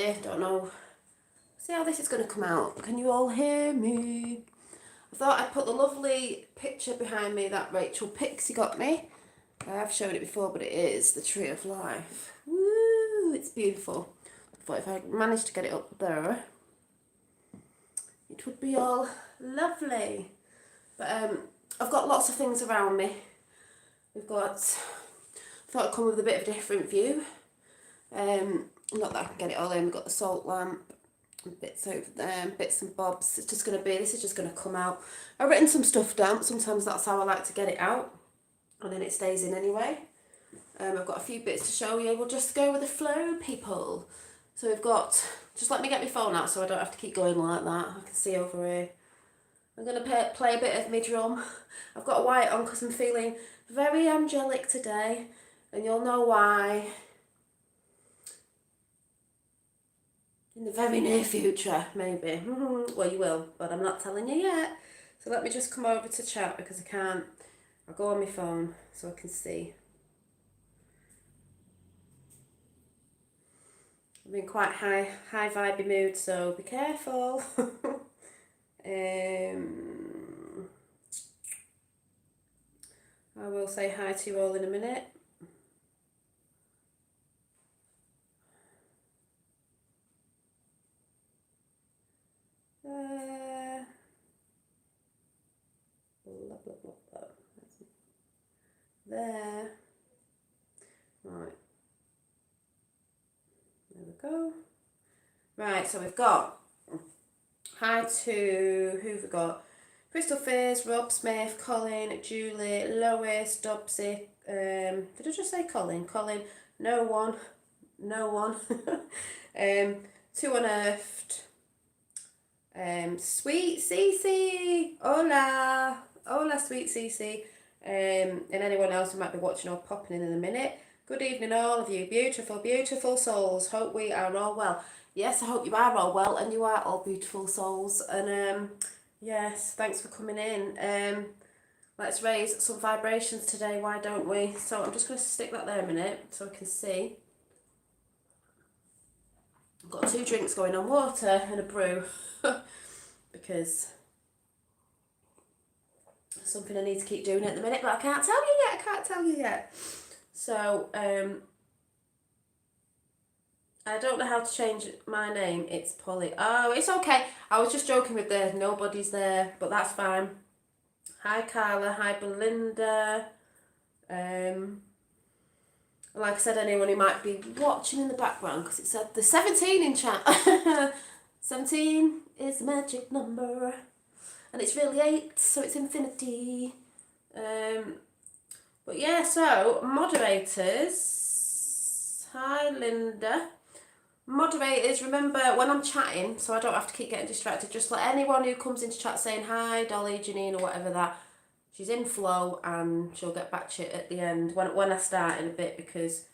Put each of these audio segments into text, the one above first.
idea. Don't know. See how this is going to come out. Can you all hear me? I thought I'd put the lovely picture behind me that Rachel Pixie got me. I have shown it before, but it is the Tree of Life. Woo! It's beautiful. I thought if I managed to get it up there, it would be all lovely. But I've got lots of things around me. We've got, I thought I'd come with a bit of a different view. Not that I can get it all in. We've got the salt lamp, bits over there, bits and bobs. It's just going to be, this is just going to come out. I've written some stuff down. Sometimes that's how I like to get it out. And then it stays in anyway. I've got a few bits to show you. We'll just go with the flow, people. So we've got, just let me get my phone out so I don't have to keep going like that. I can see over here. I'm going to play a bit of my drum. I've got a white on because I'm feeling very angelic today. And you'll know why in the very near future, maybe. Well, you will, but I'm not telling you yet. So let me just come over to chat because I can't. I'll go on my phone so I can see. I'm in quite high vibey mood, so be careful. I will say hi to you all in a minute. Blah, blah, blah, blah. There. Right. There we go. Right, so we've got hi to, who have we got? Crystal Fizz, Rob Smith, Colin, Julie, Lois, Dobsy, did I just say Colin? Colin, no one. Two Unearthed, Sweet Cece, hola, Sweet Cece, and anyone else who might be watching or popping in a minute. Good evening all of you, beautiful, beautiful souls. Hope we are all well. Yes, I hope you are all well and you are all beautiful souls. And yes, thanks for coming in. Let's raise some vibrations today, why don't we? So I'm just going to stick that there a minute so I can see. I've got 2 drinks going on, water and a brew, because it's something I need to keep doing at the minute, but I can't tell you yet. So, I don't know how to change my name. It's Polly. Oh, it's okay. I was just joking with the nobody's there, but that's fine. Hi, Carla. Hi, Belinda. Like I said, anyone who might be watching in the background, because it said the 17 in chat. 17 is the magic number. And it's really 8, so it's infinity. But yeah, so moderators. Hi, Linda. Moderators, remember when I'm chatting, so I don't have to keep getting distracted, just let anyone who comes into chat saying hi, Dolly, Janine, or whatever that, she's in flow and she'll get back to you at the end when I start in a bit, because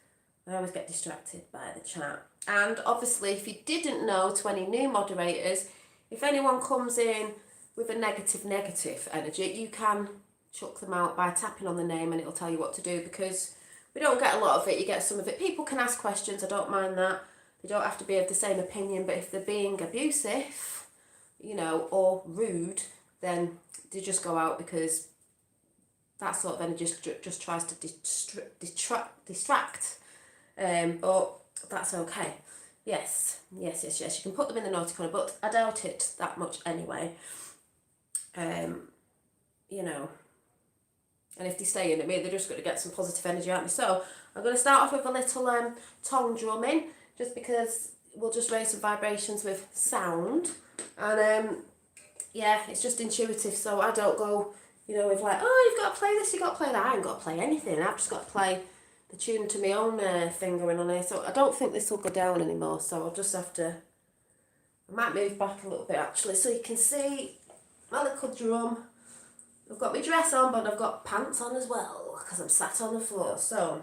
I always get distracted by the chat. And obviously, if you didn't know, to any new moderators, if anyone comes in with a negative energy, you can chuck them out by tapping on the name and it'll tell you what to do, because we don't get a lot of it, you get some of it. People can ask questions, I don't mind that. They don't have to be of the same opinion, but if they're being abusive, you know, or rude, then they just go out, because that sort of energy just tries to distract. But that's okay. Yes. You can put them in the naughty corner, but I doubt it that much anyway. You know, and if they stay in at me, they're just going to get some positive energy out of me. So I'm going to start off with a little tongue drumming, just because we'll just raise some vibrations with sound. And yeah, it's just intuitive, so I don't go, you know, with like, oh, you've got to play this, you've got to play that. I ain't got to play anything. I've just got to play the tune to my own fingering on here. So I don't think this will go down anymore, so I'll just have to, I might move back a little bit actually, so you can see my little drum. I've got my dress on, but I've got pants on as well, because I'm sat on the floor, so.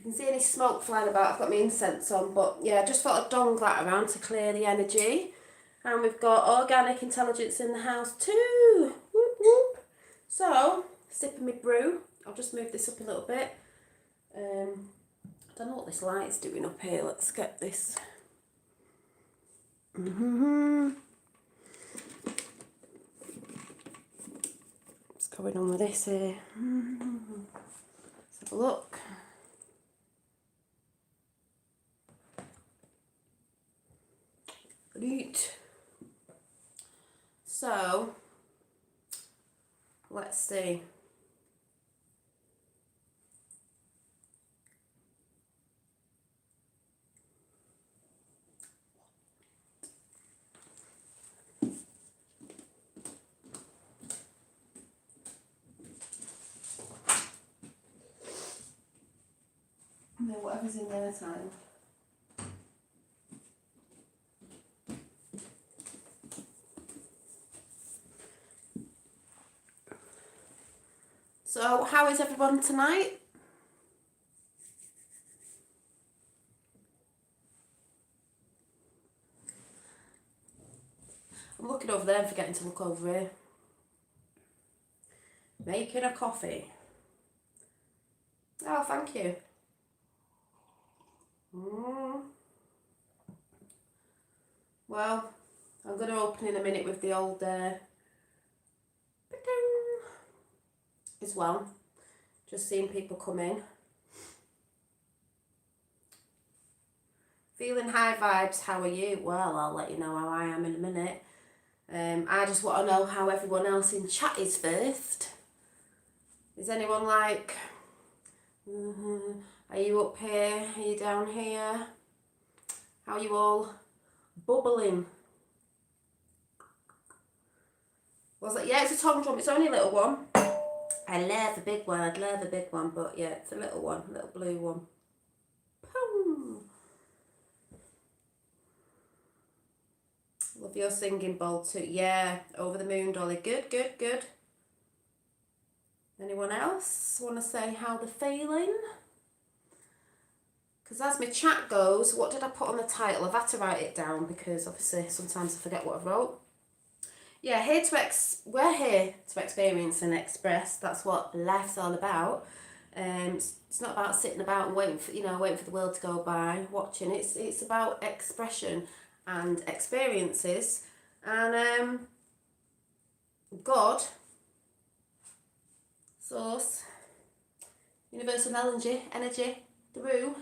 can see any smoke flying about, I've got my incense on, but yeah, I just thought I'd dong that around to clear the energy. And we've got organic intelligence in the house too. Whoop, whoop. So, sipping my brew. I'll just move this up a little bit. I don't know what this light's doing up here. Let's get this. What's going on with this here? Let's have a look. Neat. So, let's see. No, whatever's in their time. So, how is everyone tonight? I'm looking over there and forgetting to look over here. Making a coffee. Oh, thank you. Well, I'm going to open in a minute with the old as well. Just seeing people come in. Feeling high vibes, how are you? Well, I'll let you know how I am in a minute. I just want to know how everyone else in chat is first. Is anyone like, are you up here? Are you down here? How are you all bubbling? Was it? Yeah, it's a tom drum. It's only a little one. I love a big one. I'd love a big one, but yeah, it's a little one, little blue one. Boom. Love your singing bowl too. Yeah, over the moon, Dolly. Good, good, good. Anyone else want to say how they're feeling? Because as my chat goes, what did I put on the title? I've had to write it down because obviously sometimes I forget what I wrote. Yeah, we're here to experience and express. That's what life's all about. It's not about sitting about and waiting for the world to go by, watching. It's about expression and experiences, and God, source, universal energy through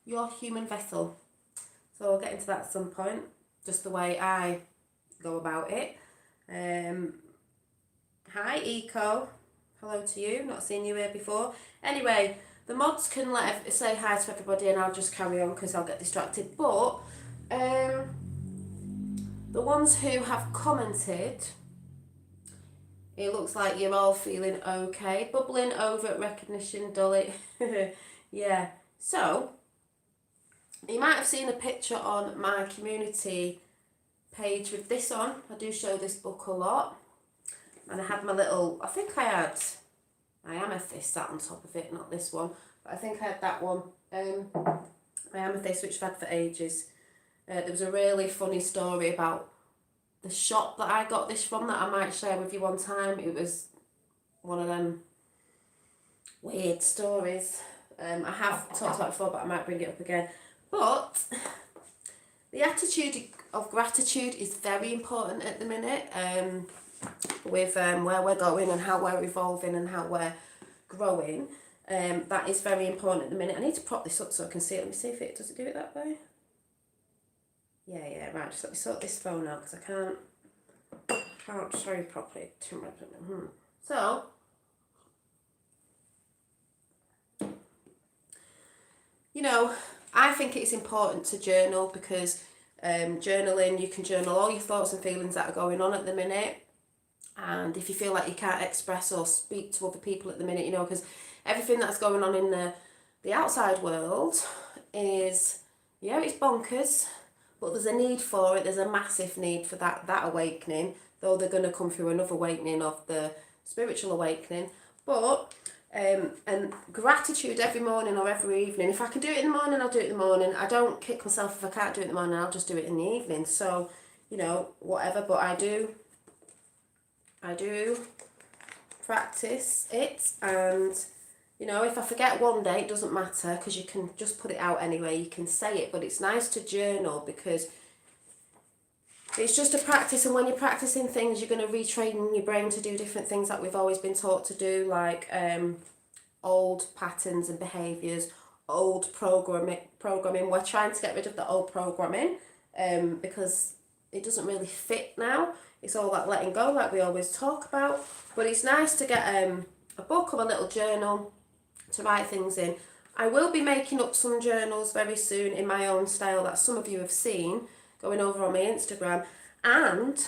your human vessel. So I'll get into that at some point, just the way I go about it. Hi Eco, hello to you, not seen you here before. Anyway, the mods can say hi to everybody and I'll just carry on because I'll get distracted, but the ones who have commented, it looks like you're all feeling okay. Bubbling over at recognition, Dolly. Yeah, so you might have seen a picture on my community page with this on. I do show this book a lot, and I had my little, I think I had my amethyst sat on top of it, not this one, but I think I had that one, my amethyst, which I've had for ages. There was a really funny story about the shop that I got this from that I might share with you one time. It was one of them weird stories. I have talked about it before, but I might bring it up again. But the attitude of gratitude is very important at the minute, with where we're going and how we're evolving and how we're growing. That is very important at the minute. I need to prop this up so I can see it. Let me see if does it do it that way? Yeah, right. Just let me sort this phone out because I can't show you properly. So, I think it's important to journal because journaling, you can journal all your thoughts and feelings that are going on at the minute. And if you feel like you can't express or speak to other people at the minute, because everything that's going on in the outside world is, it's bonkers. But there's a need for it. There's a massive need for that awakening, though they're going to come through another awakening of the spiritual awakening. But And gratitude every morning or every evening. If I can do it in the morning, I'll do it in the morning. I don't kick myself if I can't do it in the morning, I'll just do it in the evening. So, you know, whatever, but I do practice it. And, you know, if I forget one day, it doesn't matter, because you can just put it out anyway. You can say it, but it's nice to journal, because it's just a practice, and when you're practicing things, you're going to retrain your brain to do different things that we've always been taught to do, like old patterns and behaviours, old programming. We're trying to get rid of the old programming because it doesn't really fit now. It's all that letting go, like we always talk about. But it's nice to get a book or a little journal to write things in. I will be making up some journals very soon in my own style that some of you have seen going over on my Instagram. And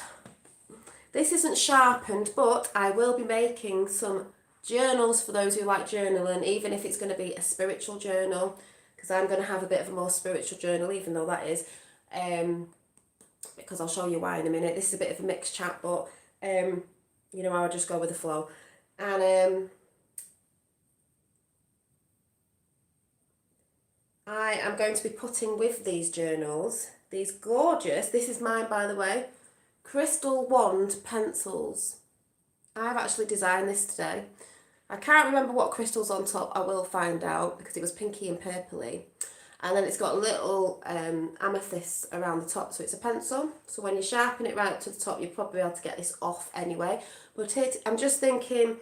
this isn't sharpened, but I will be making some journals for those who like journaling, even if it's going to be a spiritual journal, because I'm going to have a bit of a more spiritual journal, even though that is, because I'll show you why in a minute. This is a bit of a mixed chat, but you know, I'll just go with the flow. And I am going to be putting with these journals these gorgeous, this is mine by the way, crystal wand pencils. I've actually designed this today. I can't remember what crystal's on top. I will find out, because it was pinky and purpley. And then it's got little amethysts around the top, so it's a pencil. So when you sharpen it right up to the top, you'll probably be able to get this off anyway. But I'm just thinking,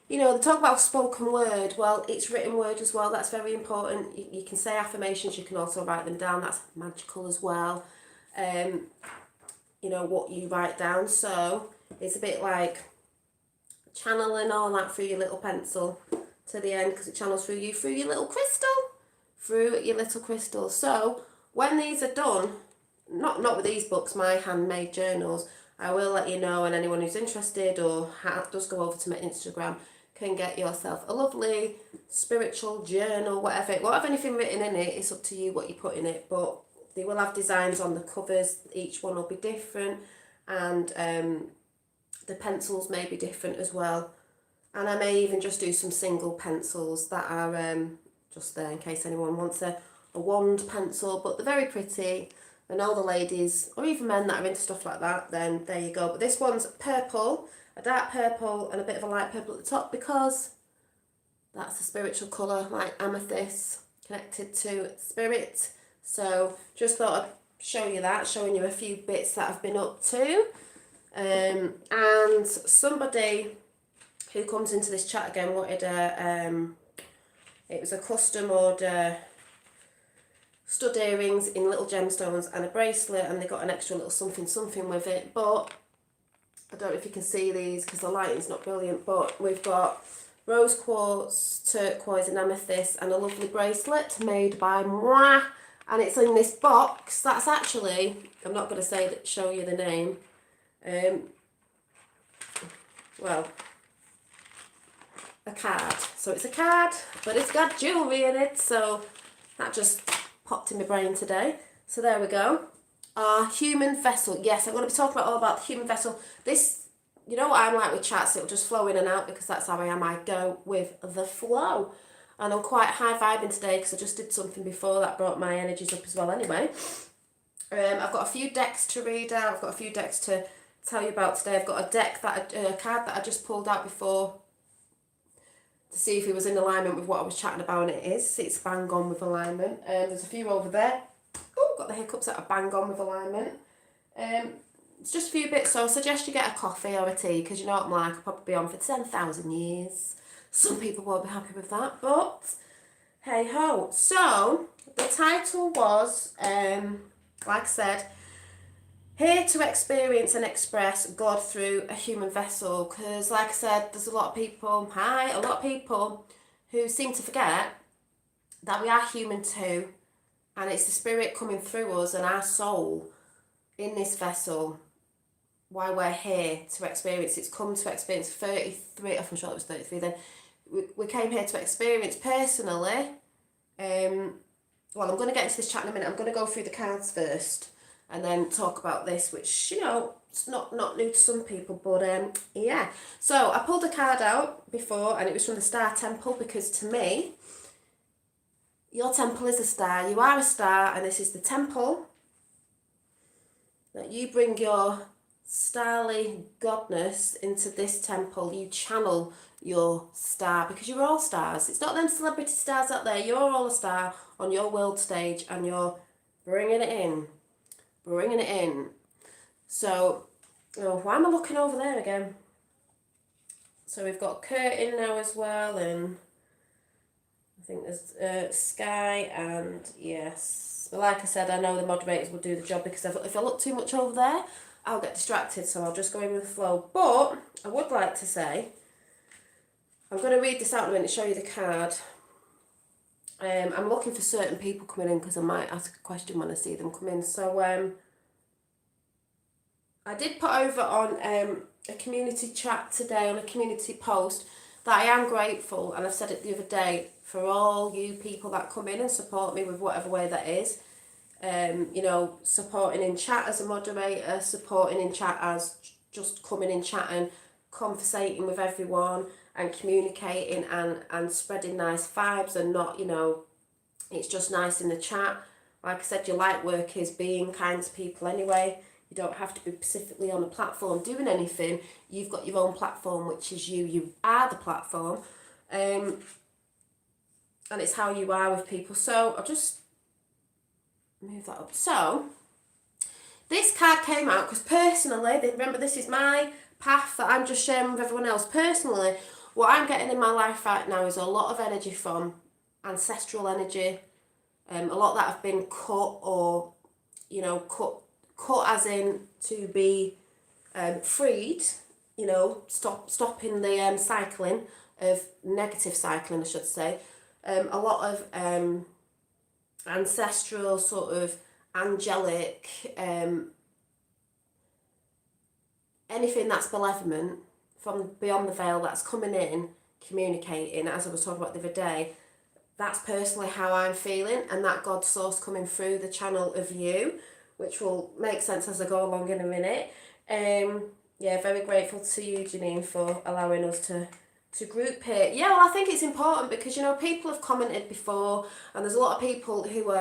you know, they talk about spoken word. Well, it's written word as well. That's very important. You can say affirmations. You can also write them down. That's magical as well. You know, what you write down. So it's a bit like channeling all that through your little pencil to the end, because it channels through you, through your little crystal. So when these are done, not with these books, my handmade journals, I will let you know, and anyone who's interested or does go over to my Instagram can get yourself a lovely spiritual journal, whatever. It won't have anything written in it, it's up to you what you put in it, but they will have designs on the covers. Each one will be different, and the pencils may be different as well. And I may even just do some single pencils that are just there in case anyone wants a wand pencil, but they're very pretty. And all the ladies, or even men that are into stuff like that, then there you go. But this one's purple, a dark purple and a bit of a light purple at the top, because that's the spiritual colour, like amethyst, connected to spirit. So just thought I'd show you that, showing you a few bits that I've been up to. And somebody who comes into this chat again wanted it was a custom order, stud earrings in little gemstones and a bracelet, and they got an extra little something with it. But I don't know if you can see these because the lighting's not brilliant, but we've got rose quartz, turquoise and amethyst, and a lovely bracelet made by moi, and it's in this box. That's actually, I'm not going to show you the name, well, a card. So it's a card, but it's got jewellery in it, so that just popped in my brain today. So there we go. Our human vessel. Yes, I'm going to be talking all about the human vessel. This, you know what I'm like with chats, it'll just flow in and out because that's how I am. I go with the flow. And I'm quite high vibing today because I just did something before that brought my energies up as well anyway. I've got a few decks to read out. I've got a few decks to tell you about today. I've got a card that I just pulled out before to see if it was in alignment with what I was chatting about, and it is. It's bang on with alignment. There's a few over there. Oh, got the hiccups that are bang on with alignment. It's just a few bits, so I suggest you get a coffee or a tea, because you know what I'm like, I'll probably be on for 10,000 years. Some people won't be happy with that, but hey ho. So the title was, like I said, here to experience and express God through a human vessel, because like I said, there's a lot of people who seem to forget that we are human too, and it's the spirit coming through us and our soul in this vessel, why we're here to experience. It's come to experience 33, I'm sure it was 33 then, we came here to experience personally. Well, I'm going to get into this chat in a minute. I'm going to go through the cards first, and then talk about this, which, you know, it's not new to some people, but yeah. So I pulled a card out before, and it was from the Star Temple, because to me, your temple is a star. You are a star, and this is the temple that you bring your starly godness into this temple. You channel your star, because you're all stars. It's not them celebrity stars out there. You're all a star on your world stage, and you're bringing it in. Bringing it in. So, oh, why am I looking over there again? So we've got curtain now as well, and I think there's sky, and yes. But like I said, I know the moderators will do the job, because if I look too much over there, I'll get distracted, so I'll just go in with the flow. But I would like to say, I'm going to read this out in a minute, show you the card. I'm looking for certain people coming in, because I might ask a question when I see them come in. So I did put over on a community chat today, on a community post, that I am grateful, and I've said it the other day, for all you people that come in and support me with whatever way that is. You know, supporting in chat as a moderator, supporting in chat as just coming in chatting, conversating with everyone and communicating and spreading nice vibes, and not, you know, it's just nice in the chat. Like I said, your light work is being kind to people anyway. You don't have to be specifically on a platform doing anything. You've got your own platform, which is you. You are the platform. And it's how you are with people. So I'll just move that up. So this card came out because personally, remember, this is my path that I'm just sharing with everyone else. Personally, what I'm getting in my life right now is a lot of energy from ancestral energy. A lot that have been cut, or, you know, cut as in to be freed, you know, stopping the cycling of negative cycling, I should say. A lot of ancestral, sort of angelic, anything that's malevolent from beyond the veil that's coming in, communicating, as I was talking about the other day. That's personally how I'm feeling, and that God source coming through the channel of you, which will make sense as I go along in a minute. Yeah, very grateful to you, Janine, for allowing us to group here. Yeah, well, I think it's important because, you know, people have commented before, and there's a lot of people who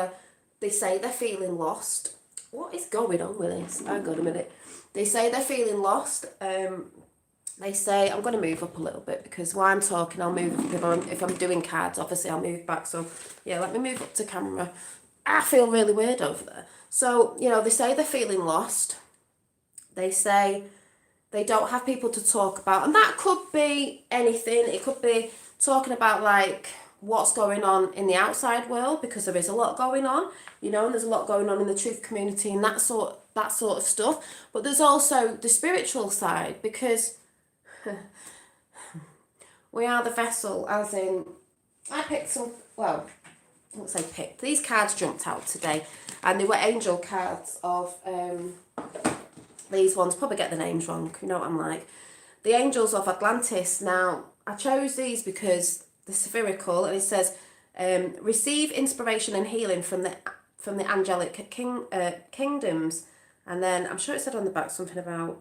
they say they're feeling lost. What is going on with this? Hang on a minute. They say they're feeling lost. They say, I'm going to move up a little bit, because while I'm talking, I'll move. If I'm doing cards, obviously I'll move back. So yeah, let me move up to camera. I feel really weird over there. So, you know, they say they're feeling lost. They say they don't have people to talk about. And that could be anything. It could be talking about, like, what's going on in the outside world, because there is a lot going on, you know, and there's a lot going on in the truth community and that sort of stuff. But there's also the spiritual side, because we are the vessel, as in, I picked some, well, I won't say picked, these cards jumped out today, and they were angel cards of, these ones, probably get the names wrong, you know what I'm like, the angels of Atlantis. Now, I chose these because they're spherical, and it says, receive inspiration and healing from the angelic kingdoms. And then, I'm sure it said on the back something about,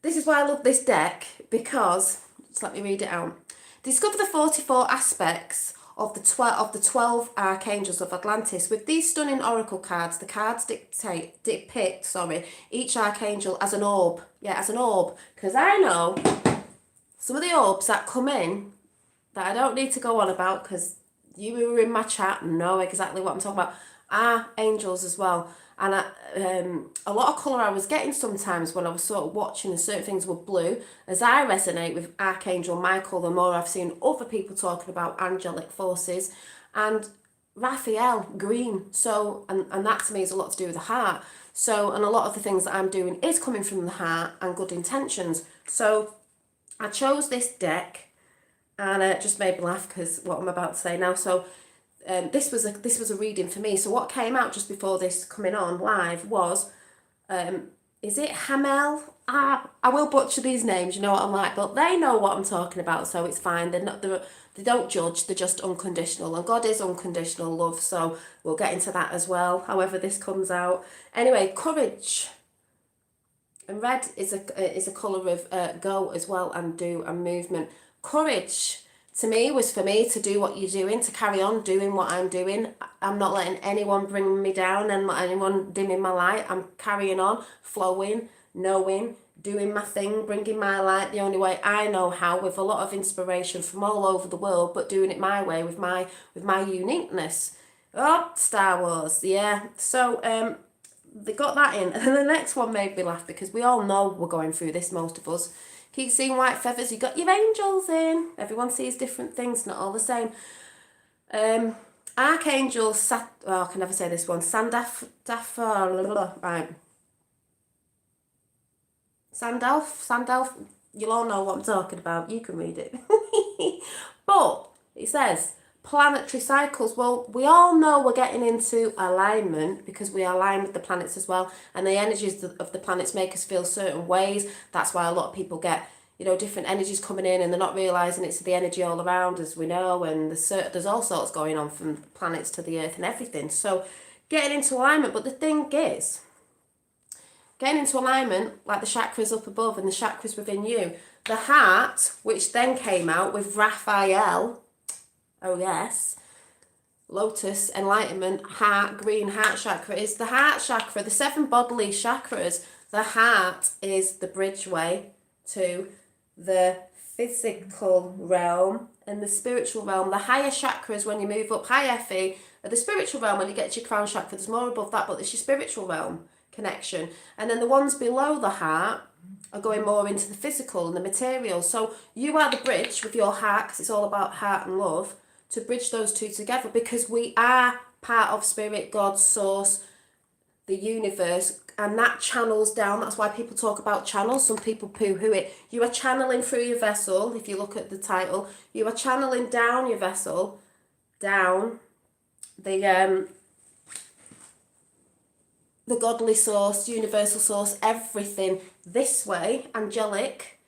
this is why I love this deck, because, just let me read it out. Discover the 44 aspects of the 12 archangels of Atlantis. With these stunning oracle cards, the cards depict each archangel as an orb. Yeah, as an orb. Because I know some of the orbs that come in that I don't need to go on about, because you who were in my chat know exactly what I'm talking about, are angels as well. And a lot of colour I was getting sometimes when I was sort of watching, and certain things were blue. As I resonate with Archangel Michael, the more I've seen other people talking about angelic forces. And Raphael, green. So, and that to me is a lot to do with the heart. So, and a lot of the things that I'm doing is coming from the heart and good intentions. So, I chose this deck, and it just made me laugh because what I'm about to say now. So, this was a reading for me. So what came out just before this coming on live was is it Hamel? I will butcher these names, you know what I'm like, but they know what I'm talking about, so it's fine. They don't judge, they're just unconditional, and God is unconditional love, so we'll get into that as well, however this comes out. Anyway, courage. And red is a colour of go as well, and do, and movement. Courage to me was for me to do what you're doing, to carry on doing what I'm doing. I'm not letting anyone bring me down and not anyone dimming my light. I'm carrying on, flowing, knowing, doing my thing, bringing my light the only way I know how, with a lot of inspiration from all over the world, but doing it my way with my uniqueness. Oh, Star Wars, yeah. So they got that in, and then the next one made me laugh because we all know we're going through this, most of us. Keep seeing white feathers, you got your angels in. Everyone sees different things, not all the same. Archangel I can never say this one. Right. Sandalf. You'll all know what I'm talking about. You can read it. But it says planetary cycles. Well, we all know we're getting into alignment because we align with the planets as well, and the energies of the planets make us feel certain ways. That's why a lot of people get, different energies coming in, and they're not realizing it's the energy all around, as we know, and there's all sorts going on from planets to the earth and everything. So getting into alignment, but the thing is, getting into alignment, like the chakras up above and the chakras within you, the heart, which then came out with Raphael. Oh yes, lotus, enlightenment, heart, green heart chakra is the heart chakra, the 7 bodily chakras. The heart is the bridgeway to the physical realm and the spiritual realm. The higher chakras, when you move up higher, Effie, are the spiritual realm. When you get to your crown chakra, there's more above that, but it's your spiritual realm connection. And then the ones below the heart are going more into the physical and the material. So you are the bridge with your heart, because it's all about heart and love, to bridge those two together, because we are part of spirit, God, source, the universe, and that channels down. That's why people talk about channels. Some people poo-hoo it. You are channeling through your vessel. If you look at the title, you are channeling down your vessel, down the godly source, universal source, everything this way, angelic,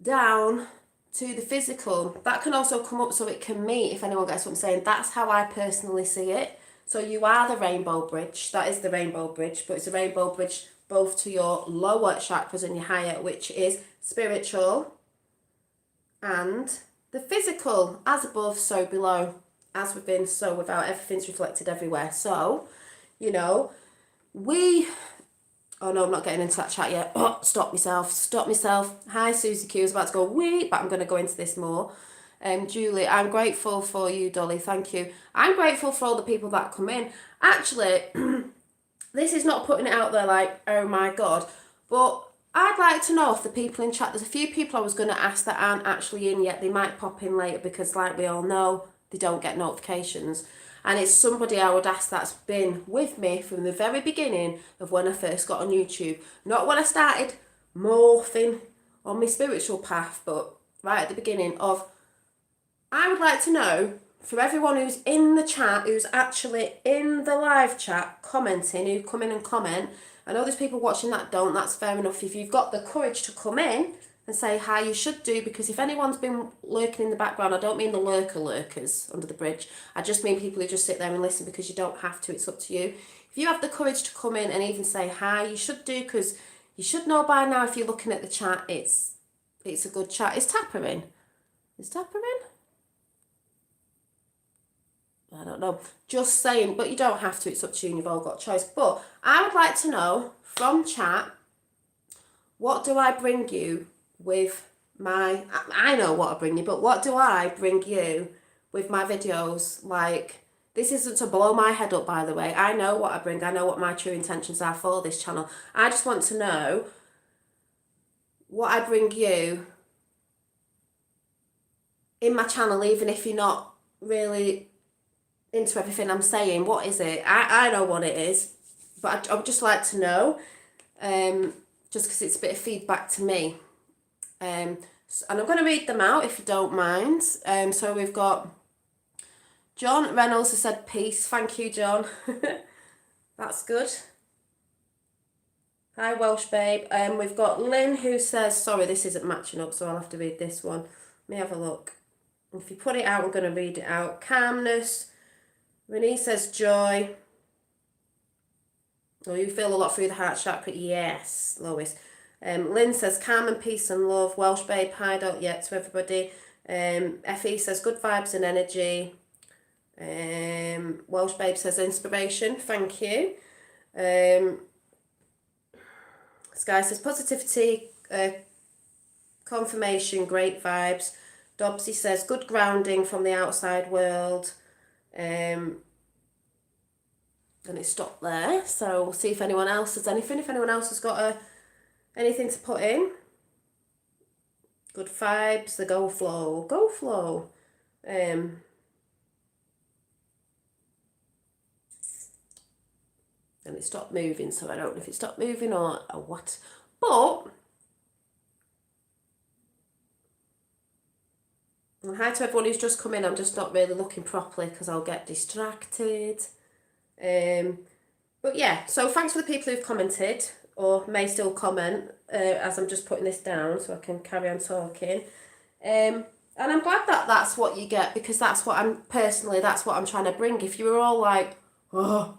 down to the physical. That can also come up so it can meet, if anyone gets what I'm saying. That's how I personally see it. So you are the rainbow bridge. That is the rainbow bridge, but it's a rainbow bridge both to your lower chakras and your higher, which is spiritual, and the physical. As above, so below. As within, so without. Everything's reflected everywhere. So, oh no, I'm not getting into that chat yet. Oh, stop myself. Hi, Susie Q. I was about to go wee, but I'm going to go into this more. Julie, I'm grateful for you, Dolly. Thank you. I'm grateful for all the people that come in. Actually, this is not putting it out there like, oh my God, but I'd like to know if the people in chat, there's a few people I was going to ask that aren't actually in yet. They might pop in later because, like we all know, they don't get notifications. And it's somebody I would ask that's been with me from the very beginning of when I first got on YouTube. Not when I started morphing on my spiritual path, but right at the beginning of, I would like to know, for everyone who's in the chat, who's actually in the live chat, commenting, who come in and comment. I know there's people watching that don't, that's fair enough. If you've got the courage to come in and say hi, you should do, because if anyone's been lurking in the background, I don't mean the lurkers under the bridge. I just mean people who just sit there and listen, because you don't have to, it's up to you. If you have the courage to come in and even say hi, you should do, because you should know by now, if you're looking at the chat, it's a good chat. Is Tapper in? Is Tapper in? I don't know. Just saying, but you don't have to, it's up to you, and you've all got a choice. But I would like to know from chat, what do I bring you with my, I know what I bring you, but what do I bring you with my videos? Like, this isn't to blow my head up, by the way. I know what I bring. I know what my true intentions are for this channel. I just want to know what I bring you in my channel, even if you're not really into everything I'm saying. What is it? I know what it is, but I would just like to know, just because it's a bit of feedback to me. And I'm going to read them out if you don't mind. So we've got John Reynolds has said peace. Thank you, John. That's good. Hi Welsh babe. We've got Lynn who says, sorry this isn't matching up so I'll have to read this one. Let me have a look. If you put it out I'm going to read it out. Calmness. Renee says joy. Oh, you feel a lot through the heart chakra. Yes, Lois. Lynn says calm and peace and love. Welsh babe, hi don't yet to everybody. Effie says good vibes and energy. Welsh babe says inspiration. Thank you. Sky says positivity, confirmation, great vibes. Dobsy says good grounding from the outside world. And it stopped there. So we'll see if anyone else has anything. If anyone else has got anything to put in. Good vibes, the go flow. Go flow. And it stopped moving, so I don't know if it stopped moving or what. But hi to everyone who's just come in. I'm just not really looking properly because I'll get distracted. But yeah, so thanks for the people who've commented or may still comment as I'm just putting this down so I can carry on talking. And I'm glad that that's what you get because that's what I'm trying to bring. If you were all like, oh,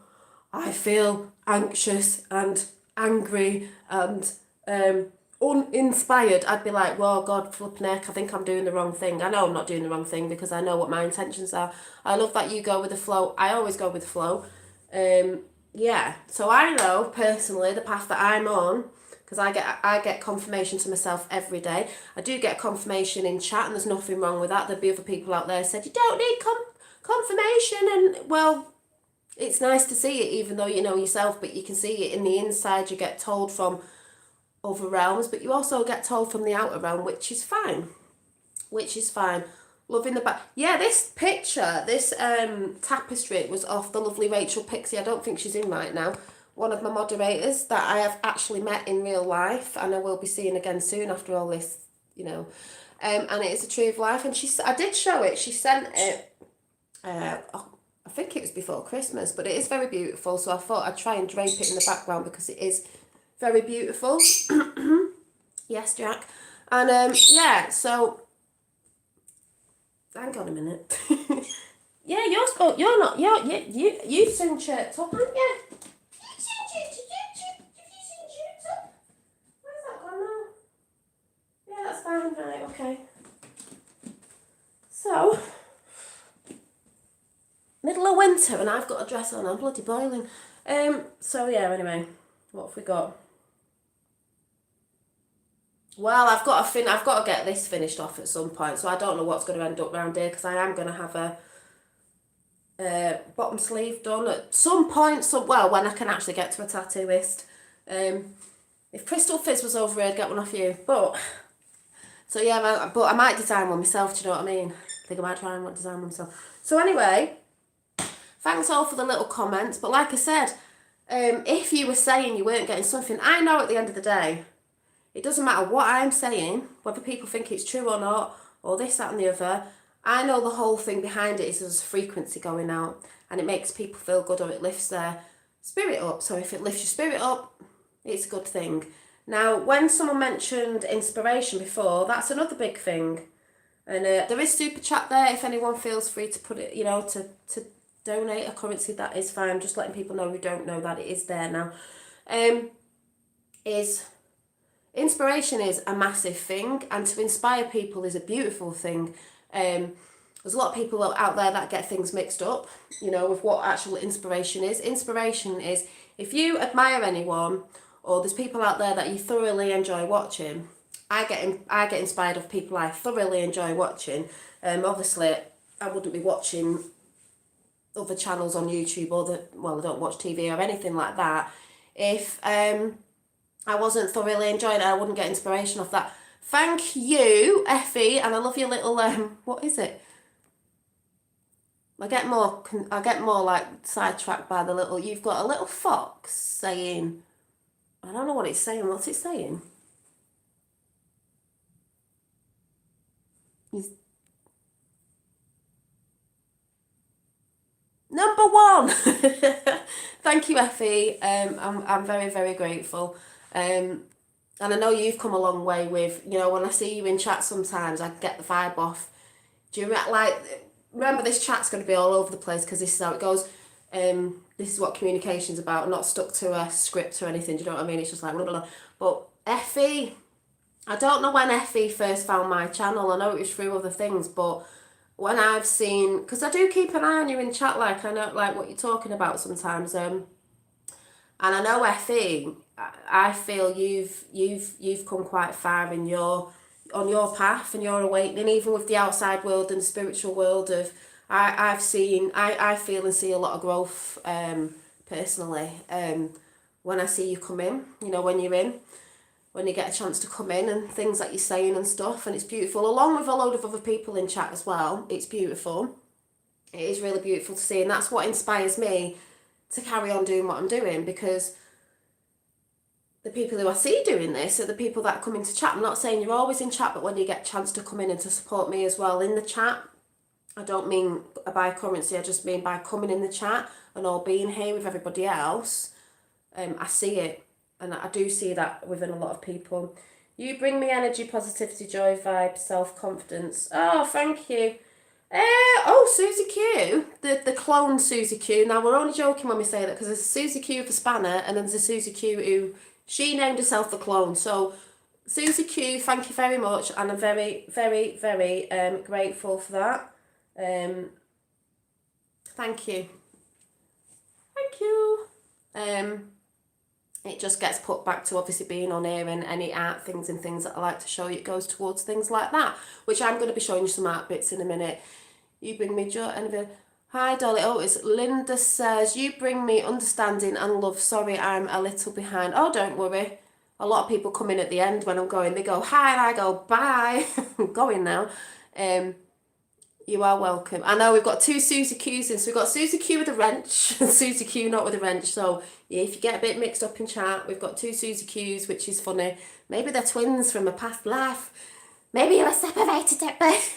I feel anxious and angry and uninspired, I'd be like, well, God, flipping heck, I think I'm doing the wrong thing. I know I'm not doing the wrong thing because I know what my intentions are. I love that you go with the flow. I always go with the flow. Yeah, so I know personally the path that I'm on because I get confirmation to myself every day. I do get confirmation in chat and there's nothing wrong with that. There'll be other people out there who said you don't need confirmation, and well, it's nice to see it even though you know yourself, but you can see it in the inside. You get told from other realms, but you also get told from the outer realm, which is fine. Loving the back. Yeah, this picture, this tapestry was off the lovely Rachel Pixie. I don't think she's in right now. One of my moderators that I have actually met in real life and I will be seeing again soon after all this, you know. And it is a tree of life. And I did show it. She sent it, I think it was before Christmas, but it is very beautiful. So I thought I'd try and drape it in the background because it is very beautiful. Yes, Jack. And yeah, so hang on a minute. Yeah, you've seen shirts up, haven't you? You've seen shirts up? Where's that gone now? Yeah, that's fine, right, okay. So, middle of winter and I've got a dress on, I'm bloody boiling. So yeah, anyway, what have we got? Well, I've got to get this finished off at some point, so I don't know what's going to end up round here because I am going to have a bottom sleeve done at some point. So well, when I can actually get to a tattooist. If Crystal Fizz was over here, I'd get one off you. But so yeah, but I might design one myself. Do you know what I mean? I think I might try and design one myself. So anyway, thanks all for the little comments. But like I said, if you were saying you weren't getting something, I know at the end of the day. It doesn't matter what I'm saying, whether people think it's true or not, or this, that and the other. I know the whole thing behind it is there's a frequency going out and it makes people feel good or it lifts their spirit up. So if it lifts your spirit up, it's a good thing. Now, when someone mentioned inspiration before, that's another big thing. And there is super chat there if anyone feels free to put it, you know, to donate a currency, that is fine. Just letting people know who don't know that it is there now. Inspiration is a massive thing, and to inspire people is a beautiful thing. There's a lot of people out there that get things mixed up, you know, with what actual inspiration is. Inspiration is if you admire anyone, or there's people out there that you thoroughly enjoy watching. I get inspired of people I thoroughly enjoy watching. Obviously, I wouldn't be watching other channels on YouTube I don't watch TV or anything like that if I wasn't thoroughly enjoying it. I wouldn't get inspiration off that. Thank you, Effie, and I love your little what is it? I get more like sidetracked by the little. You've got a little fox saying, I don't know what it's saying. What's it saying? Number one. Thank you, Effie. I'm very, very grateful. And I know you've come a long way with, you know, when I see you in chat sometimes, I get the vibe off. Do you remember this chat's going to be all over the place because this is how it goes. This is what communication's about. I'm not stuck to a script or anything. Do you know what I mean? It's just like blah, blah, blah. But Effie, I don't know when Effie first found my channel. I know it was through other things, but when I've seen, because I do keep an eye on you in chat, like I know like what you're talking about sometimes. And I know Effie, I feel you've come quite far in on your path and your awakening, even with the outside world and the spiritual world of I feel and see a lot of growth personally when I see you come in, you know, when you get a chance to come in and things that you're saying and stuff, and it's beautiful, along with a load of other people in chat as well. It's beautiful. It is really beautiful to see, and that's what inspires me to carry on doing what I'm doing, because the people who I see doing this are the people that come into chat. I'm not saying you're always in chat, but when you get a chance to come in and to support me as well in the chat, I don't mean by currency, I just mean by coming in the chat and all being here with everybody else. I see it, and I do see that within a lot of people. You bring me energy, positivity, joy, vibe, self-confidence. Oh, thank you. Susie Q, the clone Susie Q. Now, we're only joking when we say that, because there's a Susie Q for Spanner, and then there's a Susie Q who, she named herself the clone. So, Susie Q, thank you very much, and I'm very, very, very grateful for that. Thank you. Thank you. It just gets put back to obviously being on here, and any art things and things that I like to show you, it goes towards things like that, which I'm going to be showing you some art bits in a minute. You bring me joy and hi Dolly. Oh, it's Linda says, you bring me understanding and love. Sorry, I'm a little behind. Oh, don't worry. A lot of people come in at the end when I'm going. They go hi and I go bye. I'm going now. You are welcome. I know we've got two Susie Q's in. So we've got Susie Q with a wrench and Susie Q not with a wrench. So yeah, if you get a bit mixed up in chat, we've got two Susie Q's, which is funny. Maybe they're twins from a past life. Maybe you were separated at birth.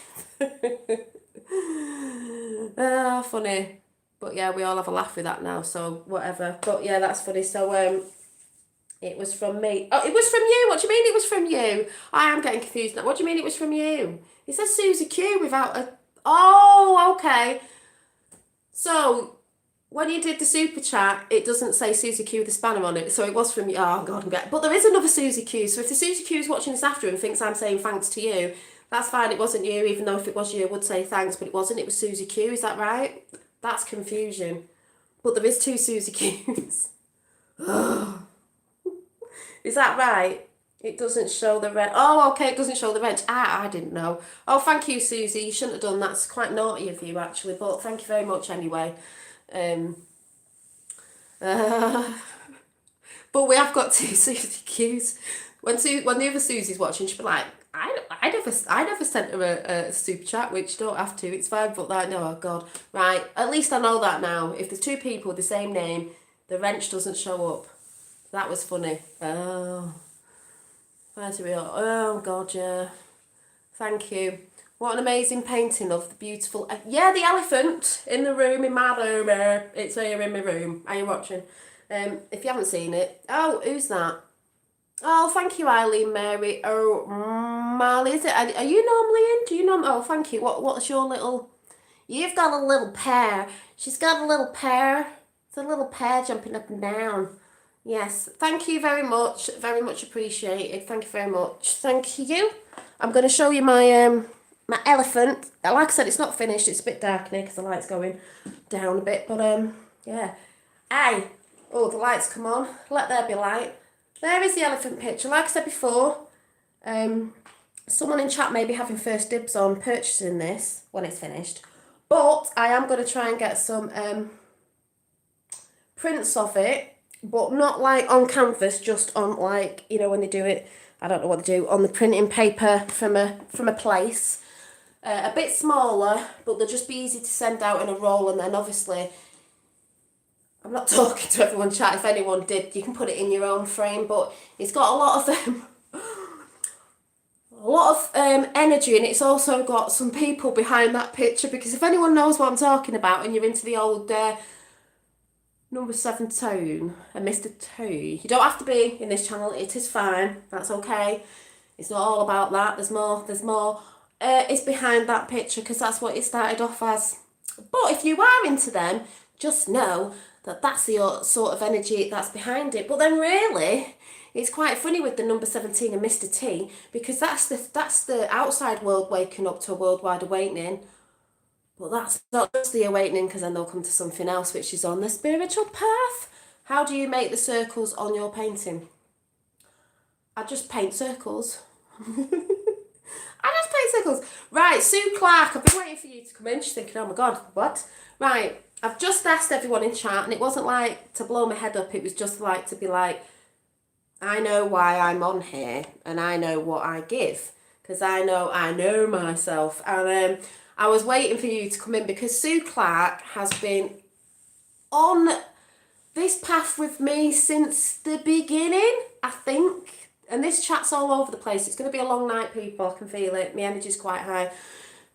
Funny. But yeah, we all have a laugh with that now, so whatever. But yeah, that's funny. So it was from me. Oh, it was from you. What do you mean it was from you? I am getting confused now. What do you mean it was from you? It says Susie Q without a... Oh, okay. So when you did the super chat, it doesn't say Susie Q with the spanner on it. So it was from you. Oh God, I'm getting... But there is another Susie Q. So if the Susie Q is watching this after and thinks I'm saying thanks to you, that's fine. It wasn't you, even though if it was you, I would say thanks, but it wasn't. It was Susie Q. Is that right? That's confusion. But there is two Susie Q's. Is that right? It doesn't show the wrench. Oh, okay, it doesn't show the wrench. I didn't know. Oh, thank you, Susie. You shouldn't have done that. That's quite naughty of you, actually. But thank you very much anyway. But we have got two Susie Q's. When the other Susie's watching, she'll be like, I never sent her a super chat, which don't have to. It's fine, but like, no, oh God. Right, at least I know that now. If there's two people with the same name, the wrench doesn't show up. That was funny. Oh. Where's we are? Oh God, yeah. Thank you. What an amazing painting of the beautiful... yeah, the elephant in the room, in my room. It's here in my room. Are you watching? If you haven't seen it... Oh, who's that? Oh, thank you, Eileen Mary. Oh, Marley, is it? Are you normally in? Do you know? Oh, thank you. What's your little... You've got a little pair. She's got a little pair. It's a little pair jumping up and down. Yes, thank you very much. Very much appreciated. Thank you very much. Thank you. I'm going to show you my my elephant. Like I said, it's not finished. It's a bit dark now because the light's going down a bit. But yeah. Aye. Oh, the lights come on. Let there be light. There is the elephant picture. Like I said before, someone in chat may be having first dibs on purchasing this when it's finished. But I am going to try and get some prints of it, but not like on canvas, just on like, you know, when they do it, I don't know what they do, on the printing paper from a place. A bit smaller, but they'll just be easy to send out in a roll, and then obviously... I'm not talking to everyone chat. If anyone did, you can put it in your own frame, but it's got a lot of energy, and it's also got some people behind that picture, because if anyone knows what I'm talking about and you're into the old Number 17, and Mr. T. You don't have to be in this channel, it is fine, that's okay. It's not all about that, there's more. It's behind that picture because that's what it started off as. But if you are into them, just know that that's the sort of energy that's behind it. But then really, it's quite funny with the number 17 and Mr. T, because that's the outside world waking up to a worldwide awakening. But that's not just the awakening, because then they'll come to something else which is on the spiritual path. How do you make the circles on your painting? I just paint circles. I just paint circles. Right, Sue Clark, I've been waiting for you to come in. She's thinking, oh my God, what? Right, I've just asked everyone in chat, and it wasn't like to blow my head up, it was just like to be like, I know why I'm on here, and I know what I give, because I know myself. And I was waiting for you to come in because Sue Clark has been on this path with me since the beginning, I think. And this chat's all over the place. It's going to be a long night, people. I can feel it. My energy's quite high.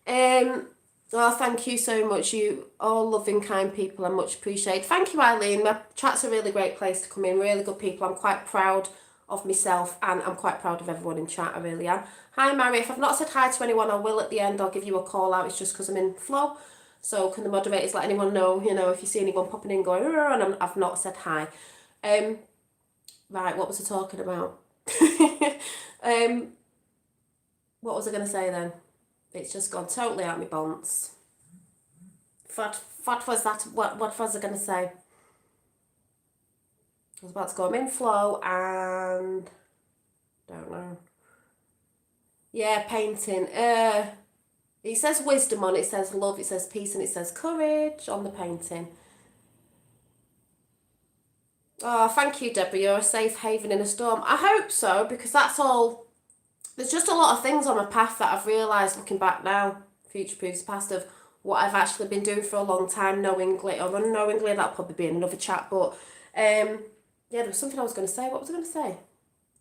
Oh, thank you so much. You all loving, kind people. I much appreciate. Thank you, Eileen. My chat's a really great place to come in. Really good people. I'm quite proud of myself, and I'm quite proud of everyone in chat. I really am. Hi, Mary. If I've not said hi to anyone, I will at the end. I'll give you a call out. It's just because I'm in flow. So can the moderators let anyone know, if you see anyone popping in going, and I've not said hi. Right, what was I talking about? What was I going to say then? It's just gone totally out of my bonds. What was that? What was I going to say? I was about to go, I'm in flow and don't know. Yeah, painting. It says wisdom on it, it says love, it says peace, and it says courage on the painting. Oh, thank you, Deborah. You're a safe haven in a storm. I hope so, because that's all. There's just a lot of things on my path that I've realised looking back now, future proofs past, of what I've actually been doing for a long time, knowingly or unknowingly. That'll probably be another chat. But yeah, there was something I was going to say. What was I going to say?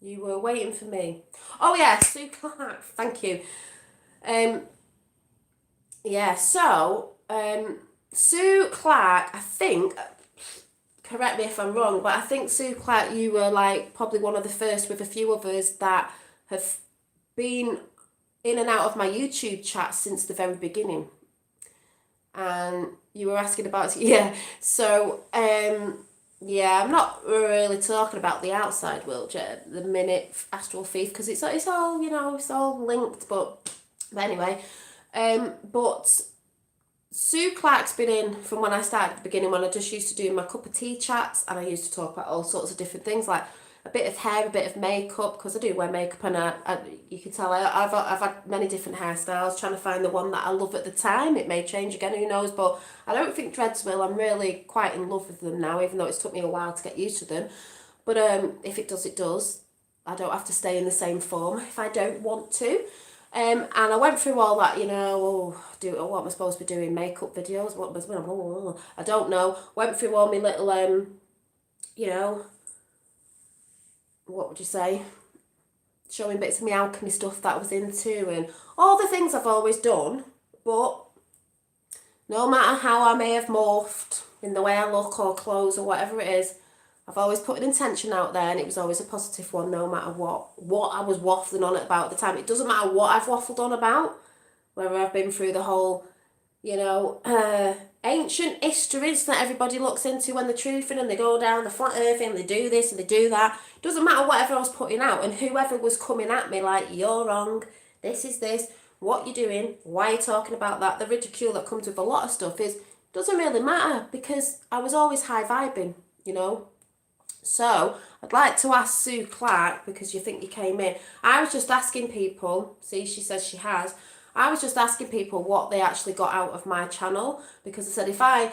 You were waiting for me. Oh yeah, Sue Clark. Thank you. Yeah. So Sue Clark, I think. Correct me if I'm wrong, but I think, Sue Clark, you were like probably one of the first with a few others that have been in and out of my YouTube chat since the very beginning. And you were asking about, yeah, so, yeah, I'm not really talking about the outside world yet, the minute Astral Thief, because it's all, it's all linked, but anyway, but Sue Clark's been in from when I started at the beginning, when I just used to do my cup of tea chats, and I used to talk about all sorts of different things, like a bit of hair, a bit of makeup, because I do wear makeup, and you can tell I've had many different hairstyles, trying to find the one that I love at the time. It may change again, who knows, but I don't think dreads will. I'm really quite in love with them now, even though it's took me a while to get used to them. But if it does, it does. I don't have to stay in the same form if I don't want to. And I went through all that, what am I supposed to be doing? Makeup videos? I don't know. Went through all my little, what would you say? Showing bits of my alchemy stuff that I was into, and all the things I've always done. But no matter how I may have morphed in the way I look or clothes or whatever it is, I've always put an intention out there, and it was always a positive one, no matter what I was waffling on about at the time. It doesn't matter what I've waffled on about, whether I've been through the whole, ancient histories that everybody looks into when they're truthing, and they go down the flat earth and they do this and they do that. It doesn't matter whatever I was putting out, and whoever was coming at me like, you're wrong, this is this, what you're doing, why you're talking about that, the ridicule that comes with a lot of stuff doesn't really matter, because I was always high vibing, So, I'd like to ask Sue Clark, because you think you came in. I was just asking people, see, she says she has. I was just asking people what they actually got out of my channel, because I said I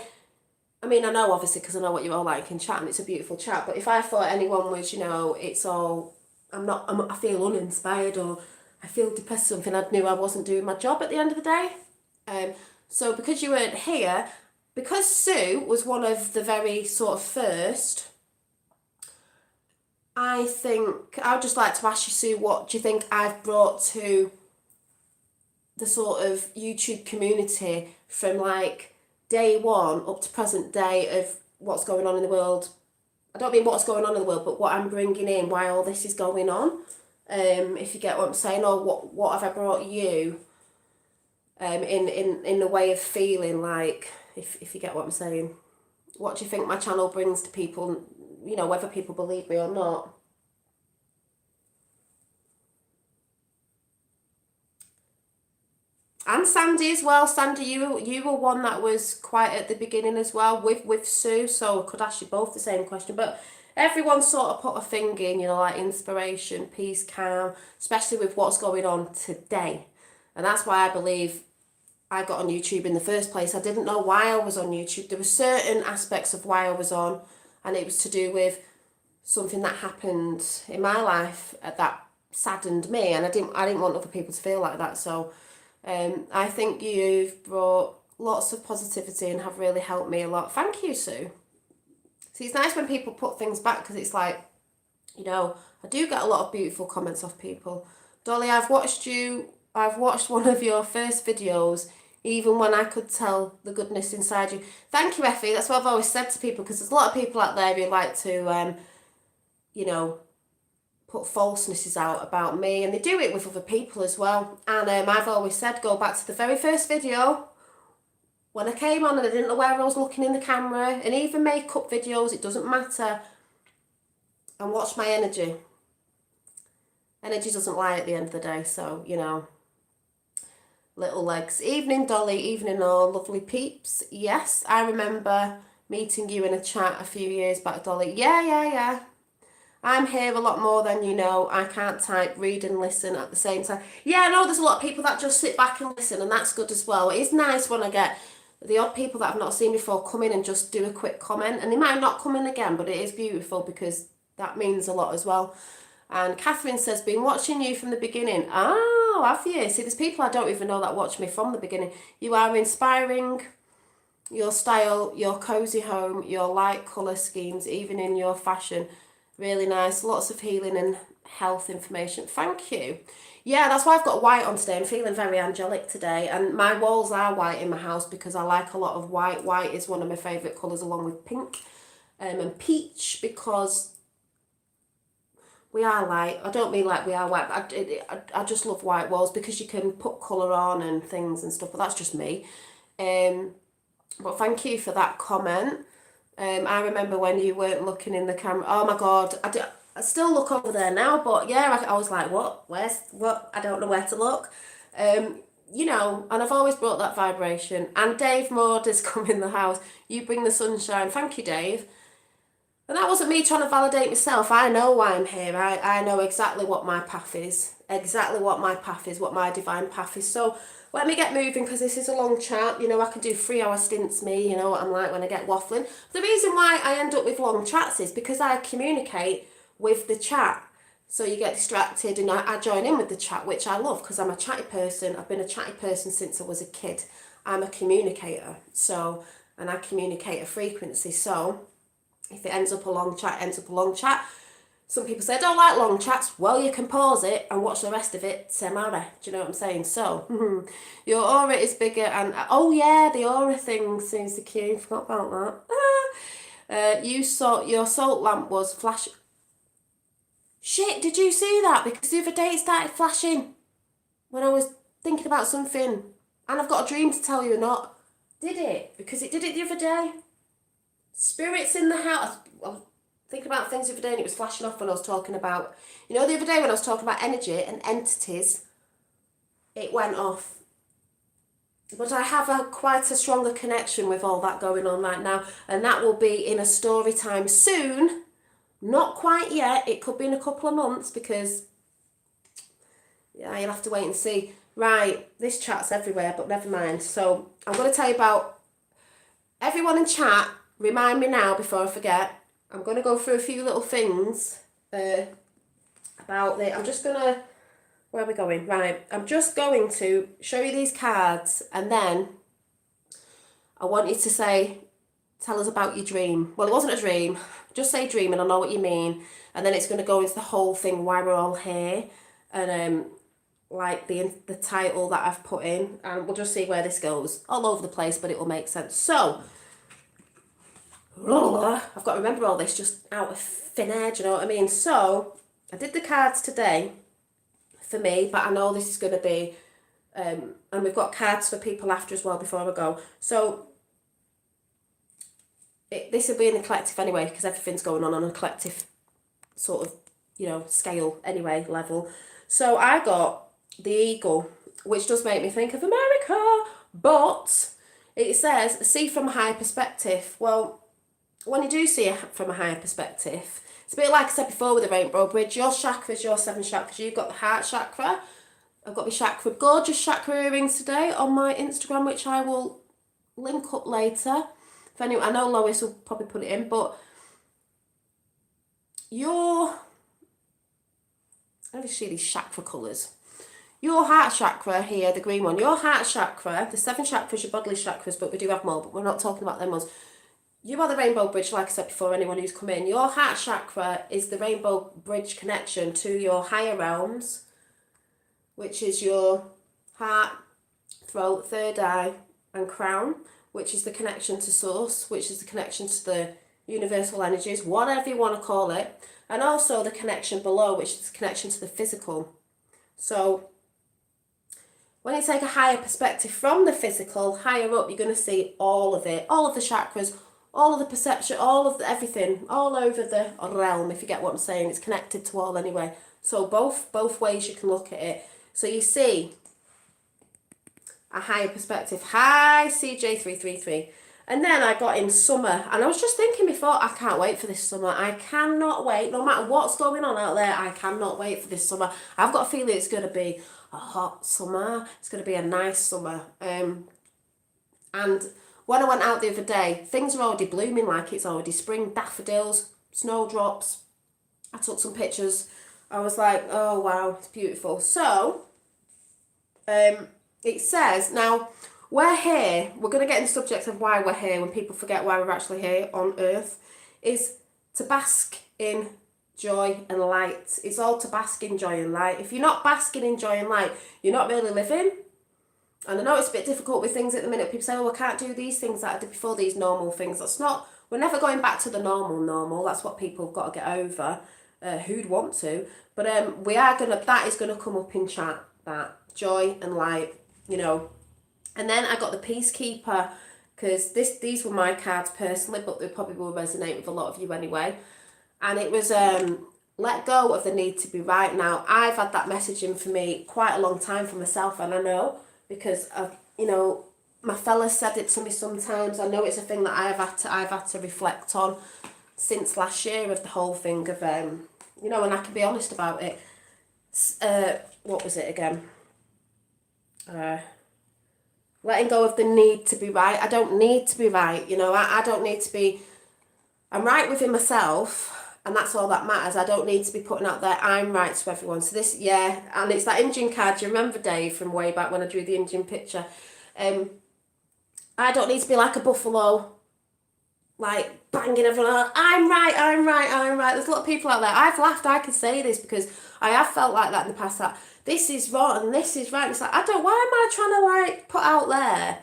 know obviously, because I know what you all like in chat, and it's a beautiful chat, but if I thought anyone was, it's all, I feel uninspired, or I feel depressed or something, I knew I wasn't doing my job at the end of the day. So because you weren't here, because Sue was one of the very sort of first, I think I would just like to ask you, Sue, what do you think I've brought to the sort of YouTube community from like day one up to present day of what's going on in the world. I don't mean what's going on in the world, but what I'm bringing in, why all this is going on. If you get what I'm saying, or what have I brought you in the way of feeling, like, if you get what I'm saying. What do you think my channel brings to people, you know, whether people believe me or not? And Sandy as well. Sandy, you were one that was quite at the beginning as well with Sue, so I could ask you both the same question. But everyone sort of put a thing in, you know, like inspiration, peace, calm, especially with what's going on today. And that's why I believe I got on YouTube in the first place. I didn't know why I was on YouTube. There were certain aspects of why I was on, and it was to do with something that happened in my life that saddened me, and I didn't want other people to feel like that. So I think you've brought lots of positivity and have really helped me a lot. Thank you, Sue. See, it's nice when people put things back, because it's like, you know, I do get a lot of beautiful comments off people. Dolly, I've watched one of your first videos, even when I could tell the goodness inside you. Thank you, Effie. That's what I've always said to people, because there's a lot of people out there who like to, you know, put falsenesses out about me, and they do it with other people as well. And I've always said, go back to the very first video when I came on and I didn't know where I was looking in the camera, and even makeup videos, it doesn't matter, and watch my energy. Energy doesn't lie at the end of the day. So, you know, little legs. Evening, Dolly. Evening, all lovely peeps. Yes, I remember meeting you in a chat a few years back, Dolly. Yeah. I'm here a lot more than you know. I can't type, read and listen at the same time. Yeah, I know there's a lot of people that just sit back and listen, and that's good as well. It is nice when I get the odd people that I've not seen before come in and just do a quick comment, and they might not come in again, but it is beautiful because that means a lot as well. And Catherine says, been watching you from the beginning. Oh, have you? See, there's people I don't even know that watch me from the beginning. You are inspiring. Your style, your cozy home, your light colour schemes, even in your fashion. Really nice. Lots of healing and health information. Thank you. Yeah, that's why I've got white on today. I'm feeling very angelic today. And my walls are white in my house because I like a lot of white. White is one of my favourite colours, along with pink and peach, because we are light. I don't mean like we are white, but I just love white walls because you can put colour on and things and stuff, but that's just me. But thank you for that comment. I remember when you weren't looking in the camera. Oh my God, I still look over there now, but yeah, I was like, what? What? I don't know where to look. You know, and I've always brought that vibration. And Dave Maud has come in the house. You bring the sunshine. Thank you, Dave. And that wasn't me trying to validate myself. I know why I'm here. I know exactly what my path is. Exactly what my path is, what my divine path is. So let me get moving, because this is a long chat. You know, I can do 3-hour stints, me. You know what I'm like when I get waffling. The reason why I end up with long chats is because I communicate with the chat. So you get distracted and I join in with the chat, which I love because I'm a chatty person. I've been a chatty person since I was a kid. I'm a communicator. So, and I communicate a frequency. So if it ends up a long chat, it ends up a long chat. Some people say, I don't like long chats. Well, you can pause it and watch the rest of it. Semara. Do you know what I'm saying? So, your aura is bigger and... Oh, yeah, the aura thing seems the cue. Forgot about that. You saw your salt lamp was flash... Shit, did you see that? Because the other day it started flashing when I was thinking about something. And I've got a dream to tell you or not. Did it? Because it did it the other day. Spirits in the house. Well, thinking about things the other day and it was flashing off when I was talking about, you know, the other day when I was talking about energy and entities, it went off. But I have quite a stronger connection with all that going on right now, and that will be in a story time soon. Not quite yet. It could be in a couple of months because, yeah, you'll have to wait and see. Right, this chat's everywhere, but never mind. So I'm going to tell you about everyone in chat. Remind me now before I forget. I'm going to go through a few little things about the... I'm just going to... Where are we going? Right. I'm just going to show you these cards, and then I want you to say, tell us about your dream. Well, it wasn't a dream. Just say dream and I know what you mean. And then it's going to go into the whole thing, why we're all here, and like the title that I've put in. And we'll just see where this goes. All over the place, but it will make sense. So... I've got to remember all this just out of thin air, do you know what I mean? So I did the cards today for me, but I know this is going to be, and we've got cards for people after as well before I go. So this will be in the collective anyway, because everything's going on a collective sort of, scale anyway, level. So I got the eagle, which does make me think of America, but it says, see from a higher perspective. Well, when you do see it from a higher perspective, it's a bit like I said before with the rainbow bridge, your chakras, your 7 chakras, you've got the heart chakra. I've got my gorgeous chakra earrings today on my Instagram, which I will link up later. If anyone, I know Lois will probably put it in, but let me see these chakra colours. Your heart chakra here, the green one, your heart chakra, the 7 chakras, your bodily chakras, but we do have more, but we're not talking about them ones. You are the rainbow bridge, like I said before, anyone who's come in. Your heart chakra is the rainbow bridge connection to your higher realms, which is your heart, throat, third eye, and crown, which is the connection to source, which is the connection to the universal energies, whatever you want to call it, and also the connection below, which is the connection to the physical. So when you take a higher perspective from the physical, higher up, you're going to see all of it, all of the chakras, all of the perception, all of the everything, all over the realm, if you get what I'm saying. It's connected to all anyway. So both ways you can look at it. So you see a higher perspective. Hi, CJ333. And then I got in summer, and I was just thinking before, I can't wait for this summer. I cannot wait. No matter what's going on out there, I cannot wait for this summer. I've got a feeling it's going to be a hot summer. It's going to be a nice summer. And when I went out the other day, things are already blooming like it's already spring. Daffodils, snowdrops. I took some pictures. I was like, oh wow, it's beautiful. So, it says, now, we're here, we're going to get into the subject of why we're here when people forget why we're actually here on earth, is to bask in joy and light. It's all to bask in joy and light. If you're not basking in joy and light, you're not really living. And I know it's a bit difficult with things at the minute. People say, oh, I can't do these things that I did before, these normal things. That's not, we're never going back to the normal. That's what people have got to get over. Who'd want to? But that is going to come up in chat, that joy and light, And then I got the Peacekeeper, because these were my cards personally, but they probably will resonate with a lot of you anyway. And it was let go of the need to be right now. I've had that message in for me quite a long time for myself, and I know because my fella said it to me sometimes. I know it's a thing that I've had to reflect on since last year, of the whole thing of and I can be honest about it. What was it again? Letting go of the need to be right. I don't need to be right, I don't need to be, I'm right within myself, and that's all that matters. I don't need to be putting out there, I'm right to everyone. So this, and it's that Indian card, do you remember, Dave, from way back when I drew the Indian picture? I don't need to be like a buffalo, like banging everyone out, I'm right. There's a lot of people out there, I've laughed, I can say this because I have felt like that in the past, that this is wrong and this is right. It's like, why am I trying to put out there,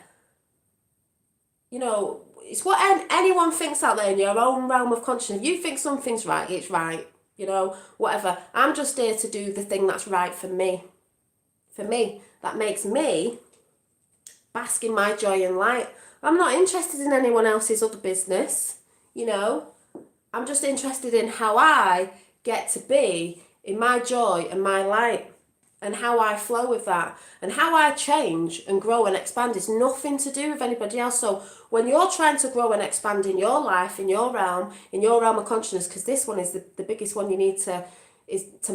it's what anyone thinks out there in your own realm of consciousness. If you think something's right, it's right, whatever. I'm just here to do the thing that's right for me. That makes me bask in my joy and light. I'm not interested in anyone else's other business, I'm just interested in how I get to be in my joy and my light, and how I flow with that, and how I change and grow and expand is nothing to do with anybody else. So when you're trying to grow and expand in your life, in your realm of consciousness, because this one is the biggest one you need to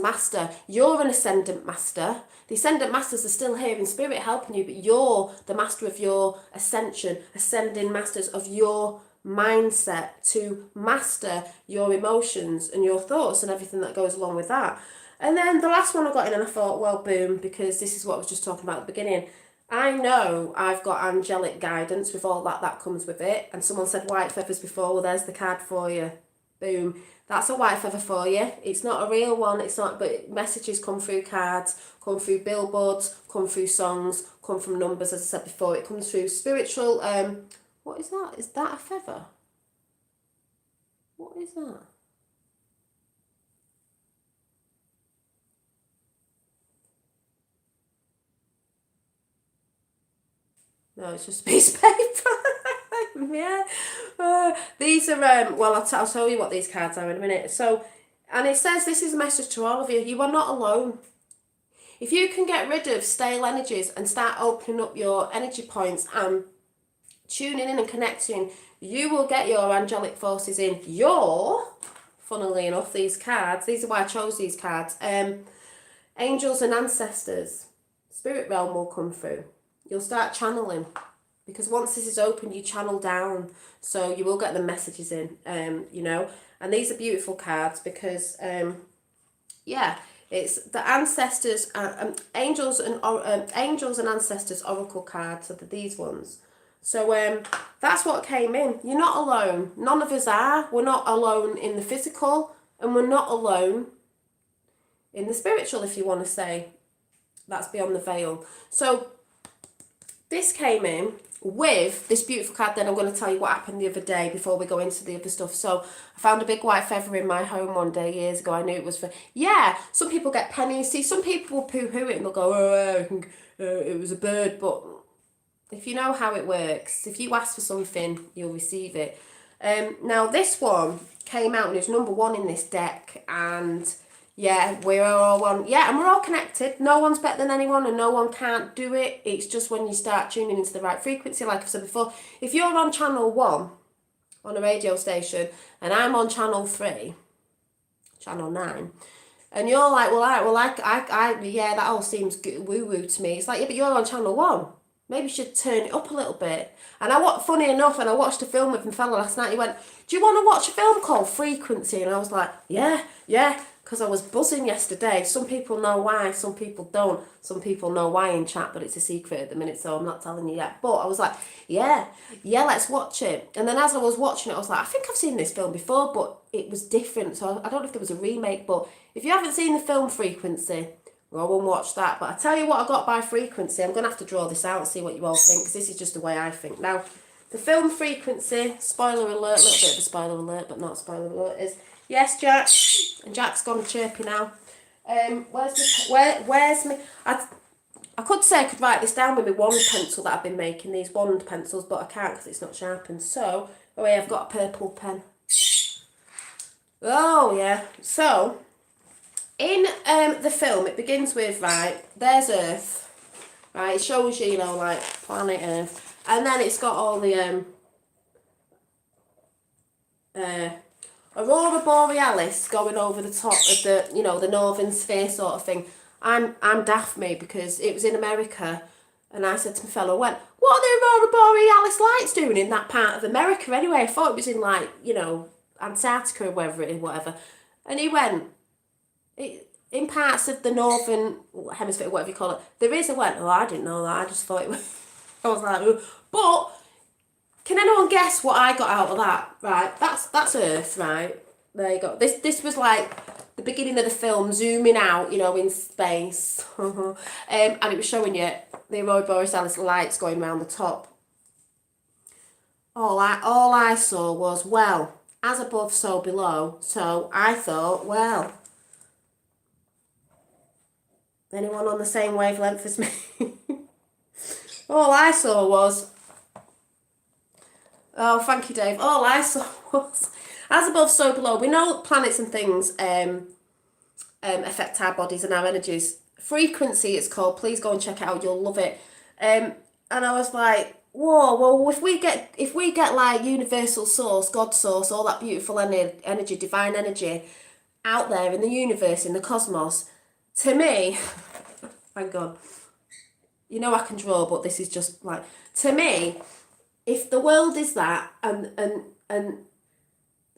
master. You're an ascendant master. The ascendant masters are still here in spirit helping you, but you're the master of your ascension, ascending masters of your mindset, to master your emotions and your thoughts and everything that goes along with that. And then the last one I got in, and I thought, well, boom, because this is what I was just talking about at the beginning. I know I've got angelic guidance with all that comes with it. And someone said white feathers before. Well, there's the card for you. Boom. That's a white feather for you. It's not a real one. It's not, but messages come through cards, come through billboards, come through songs, come from numbers, as I said before. It comes through spiritual, what is that? Is that a feather? What is that? No, it's just piece of paper. Yeah. These are, well, I'll tell you what these cards are in a minute. So, and it says, this is a message to all of you. You are not alone. If you can get rid of stale energies and start opening up your energy points and tuning in and connecting, you will get your angelic forces in your, funnily enough, these cards, these are why I chose these cards, angels and ancestors, spirit realm will come through. You'll start channeling, because once this is open, you channel down, so you will get the messages in, you know, and these are beautiful cards because, yeah, it's the ancestors, angels and ancestors oracle cards are these ones. So that's what came in. You're not alone. None of us are. We're not alone in the physical, and we're not alone in the spiritual, if you want to say. That's beyond the veil. So this came in with this beautiful card. Then I'm going to tell you what happened the other day before we go into the other stuff. So I found a big white feather in my home one day years ago. I knew it was for, yeah, some people get pennies. See, some people will poo-poo it and they'll go, oh, it was a bird. But if you know how it works, if you ask for something, you'll receive it. Now this one came out and it's number 1 in this deck, and yeah, we're all one. Yeah, and we're all connected. No one's better than anyone, and no one can't do it. It's just when you start tuning into the right frequency, like I've said before. If you're on channel 1 on a radio station, and I'm on channel 3, channel 9, and you're like, yeah, that all seems woo-woo to me. It's like, yeah, but you're on channel 1. Maybe you should turn it up a little bit. And funny enough, when I watched a film with my fella last night, he went, do you want to watch a film called Frequency? And I was like, yeah, because I was buzzing yesterday. Some people know why, some people don't. Some people know why in chat, but it's a secret at the minute, so I'm not telling you yet. But I was like, yeah, let's watch it. And then as I was watching it, I was like, I think I've seen this film before, but it was different. So I don't know if there was a remake, but if you haven't seen the film Frequency, go and watch that. But I tell you what I got by Frequency. I'm going to have to draw this out and see what you all think, because this is just the way I think. Now, the film Frequency, spoiler alert, a little bit of a spoiler alert, but not a spoiler alert, is, yes, Jack, and Jack's gone chirpy now. Where's me? I could say I could write this down with my wand pencil that I've been making, these wand pencils, but I can't because it's not sharpened. So, I've got a purple pen. Oh, yeah. So, in the film, it begins with, right, there's Earth, right, it shows you, like, planet Earth, and then it's got all the Aurora Borealis going over the top of the, the northern sphere sort of thing. I'm daft, me, because it was in America, and I said to my fellow, what are the Aurora Borealis lights doing in that part of America anyway? I thought it was in, like, Antarctica or whatever. And he went, in parts of the northern hemisphere, whatever you call it, there is. I went, oh, I didn't know that. I just thought it was. I was like, oh. But can anyone guess what I got out of that? Right, that's Earth, right? There you go. This was like the beginning of the film, zooming out, in space, and it was showing you the Aurora Borealis lights going around the top. All I saw was, well, as above, so below. So I thought, well. Anyone on the same wavelength as me? All I saw was... Oh, thank you, Dave. All I saw was... As above, so below. We know planets and things affect our bodies and our energies. Frequency, it's called. Please go and check it out. You'll love it. And I was like, whoa, well, if we get like universal source, God source, all that beautiful energy, divine energy out there in the universe, in the cosmos... To me, thank God, I can draw, but this is just like, to me, if the world is that, and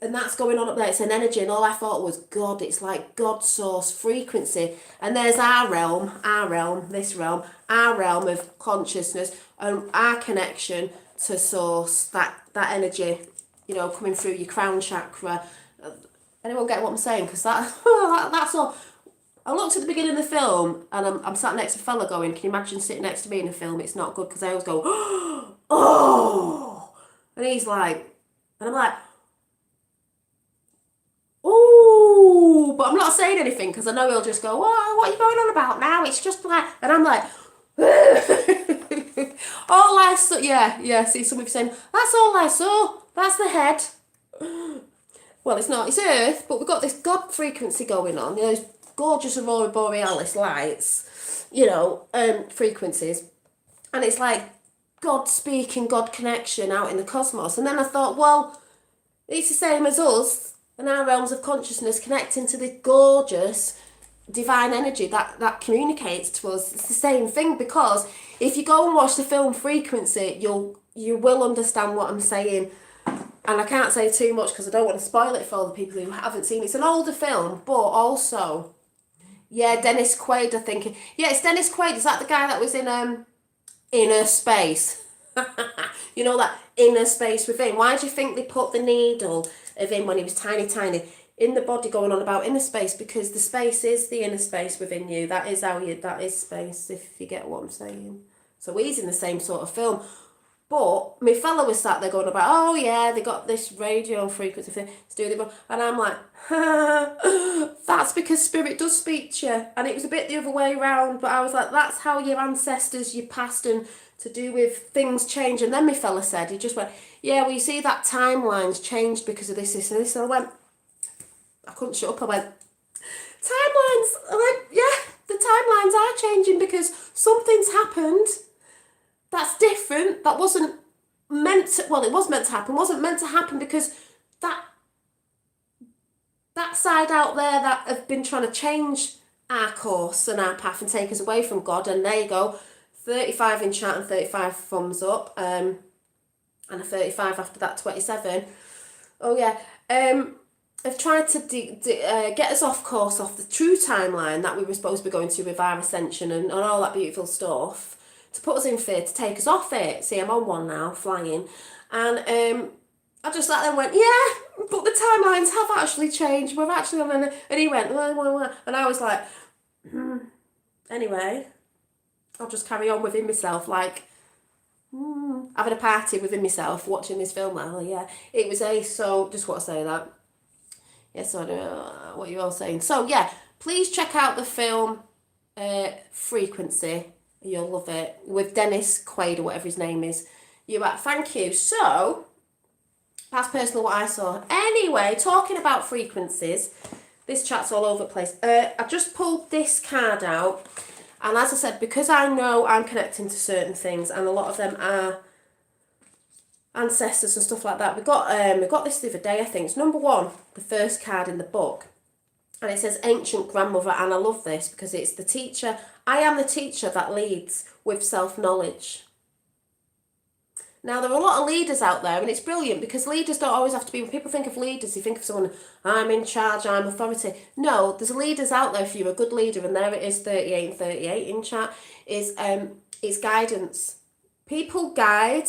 that's going on up there, it's an energy, and all I thought was God, it's like God source frequency, and there's our realm, this realm, our realm of consciousness, and our connection to source, that energy, coming through your crown chakra. Anyone get what I'm saying? Because that's all. I looked at the beginning of the film, and I'm sat next to a fella going, can you imagine sitting next to me in a film? It's not good, because I always go, oh, and he's like, and I'm like, ooh, but I'm not saying anything because I know he'll just go, oh, what are you going on about now? It's just like, and I'm like, all I saw, yeah, see some of you saying, that's all I saw, that's the head. Well, it's not, it's Earth, but we've got this God frequency going on, those gorgeous Aurora Borealis lights, frequencies, and it's like God speaking, God connection out in the cosmos. And then I thought, well, it's the same as us and our realms of consciousness connecting to the gorgeous divine energy that communicates to us. It's the same thing, because if you go and watch the film Frequency, you will understand what I'm saying. And I can't say too much because I don't want to spoil it for all the people who haven't seen it. It's an older film, but also, yeah, Dennis Quaid, I think. Yeah, it's Dennis Quaid. Is that the guy that was in Inner Space? You know, that inner space within. Why do you think they put the needle of him when he was tiny in the body going on about inner space? Because the space is the inner space within you. That is space, if you get what I'm saying. So he's in the same sort of film. But my fella was sat there going about, oh yeah, they got this radio frequency thing to do with it. And I'm like, that's because spirit does speak to you. And it was a bit the other way around, but I was like, that's how your ancestors, your past, and to do with things change. And then my fella said, he just went, yeah, well, you see that timeline's changed because of this, and this. And I went, I couldn't shut up. I went, timelines? I went, yeah, the timelines are changing because something's happened that's different, that wasn't meant to, well, it was meant to happen, wasn't meant to happen, because that side out there that have been trying to change our course and our path and take us away from God, and there you go, 35 in chat and 35 thumbs up, and a 35 after that, 27. Oh yeah, have tried to get us off course, off the true timeline that we were supposed to be going to with our ascension and all that beautiful stuff, to put us in fear, to take us off it. See, I'm on one now, flying. And I just sat there and went, yeah, but the timelines have actually changed. We're actually on an... And he went, well. And I was like, anyway, I'll just carry on within myself, like, having a party within myself, watching this film. Well, yeah, it was ace, so just want to say that. Yes, I don't know what you're all saying. So, yeah, please check out the film Frequency. You'll love it, with Dennis Quaid or whatever his name is. Thank you. So that's personally what I saw. Anyway, talking about frequencies, this chat's all over the place. I just pulled this card out, and as I said, because I know I'm connecting to certain things, and a lot of them are ancestors and stuff like that. We got this the other day. I think it's number 1, the first card in the book. And it says ancient grandmother, and I love this because it's the teacher. I am the teacher that leads with self-knowledge. Now, there are a lot of leaders out there, and it's brilliant because leaders don't always have to be, when people think of leaders, you think of someone, I'm in charge, I'm authority. No, there's leaders out there if you're a good leader, and there it is, 38 and 38 in chat, is guidance. People guide,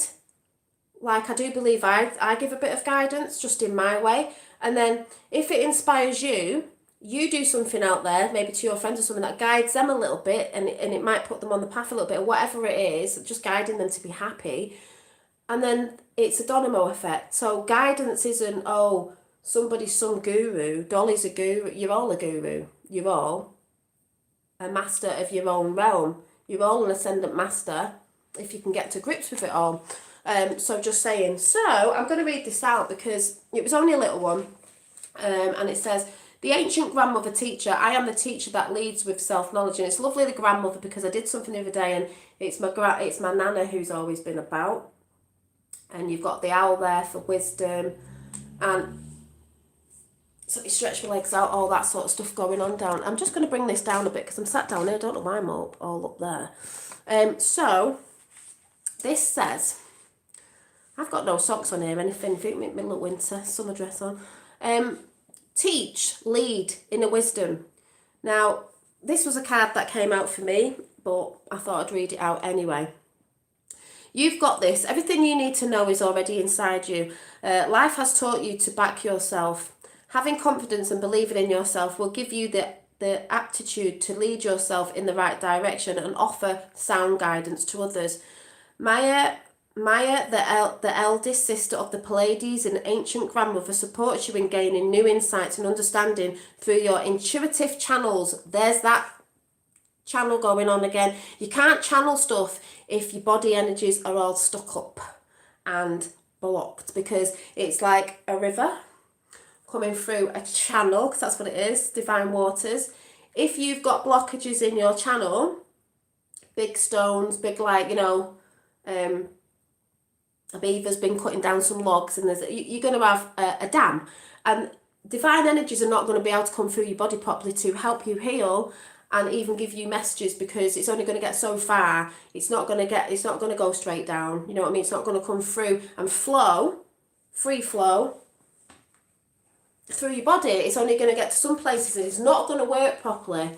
like I do believe I give a bit of guidance just in my way, and then if it inspires you, you do something out there, maybe to your friends or something that guides them a little bit, and it might put them on the path a little bit, or whatever it is, just guiding them to be happy. And then it's a domino effect. So guidance isn't, oh, somebody's some guru. Dolly's a guru. You're all a guru. You're all a master of your own realm. You're all an ascendant master, if you can get to grips with it all. So just saying. So I'm going to read this out because it was only a little one. And it says, the ancient grandmother teacher, I am the teacher that leads with self-knowledge. And it's lovely, the grandmother, because I did something the other day, and it's my nana who's always been about. And you've got the owl there for wisdom. And so you stretch my legs out, all that sort of stuff going on down. I'm just going to bring this down a bit because I'm sat down here. I don't know why I'm all up there. So this says, I've got no socks on here, anything. I think my little winter summer dress on. Teach, lead, inner wisdom. Now, this was a card that came out for me, but I thought I'd read it out anyway. You've got this. Everything you need to know is already inside you. Life has taught you to back yourself. Having confidence and believing in yourself will give you the aptitude to lead yourself in the right direction and offer sound guidance to others. Maya Maya, the eldest sister of the Pleiades and ancient grandmother, supports you in gaining new insights and understanding through your intuitive channels. There's that channel going on again. You can't channel stuff if your body energies are all stuck up and blocked, because it's like a river coming through a channel, because that's what it is, divine waters. If you've got blockages in your channel, big stones, big, like, you know, a beaver's been cutting down some logs, and you're going to have a dam, and divine energies are not going to be able to come through your body properly to help you heal and even give you messages, because it's only going to get so far. It's not going to go straight down, you know what I mean? It's not going to come through and flow, free flow through your body. It's only going to get to some places, and it's not going to work properly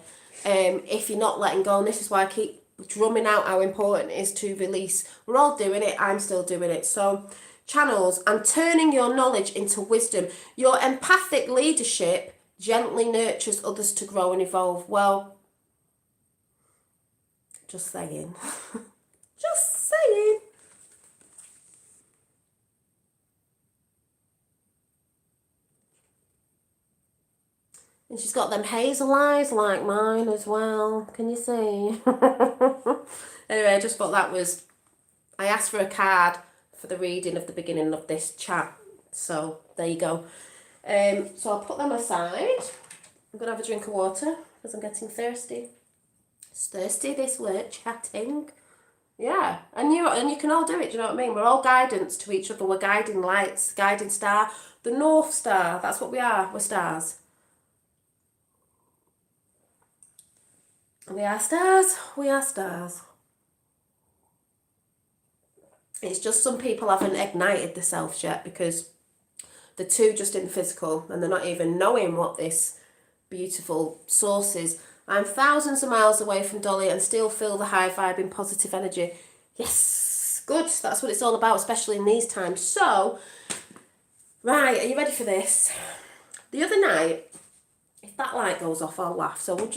if you're not letting go. And this is why I keep drumming out how important it is to release. We're all doing it. I'm still doing it. So channels and turning your knowledge into wisdom. Your empathic leadership gently nurtures others to grow and evolve. Well, just saying. Just saying. And she's got them hazel eyes like mine as well. Can you see? Anyway, I just thought that was... I asked for a card for the reading of the beginning of this chat. So, there you go. So, I'll put them aside. I'm going to have a drink of water because I'm getting thirsty. It's thirsty this week, chatting. Yeah, and you can all do it, do you know what I mean? We're all guidance to each other. We're guiding lights, guiding star. The North Star, that's what we are. We're stars. We are stars. We are stars. It's just some people haven't ignited the selves yet, because they're too just in the physical, and they're not even knowing what this beautiful source is. I'm thousands of miles away from Dolly and still feel the high vibing positive energy. Yes, good. That's what it's all about, especially in these times. So, right, are you ready for this? The other night, if that light goes off, I'll laugh. So we'll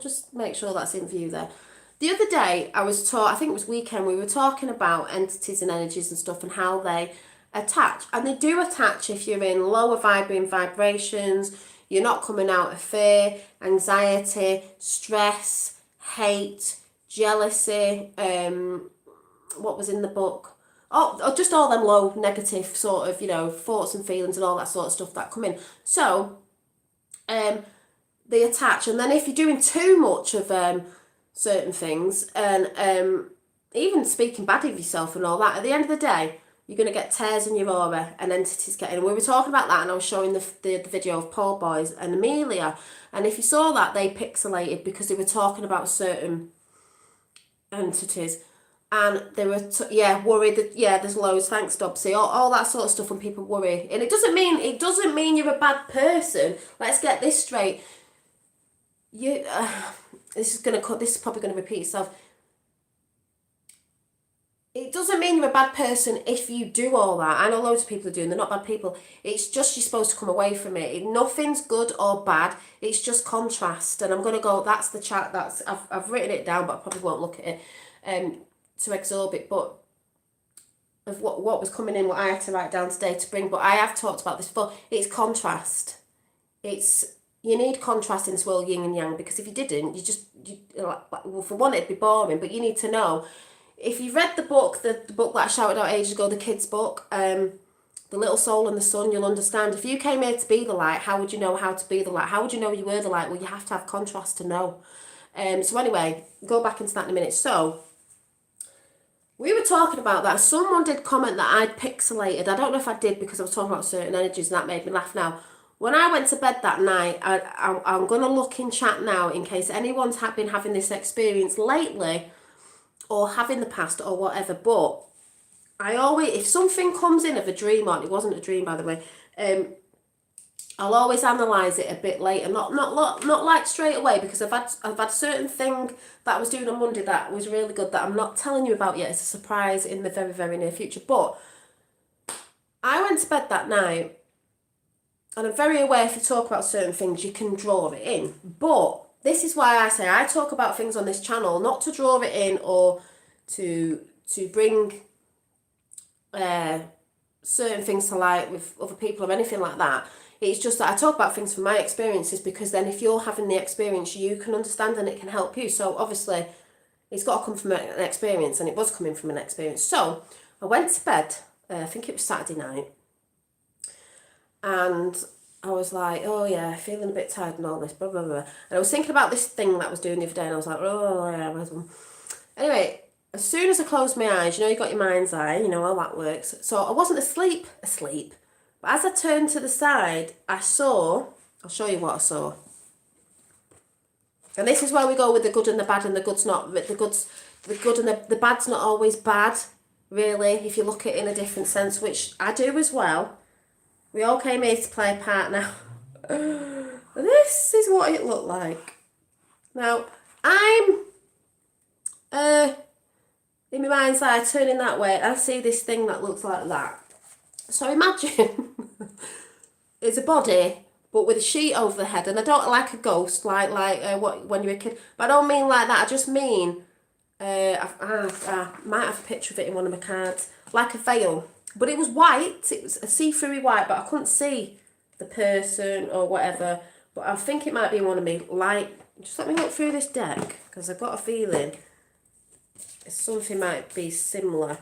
just make sure that's in view there. The other day, I think it was weekend, we were talking about entities and energies and stuff and how they attach. And they do attach if you're in lower vibrating vibrations, you're not coming out of fear, anxiety, stress, hate, jealousy, what was in the book? Oh, just all them low negative sort of, you know, thoughts and feelings and all that sort of stuff that come in. So, they attach. And then if you're doing too much of certain things, and even speaking bad of yourself and all that, at the end of the day, you're going to get tears in your aura and entities getting in. We were talking about that, and I was showing the video of Paul Boys and Amelia, and if you saw that, they pixelated because they were talking about certain entities, and they were worried that there's loads, thanks Dobsy, all that sort of stuff when people worry. And it doesn't mean you're a bad person. Let's get this straight. This is probably going to repeat itself. It doesn't mean you're a bad person if you do all that. I know loads of people are doing, they're not bad people. It's just you're supposed to come away from it. Nothing's good or bad. It's just contrast. And I'm going to go, that's the chat, I've written it down, but I probably won't look at it to absorb it. But of what was coming in, what I had to write down today to bring. But I have talked about this before. It's contrast. You need contrast in this world, yin and yang, because if you didn't, for one, it'd be boring, but you need to know. If you've read the book that I shouted out ages ago, the kids' book, The Little Soul and the Sun, you'll understand. If you came here to be the light, how would you know how to be the light? How would you know you were the light? Well, you have to have contrast to know. So anyway, go back into that in a minute. So, we were talking about that. Someone did comment that I'd pixelated. I don't know if I did because I was talking about certain energies, and that made me laugh now. When I went to bed that night, I'm going to look in chat now in case anyone's been having this experience lately or have in the past or whatever. But I always, if something comes in of a dream, or it wasn't a dream by the way, I'll always analyse it a bit later, not like straight away, because I've had certain thing that I was doing on Monday that was really good that I'm not telling you about yet. It's a surprise in the very, very near future. But I went to bed that night, and I'm very aware if you talk about certain things, you can draw it in. But this is why I say I talk about things on this channel, not to draw it in or to bring certain things to like with other people or anything like that. It's just that I talk about things from my experiences, because then if you're having the experience, you can understand and it can help you. So obviously it's got to come from an experience, and it was coming from an experience. So I went to bed, I think it was Saturday night, and I was like, oh yeah, feeling a bit tired and all this, blah, blah, blah. And I was thinking about this thing that I was doing the other day, and I was like, oh yeah, where's one? Anyway, as soon as I closed my eyes, you got your mind's eye, how that works. So I wasn't asleep, but as I turned to the side, I'll show you what I saw. And this is where we go with the good and the bad, and the good's not, the good and the bad's not always bad, really, if you look at it in a different sense, which I do as well. We all came here to play a part now. This is what it looked like. Now, I'm in my mind's eye turning that way, I see this thing that looks like that. So imagine it's a body, but with a sheet over the head, and I don't like a ghost, like what when you're a kid, but I don't mean like that. I just mean I might have a picture of it in one of my cards, like a veil, but it was white. It was a see-through white, but I couldn't see the person or whatever. But I think it might be one of me. Like, just let me look through this deck, because I've got a feeling something might be similar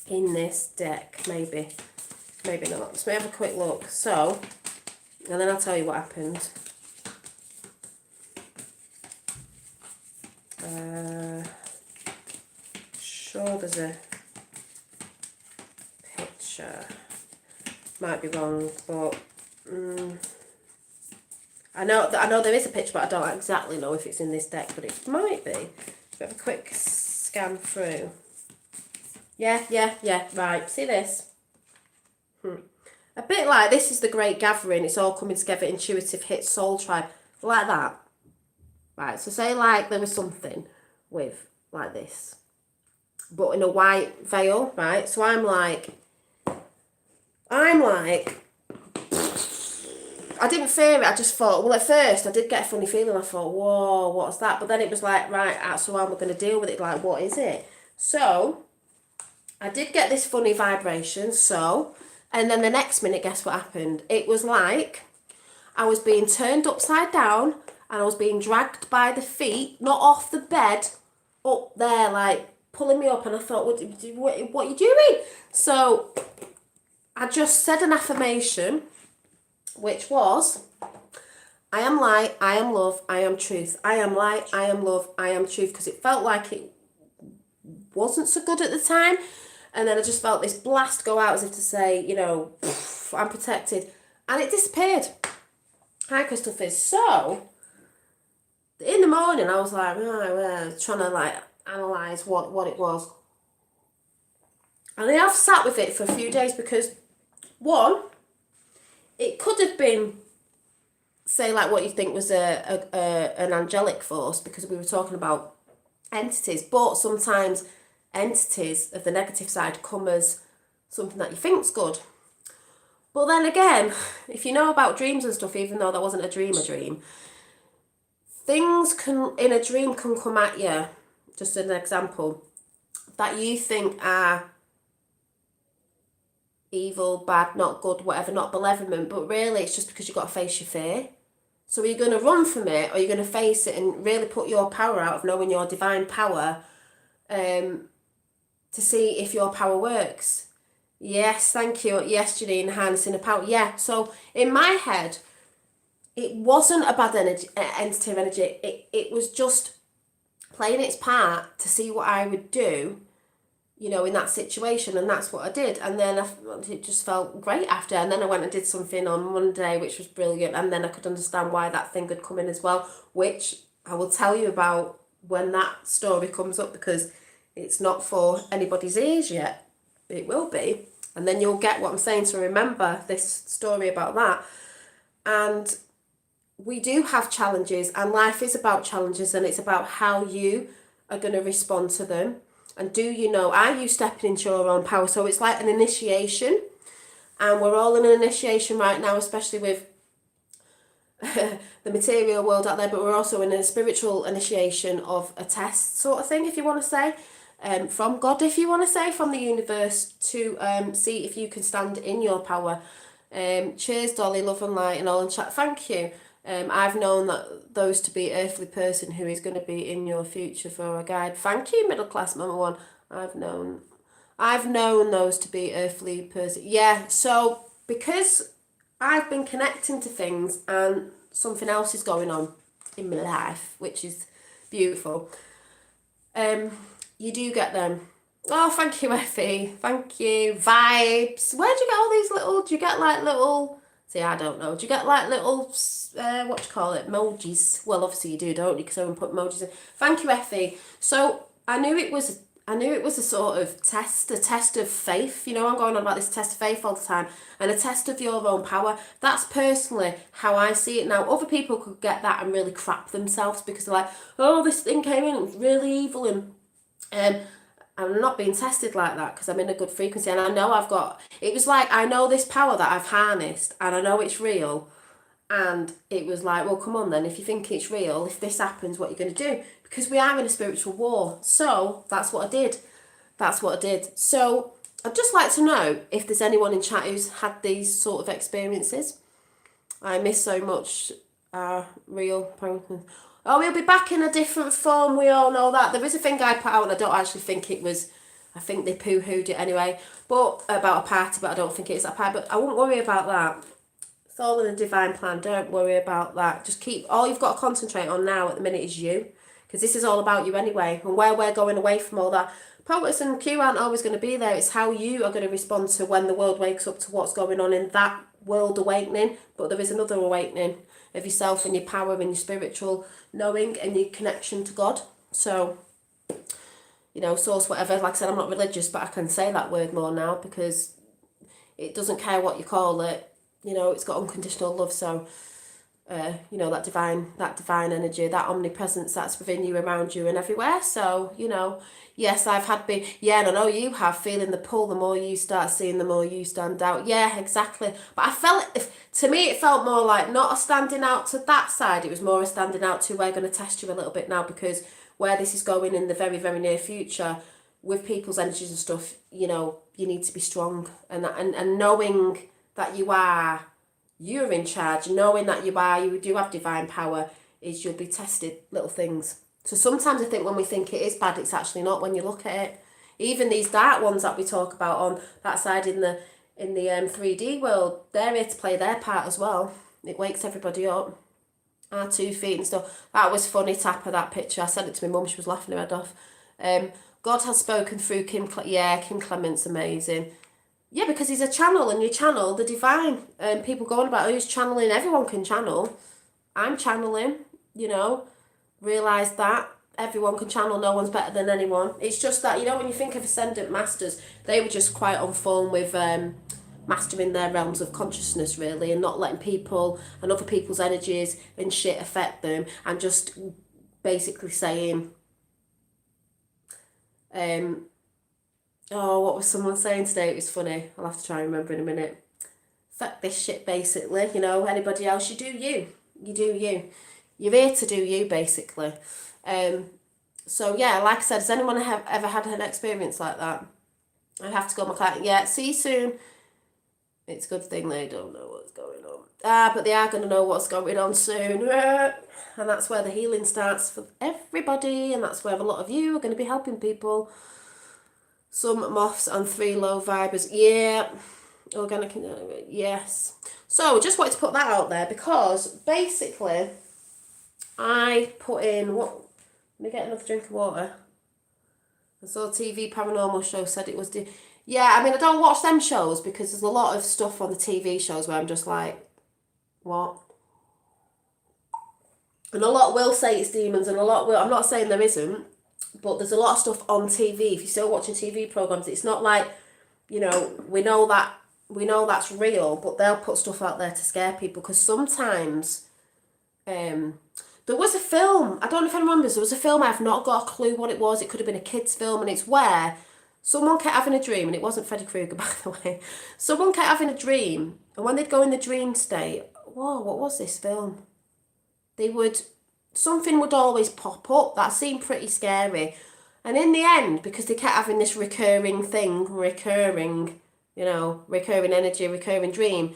in this deck. Maybe not. Let's have a quick look. So, and then I'll tell you what happened. Sure, there's a picture. Might be wrong, but I know there is a picture, but I don't exactly know if it's in this deck. But it might be. Let's have a quick scan through. Yeah. Right. See this? A bit like this is the Great Gathering. It's all coming together. Intuitive hit, soul tribe, like that. Right. So say like there was something with like this, but in a white veil, right? So I'm like, I didn't fear it. I just thought, well, at first I did get a funny feeling. I thought, whoa, what's that? But then it was like, right, so how am I going to deal with it? Like, what is it? So I did get this funny vibration. And then the next minute, guess what happened? It was like I was being turned upside down, and I was being dragged by the feet, not off the bed, up there, like pulling me up. And I thought, what are you doing? So I just said an affirmation, which was, I am light, I am love, I am truth. I am light, I am love, I am truth. Because it felt like it wasn't so good at the time. And then I just felt this blast go out, as if to say, I'm protected. And it disappeared. Hi, Crystal Fizz. So, in the morning, I was like, trying to analyse what it was. And I have sat with it for a few days, because, one, it could have been, say, like what you think was an angelic force, because we were talking about entities, but sometimes entities of the negative side come as something that you think's good. But then again, if you know about dreams and stuff, even though that wasn't a dream, things in a dream can come at you, just an example, that you think are evil, bad, not good, whatever, not malevolent, but really it's just because you've got to face your fear. So are you going to run from it, or are you going to face it and really put your power out of knowing your divine power, to see if your power works? Yes, thank you. Yes, Janine, harnessing a power. Yeah, so in my head, it wasn't a bad entity of energy. It was just playing its part to see what I would do, in that situation, and that's what I did. And then it just felt great after. And then I went and did something on Monday, which was brilliant. And then I could understand why that thing had come in as well, which I will tell you about when that story comes up, because it's not for anybody's ears yet. It will be. And then you'll get what I'm saying. So remember this story about that. And we do have challenges, and life is about challenges, and it's about how you are going to respond to them. And are you stepping into your own power? So it's like an initiation, and we're all in an initiation right now, especially with the material world out there, but we're also in a spiritual initiation of a test sort of thing, if you want to say. from God, if you want to say, from the universe, to see if you can stand in your power. Cheers, Dolly, love and light and all in chat. Thank you. I've known that those to be earthly person who is going to be in your future for a guide. Thank you, middle class mama one. I've known those to be earthly person. Yeah, so because I've been connecting to things and something else is going on in my life, which is beautiful. You do get them. Oh, thank you, Effie. Thank you. Vibes. Where do you get all these little, do you get like little, see, I don't know. Do you get like little, what do you call it, emojis? Well, obviously you do, don't you? Because everyone put emojis in. Thank you, Effie. So I knew it was a sort of test, a test of faith. You know, I'm going on about this test of faith all the time, and a test of your own power. That's personally how I see it. Now, other people could get that and really crap themselves because they're like, oh, this thing came in, it was really evil, and I'm not being tested like that because I'm in a good frequency, and I know it was like, I know this power that I've harnessed, and I know it's real. And it was like, well, come on then, if you think it's real, if this happens, what are you going to do? Because we are in a spiritual war. So that's what I did. So I'd just like to know if there's anyone in chat who's had these sort of experiences. I miss so much real. Oh, we'll be back in a different form. We all know that. There is a thing I put out and I don't actually think it was, I think they poo-hooed it anyway, but about a party, but I don't think it's that party. But I won't worry about that. It's all in a divine plan. Don't worry about that. Just all you've got to concentrate on now at the minute is you. Because this is all about you anyway. And where we're going away from all that. POTUS and Q aren't always going to be there. It's how you are going to respond to when the world wakes up to what's going on in that world awakening. But there is another awakening of yourself and your power and your spiritual knowing and your connection to God. So, you know, source whatever. Like I said, I'm not religious, but I can say that word more now because it doesn't care what you call it. You know, it's got unconditional love, so, you know, that divine energy, that omnipresence that's within you, around you and everywhere. So, you know, yes, and I know you have, feeling the pull, the more you start seeing, the more you stand out. Yeah, exactly. But to me, it felt more like not a standing out to that side, it was more a standing out to, we're going to test you a little bit now, because where this is going in the very, very near future, with people's energies and stuff, you know, you need to be strong, and knowing that you're in charge, knowing that you do have divine power, is you'll be tested, little things. So sometimes I think when we think it is bad, it's actually not when you look at it. Even these dark ones that we talk about on that side in the 3D world, they're here to play their part as well. It wakes everybody up. Our 2 feet and stuff. That was funny, Tapper, that picture. I sent it to my mum, she was laughing her head off. God has spoken through Kim Clement's amazing. Yeah, because he's a channel, and you channel the divine. People going about who's channeling, everyone can channel. I'm channeling, you know. Realise that. Everyone can channel, no one's better than anyone. It's just that, you know, when you think of ascendant masters, they were just quite on form with mastering their realms of consciousness, really, and not letting people and other people's energies and shit affect them, and just basically saying, oh, what was someone saying today? It was funny. I'll have to try and remember in a minute. Fuck this shit, basically. You know, anybody else, you do you. You do you. You're here to do you, basically. So, yeah, like I said, has anyone ever had an experience like that? I have to go my client. Yeah, see you soon. It's a good thing they don't know what's going on. But they are going to know what's going on soon. And that's where the healing starts for everybody. And that's where a lot of you are going to be helping people. Some moths and 3 low vibers. Yeah. Organic. Yes. So just wanted to put that out there because basically I put in what? Let me get another drink of water. I saw a TV paranormal show said it was. Yeah, I mean, I don't watch them shows because there's a lot of stuff on the TV shows where I'm just like, what? And a lot will say it's demons, and a lot will. I'm not saying there isn't. But there's a lot of stuff on TV. If you're still watching TV programs, it's not like, you know, we know that's real, but they'll put stuff out there to scare people. Because sometimes, there was a film, I don't know if anyone remembers, there was a film, I've not got a clue what it was. It could have been a kid's film, and it's where someone kept having a dream, and it wasn't Freddy Krueger, by the way. Someone kept having a dream, and when they'd go in the dream state, whoa, what was this film? Something would always pop up. That seemed pretty scary. And in the end, because they kept having this recurring thing, recurring energy, recurring dream,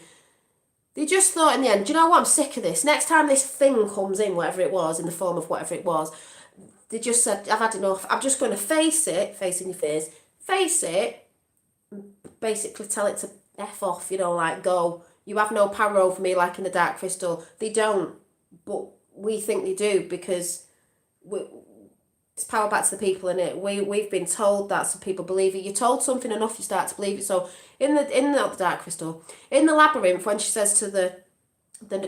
they just thought in the end, do you know what, I'm sick of this. Next time this thing comes in, whatever it was, in the form of whatever it was, they just said, I've had enough. I'm just going to face it, face in your face, face it, basically tell it to F off, like go. You have no power over me like in the Dark Crystal. They don't, but we think they do because it's power back to the people in it. We've been told that, so people believe it. You're told something enough, you start to believe it. So in the Dark Crystal, in the labyrinth, when she says to the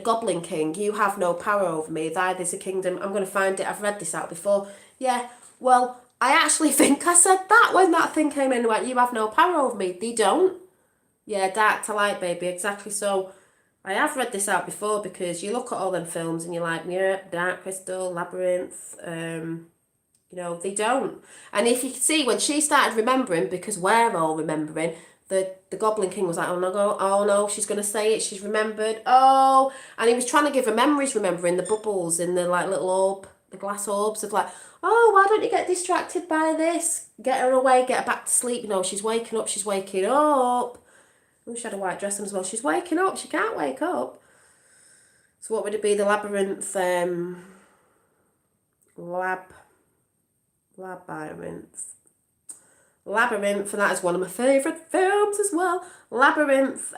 Goblin King, you have no power over me, thine is a kingdom. I'm going to find it. I've read this out before. Yeah, well, I actually think I said that when that thing came in. Like, you have no power over me. They don't. Yeah, dark to light, baby. Exactly. So I have read this out before because you look at all them films and you're like, yeah, Dark Crystal, Labyrinth, they don't. And if you can see, when she started remembering, because we're all remembering, the Goblin King was like, oh no, she's going to say it, she's remembered, oh. And he was trying to give her memories, remembering the bubbles in the little orb, the glass orbs of oh, why don't you get distracted by this? Get her away, get her back to sleep. She's waking up, she's waking up. Oh, she had a white dress on as well. She's waking up, she can't wake up. So what would it be? The Labyrinth, Labyrinth, and that is one of my favourite films as well. Labyrinth,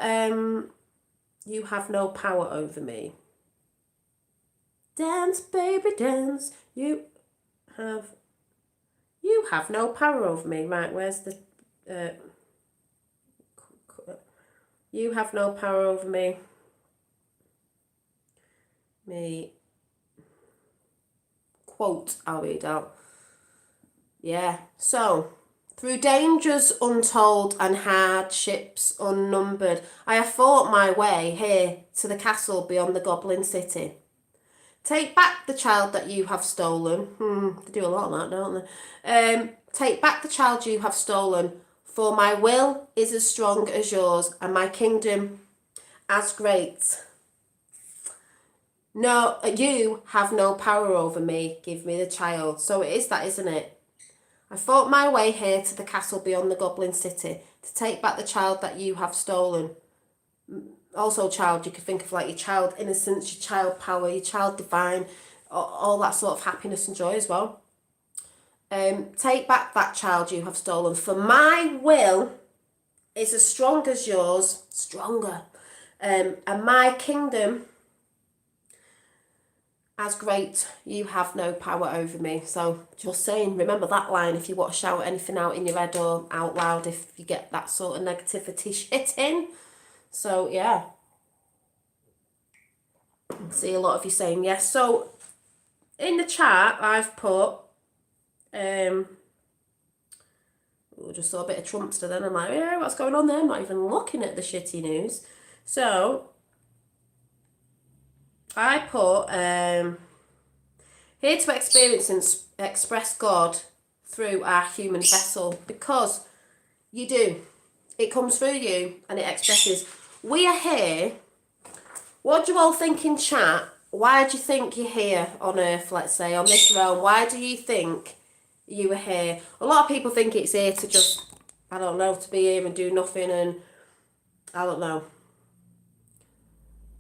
you have no power over me. Dance, baby, dance. You have no power over me. Right, where's the... you have no power over me. Quote, I'll read out. Yeah, so... Through dangers untold and hardships unnumbered, I have fought my way here to the castle beyond the Goblin City. Take back the child that you have stolen. They do a lot of that, don't they? Take back the child you have stolen, for my will is as strong as yours, and my kingdom as great. No, you have no power over me. Give me the child. So it is that, isn't it? I fought my way here to the castle beyond the Goblin City to take back the child that you have stolen. Also, child, you could think of your child innocence, your child power, your child divine, all that sort of happiness and joy as well. Take back that child you have stolen, for my will is as strong as yours, stronger, and my kingdom as great. You have no power over me. So just saying, remember that line if you want to shout anything out in your head or out loud if you get that sort of negativity shit in. So yeah, see a lot of you saying yes. So in the chat I've put just saw a bit of Trumpster then. I'm like, yeah, what's going on there? I'm not even looking at the shitty news. So I put here to experience and express God through our human vessel, because you do. It comes through you and it expresses. We are here. What do you all think in chat? Why do you think you're here on Earth, let's say, on this realm? Why do you think you are here? A lot of people think it's here to just, I don't know, to be here and do nothing and, I don't know,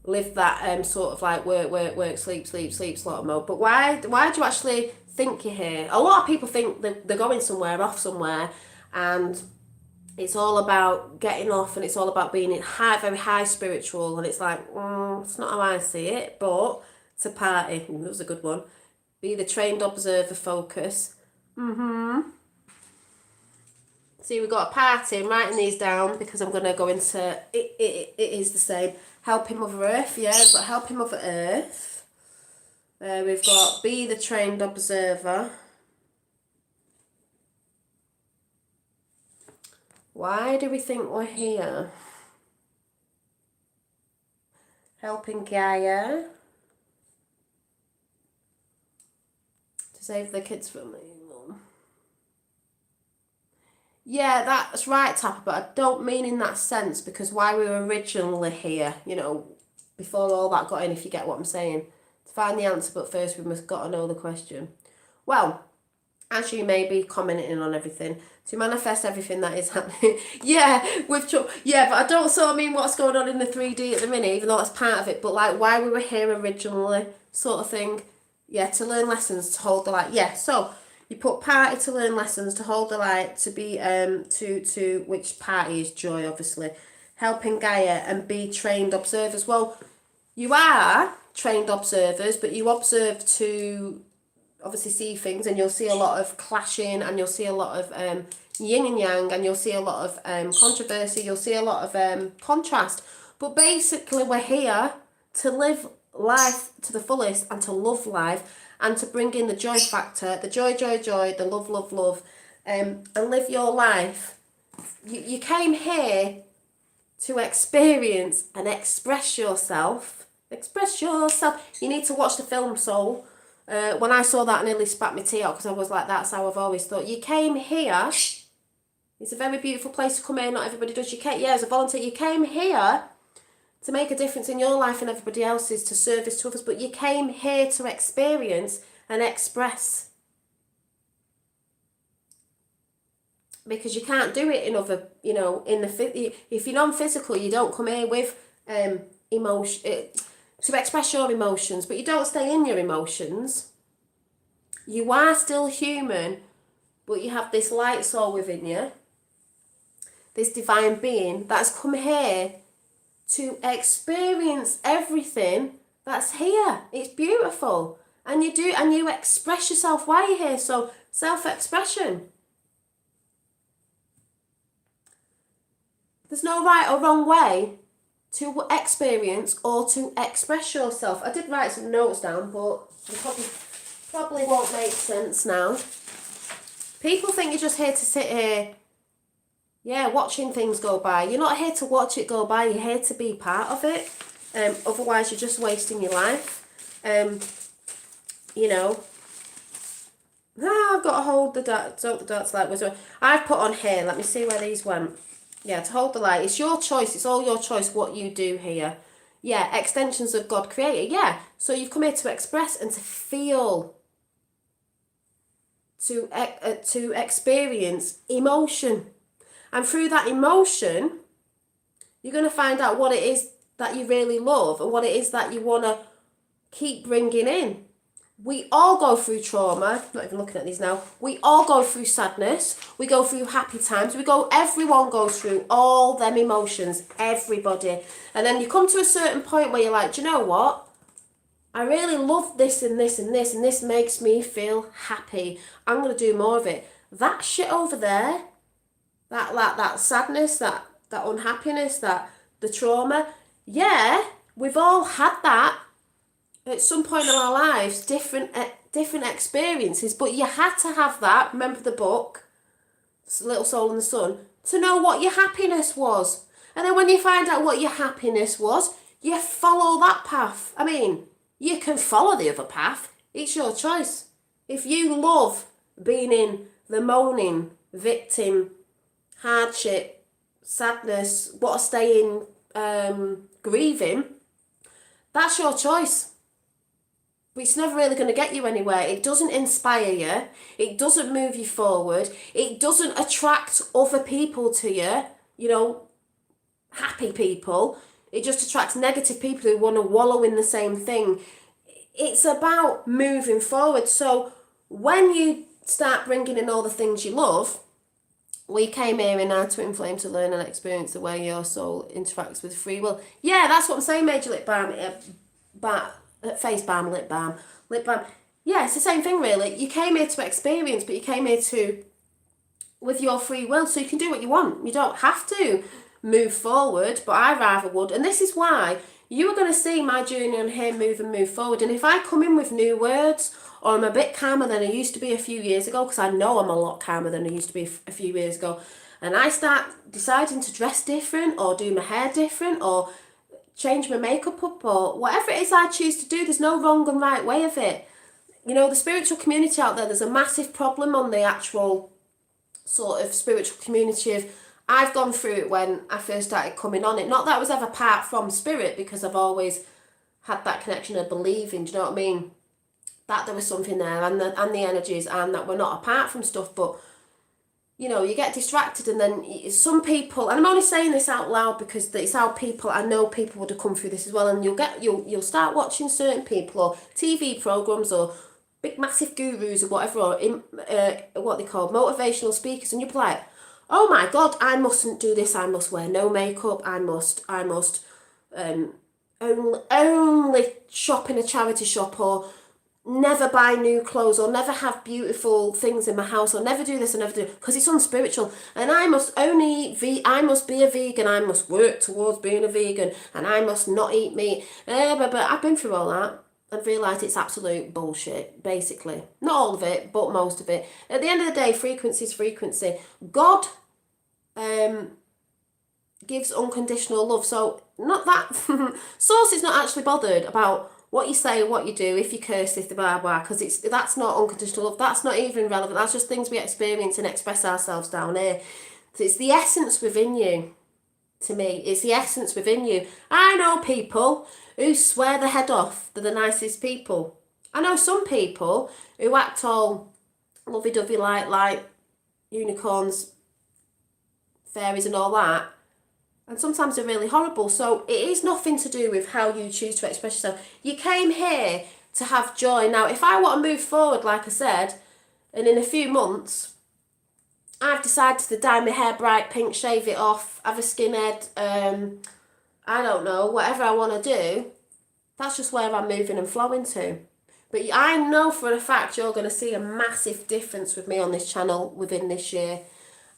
live that sort of work, sleep sort of mode. But why do you actually think you're here? A lot of people think they're going somewhere, off somewhere, and it's all about getting off and it's all about being very high spiritual, and it's like, it's not how I see it, but it's a party. That was a good one. Be the trained observer, focus. See, we've got a party. I'm writing these down because I'm going to go into, it is the same. Helping Mother Earth, yeah, we've got Helping Mother Earth. We've got Be the Trained Observer. Why do we think we're here? Helping Gaia. To save the kids from evil. Yeah, that's right, Tapper, but I don't mean in that sense, because why we were originally here, before all that got in, if you get what I'm saying. To find the answer, but first we must got to know the question. Well, as you may be commenting on everything, to manifest everything that is happening. Yeah, yeah, but I don't sort of mean what's going on in the 3D at the minute, even though that's part of it, but like why we were here originally, sort of thing. Yeah, to learn lessons, to hold the light. Yeah, so you put party to learn lessons, to hold the light, to be to which party is joy, obviously. Helping Gaia and be trained observers. Well, you are trained observers, but you observe to obviously see things, and you'll see a lot of clashing, and you'll see a lot of yin and yang, and you'll see a lot of controversy, you'll see a lot of contrast. But basically we're here to live life to the fullest and to love life and to bring in the joy factor, the joy, the love, and live your life. You came here to experience and express yourself. Express yourself. You need to watch the film Soul. When I saw that, I nearly spat my tea out because I was like, that's how I've always thought. You came here. It's a very beautiful place to come here. Not everybody does. As a volunteer, you came here to make a difference in your life and everybody else's, to service to others. But you came here to experience and express. Because you can't do it in other, if you're non-physical, you don't come here with emotion to express your emotions, but you don't stay in your emotions. You are still human, but you have this light soul within you, this divine being that's come here to experience everything that's here. It's beautiful. And you express yourself while you're here. So self-expression. There's no right or wrong way to experience or to express yourself. I did write some notes down, but they probably won't make sense now. People think you're just here to sit here, watching things go by. You're not here to watch it go by. You're here to be part of it. Otherwise, you're just wasting your life. I've got to hold the darts like wisdom. I've put on here. Let me see where these went. Yeah, to hold the light. It's your choice. It's all your choice what you do here. Yeah, extensions of God created. Yeah, so you've come here to express and to feel, to experience emotion. And through that emotion, you're going to find out what it is that you really love and what it is that you want to keep bringing in. We all go through trauma. Not even looking at these now. We all go through sadness. We go through happy times. Everyone goes through all them emotions. Everybody. And then you come to a certain point where you're like, do you know what? I really love this and this and this, and this makes me feel happy. I'm going to do more of it. That shit over there, that sadness, that unhappiness, the trauma, yeah, we've all had that at some point in our lives, different experiences, but you had to have that. Remember the book, Little Soul in the Sun, to know what your happiness was. And then when you find out what your happiness was, you follow that path. I mean, you can follow the other path. It's your choice. If you love being in the moaning, victim, hardship, sadness, what stay in grieving, that's your choice. But it's never really going to get you anywhere. It doesn't inspire you. It doesn't move you forward. It doesn't attract other people to you, happy people. It just attracts negative people who want to wallow in the same thing. It's about moving forward. So when you start bringing in all the things you love, we came here in our twin flame to learn and experience the way your soul interacts with free will. Yeah, that's what I'm saying, Major Lip Balm. Face balm, lip balm. Yeah, it's the same thing really. You came here to experience, but you came here with your free will, so you can do what you want. You don't have to move forward, but I rather would. And this is why you are going to see my journey on here move forward. And if I come in with new words, or I'm a bit calmer than I used to be a few years ago, because I know I'm a lot calmer than I used to be a few years ago, and I start deciding to dress different, or do my hair different, or change my makeup up, or whatever it is I choose to do, there's no wrong and right way of it. The spiritual community out there's a massive problem on the actual sort of spiritual community of, I've gone through it when I first started coming on it. Not that I was ever part from spirit, because I've always had that connection of believing, do you know what I mean? that there was something there, and the energies, and that we're not apart from stuff. But you know, you get distracted, and then some people, and I'm only saying this out loud because it's how people, I know people would have come through this as well, and you'll start watching certain people or TV programs or big massive gurus or whatever, or what they call motivational speakers, and you're like, oh my god, I mustn't do this, I must wear no makeup, I must only shop in a charity shop, or never buy new clothes, or never have beautiful things in my house, or never do this, or never do, because it's unspiritual, and I must I must be a vegan, I must work towards being a vegan, and I must not eat meat, but I've been through all that and realised it's absolute bullshit, basically. Not all of it, but most of it. At the end of the day, frequency is frequency. God gives unconditional love, so not that source is not actually bothered about what you say, what you do, if you curse, if the blah, because that's not unconditional love. That's not even relevant. That's just things we experience and express ourselves down here. So it's the essence within you. To me, it's the essence within you. I know people who swear their head off. They're the nicest people. I know some people who act all lovey-dovey like unicorns, fairies and all that. And sometimes they're really horrible. So it is nothing to do with how you choose to express yourself. You came here to have joy. Now, if I want to move forward, like I said, and in a few months, I've decided to dye my hair bright pink, shave it off, have a skinhead, I don't know, whatever I want to do, that's just where I'm moving and flowing to. But I know for a fact you're going to see a massive difference with me on this channel within this year.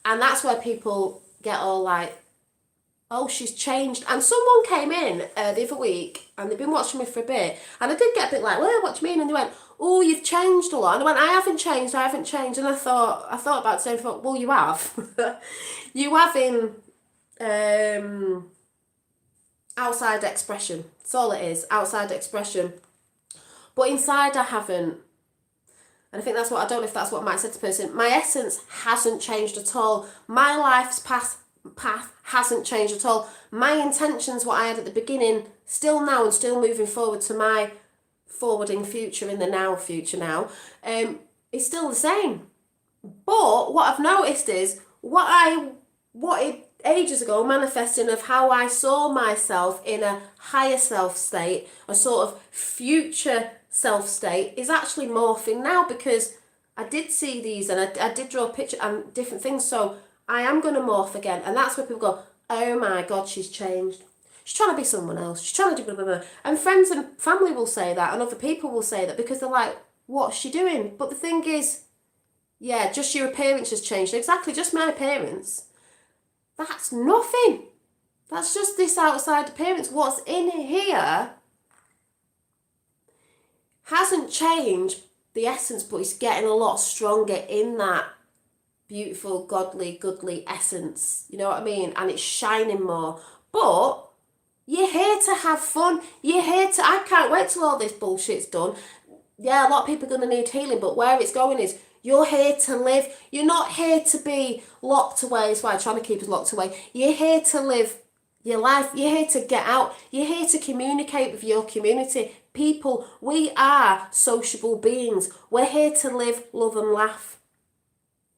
And that's where people get all like, oh, she's changed. And someone came in the other week, and they've been watching me for a bit, and I did get a bit like, well, what do you mean? And they went, oh, you've changed a lot. And I went, I haven't changed. And I thought about saying, well, you have. You have in outside expression. That's all it is, outside expression. But inside I haven't. And I think that's what, I don't know if that's what Mike said to the person. My essence hasn't changed at all. My life's path hasn't changed at all. My intentions, what I had at the beginning, still now and still moving forward to my forwarding future in the now future now, is still the same. But what I've noticed is what I wanted ages ago, manifesting of how I saw myself in a higher self state, a sort of future self state, is actually morphing now, because I did see these and I did draw a picture and different things. So I am going to morph again. And that's where people go, oh my God, she's changed. She's trying to be someone else. She's trying to do blah, blah, blah. And friends and family will say that, and other people will say that, because they're like, what's she doing? But the thing is, yeah, just your appearance has changed. Exactly, just my appearance. That's nothing. That's just this outside appearance. What's in here hasn't changed the essence, but it's getting a lot stronger in that beautiful, godly, goodly essence. You know what I mean? And it's shining more. But you're here to have fun. You're here to, I can't wait till all this bullshit's done. Yeah, a lot of people are going to need healing, but where it's going is, you're here to live. You're not here to be locked away. That's why I'm trying to keep us locked away. You're here to live your life. You're here to get out. You're here to communicate with your community. People, we are sociable beings. We're here to live, love and laugh.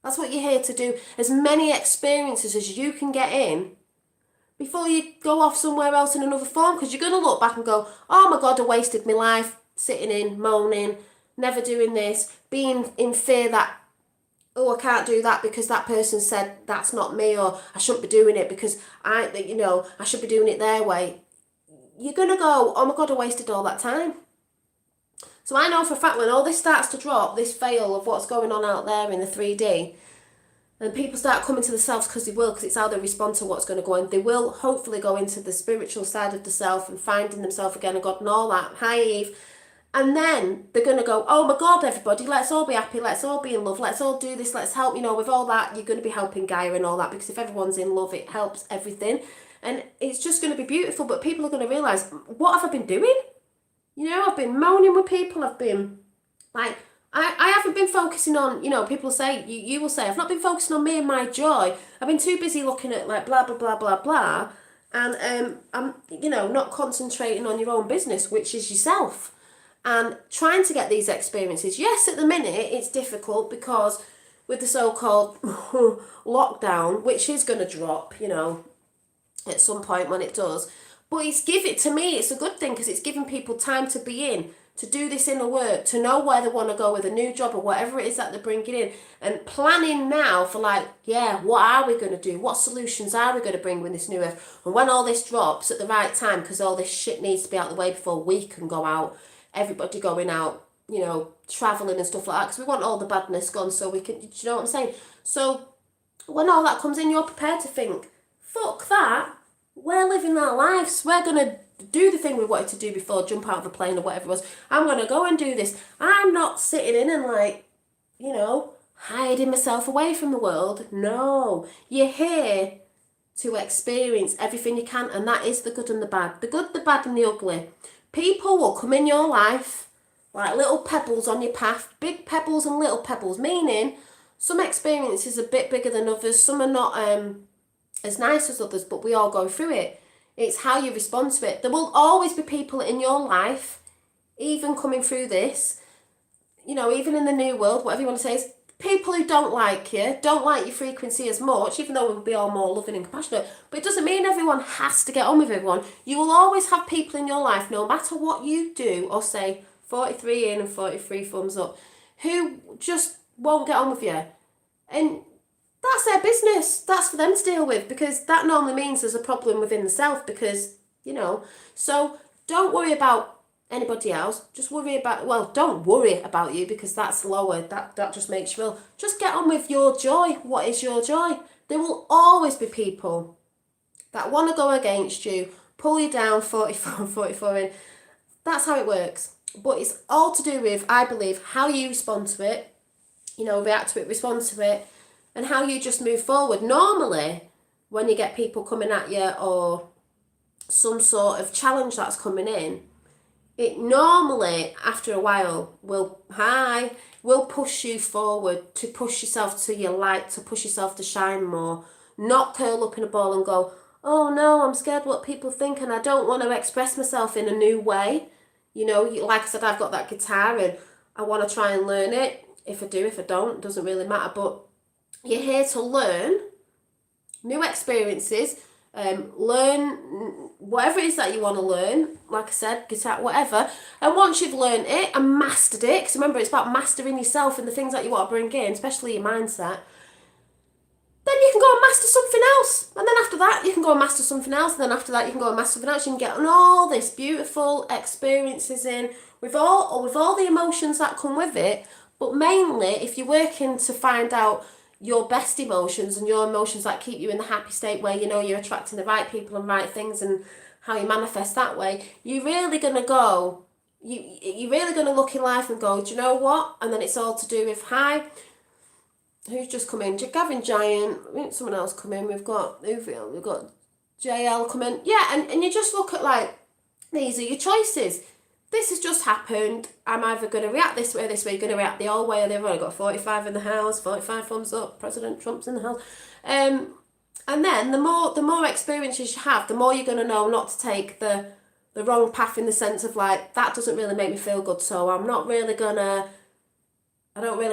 That's what you're here to do. As many experiences as you can get in before you go off somewhere else in another form, because you're going to look back and go, oh my God, I wasted my life sitting in, moaning, never doing this, being in fear that, oh, I can't do that because that person said that's not me, or I shouldn't be doing it because I should be doing it their way. You're going to go, oh my God, I wasted all that time. So I know for a fact when all this starts to drop, this veil of what's going on out there in the 3D, and people start coming to themselves, because they will, because it's how they respond to what's going to go on. They will hopefully go into the spiritual side of the self and finding themselves again and God and all that. Hi, Eve. And then they're going to go, oh my God, everybody, let's all be happy, let's all be in love, let's all do this, let's help, with all that. You're going to be helping Gaia and all that, because if everyone's in love, it helps everything. And it's just going to be beautiful, but people are going to realise, what have I been doing? I've been moaning with people, I've been, like, I haven't been focusing on, people say, you will say, I've not been focusing on me and my joy. I've been too busy looking at, like, blah, blah, blah, blah, blah. And I'm, not concentrating on your own business, which is yourself. And trying to get these experiences, yes, at the minute it's difficult because with the so-called lockdown, which is going to drop, you know, at some point when it does. But to me, it's a good thing because it's giving people time to be in, to do this inner work, to know where they want to go with a new job or whatever it is that they're bringing in. And planning now for like, yeah, what are we going to do? What solutions are we going to bring with this new earth? And when all this drops at the right time, because all this shit needs to be out of the way before we can go out, everybody going out, you know, travelling and stuff like that, because we want all the badness gone so we can, do you know what I'm saying? So when all that comes in, you're prepared to think, fuck that, we're living our lives, we're going to do the thing we wanted to do before, jump out of a plane or whatever it was, I'm going to go and do this. I'm not sitting in and like, you know, hiding myself away from the world. No, you're here to experience everything you can, and that is the good and the bad. The good, the bad and the ugly. People will come in your life like little pebbles on your path, big pebbles and little pebbles, meaning some experiences are a bit bigger than others, some are not as nice as others, but we all go through it. It's how you respond to it. There will always be people in your life, even coming through this, you know, even in the new world, whatever you want to say, is people who don't like you, don't like your frequency as much, even though we'll be all more loving and compassionate. But it doesn't mean everyone has to get on with everyone. You will always have people in your life, no matter what you do or say, 43 in and 43 thumbs up, who just won't get on with you. And that's their business. That's for them to deal with, because that normally means there's a problem within the self, because, you know, so don't worry about anybody else. Just worry about, well, don't worry about you, because that's lower. That just makes you ill. Just get on with your joy. What is your joy? There will always be people that want to go against you, pull you down 44 in. That's how it works. But it's all to do with, I believe, how you respond to it, you know, react to it, respond to it, and how you just move forward. Normally, when you get people coming at you or some sort of challenge that's coming in, it normally, after a while, will push you forward, to push yourself to your light, to push yourself to shine more, not curl up in a ball and go, oh no, I'm scared what people think and I don't want to express myself in a new way. You know, like I said, I've got that guitar and I want to try and learn it. If I do, if I don't, doesn't really matter. But you're here to learn new experiences, learn whatever it is that you want to learn, like I said, guitar, whatever. And once you've learned it and mastered it, because remember, it's about mastering yourself and the things that you want to bring in, especially your mindset, then you can go and master something else. And then after that, you can go and master something else. And then after that, you can go and master something else. You can get all this beautiful experiences in with all the emotions that come with it. But mainly, if you're working to find out your best emotions and your emotions that keep you in the happy state where you know you're attracting the right people and right things and how you manifest that way, you're really going to go, you're really going to look in life and go, do you know what? And then it's all to do with, hi, who's just come in? Gavin Giant, someone else come in, we've got JL come in. Yeah, and you just look at like, these are your choices. This has just happened. I'm either going to react this way, you're going to react the old way or the other. I've got 45 in the house, 45 thumbs up, President Trump's in the house. And then the more experiences you have, the more you're going to know not to take the wrong path, in the sense of like, that doesn't really make me feel good, so I don't really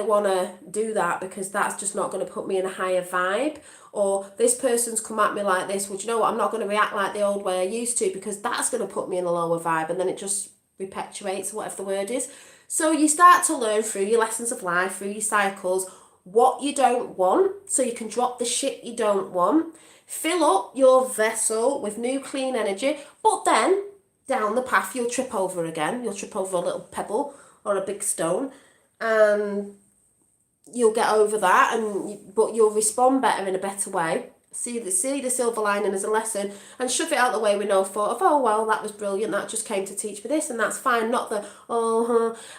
want to do that because that's just not going to put me in a higher vibe. Or this person's come at me like this, well, do you know what, I'm not going to react like the old way I used to because that's going to put me in a lower vibe, and then it just perpetuates, whatever the word is. So you start to learn through your lessons of life, through your cycles, what you don't want, so you can drop the shit you don't want, fill up your vessel with new clean energy, but then down the path you'll trip over again. You'll trip over a little pebble or a big stone, and you'll get over that, but you'll respond better in a better way. See the silver lining as a lesson and shove it out the way with no thought of, oh well, that was brilliant, that just came to teach me this, and that's fine, not the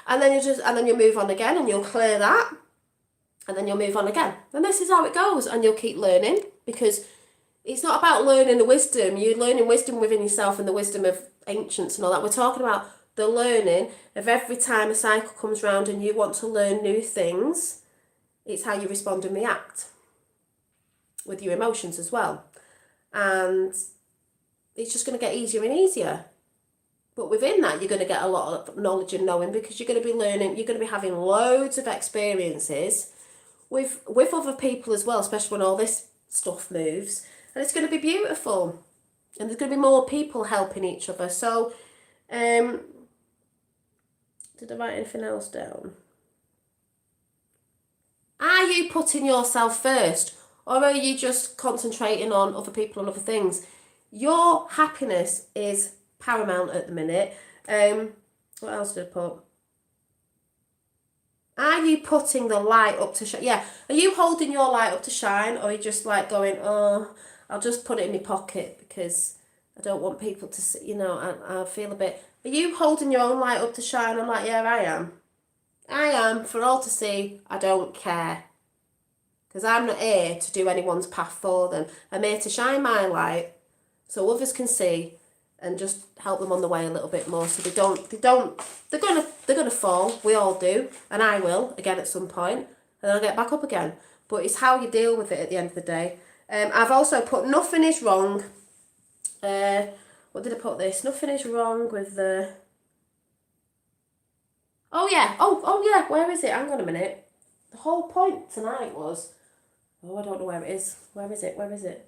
and then you'll move on again and you'll clear that, and then you'll move on again, and this is how it goes, and you'll keep learning, because it's not about learning the wisdom. You're learning wisdom within yourself and the wisdom of ancients and all that. We're talking about the learning of every time a cycle comes round and you want to learn new things. It's how you respond and react with your emotions as well. And it's just going to get easier and easier. But within that, you're going to get a lot of knowledge and knowing, because you're going to be learning, you're going to be having loads of experiences with other people as well, especially when all this stuff moves. And it's going to be beautiful. And there's going to be more people helping each other. So, did I write anything else down? Are you putting yourself first? Or are you just concentrating on other people and other things? Your happiness is paramount at the minute. What else did I put? Are you putting the light up to shine? Yeah. Are you holding your light up to shine? Or are you just like going, oh, I'll just put it in my pocket because I don't want people to see, you know, I feel a bit. Are you holding your own light up to shine? I'm like, yeah, I am. I am, for all to see. I don't care. Because I'm not here to do anyone's path for them. I'm here to shine my light so others can see and just help them on the way a little bit more, so they're gonna fall. We all do, and I will again at some point, and I'll get back up again. But it's how you deal with it at the end of the day. I've also put nothing is wrong. What did I put this? Nothing is wrong with the. Oh yeah. Oh yeah. Where is it? Hang on a minute. The whole point tonight was. Oh, I don't know where it is. Where is it? Where is it?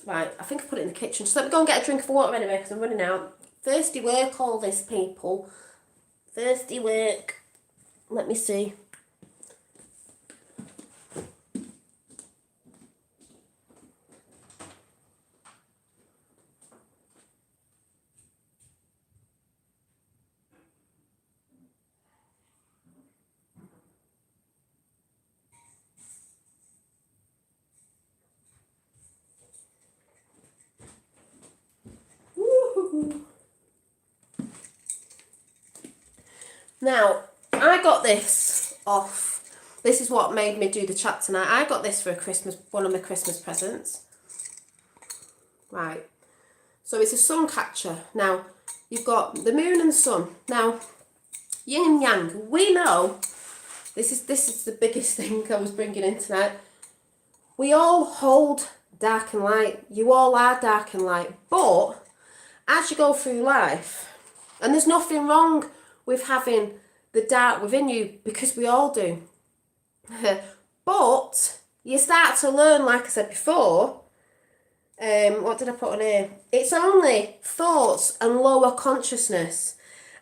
Right, I think I put it in the kitchen. Just let me go and get a drink of water anyway, because I'm running out. Thirsty work, all this, people. Thirsty work. Let me see. Now, I got this off. This is what made me do the chat tonight. I got this for a Christmas, one of my Christmas presents. Right. So it's a sun catcher. Now, you've got the moon and the sun. Now, yin and yang. We know, this is the biggest thing I was bringing in tonight. We all hold dark and light. You all are dark and light. But as you go through life, and there's nothing wrong with having the dark within you, because we all do. But you start to learn, like I said before, what did I put on here? It's only thoughts and lower consciousness.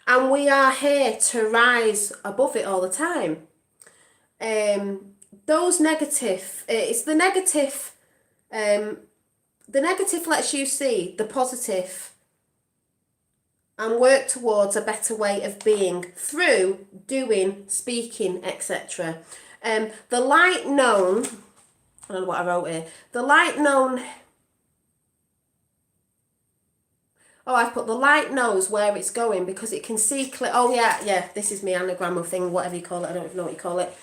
And we are here to rise above it all the time. Those negative, it's the negative, the negative lets you see the positive and work towards a better way of being through doing, speaking, etc. The light known, I don't know what I wrote here, the light known, I've put the light knows where it's going because it can see clear. Oh yeah, this is my anagram or thing, whatever you call it, I don't even know what you call it.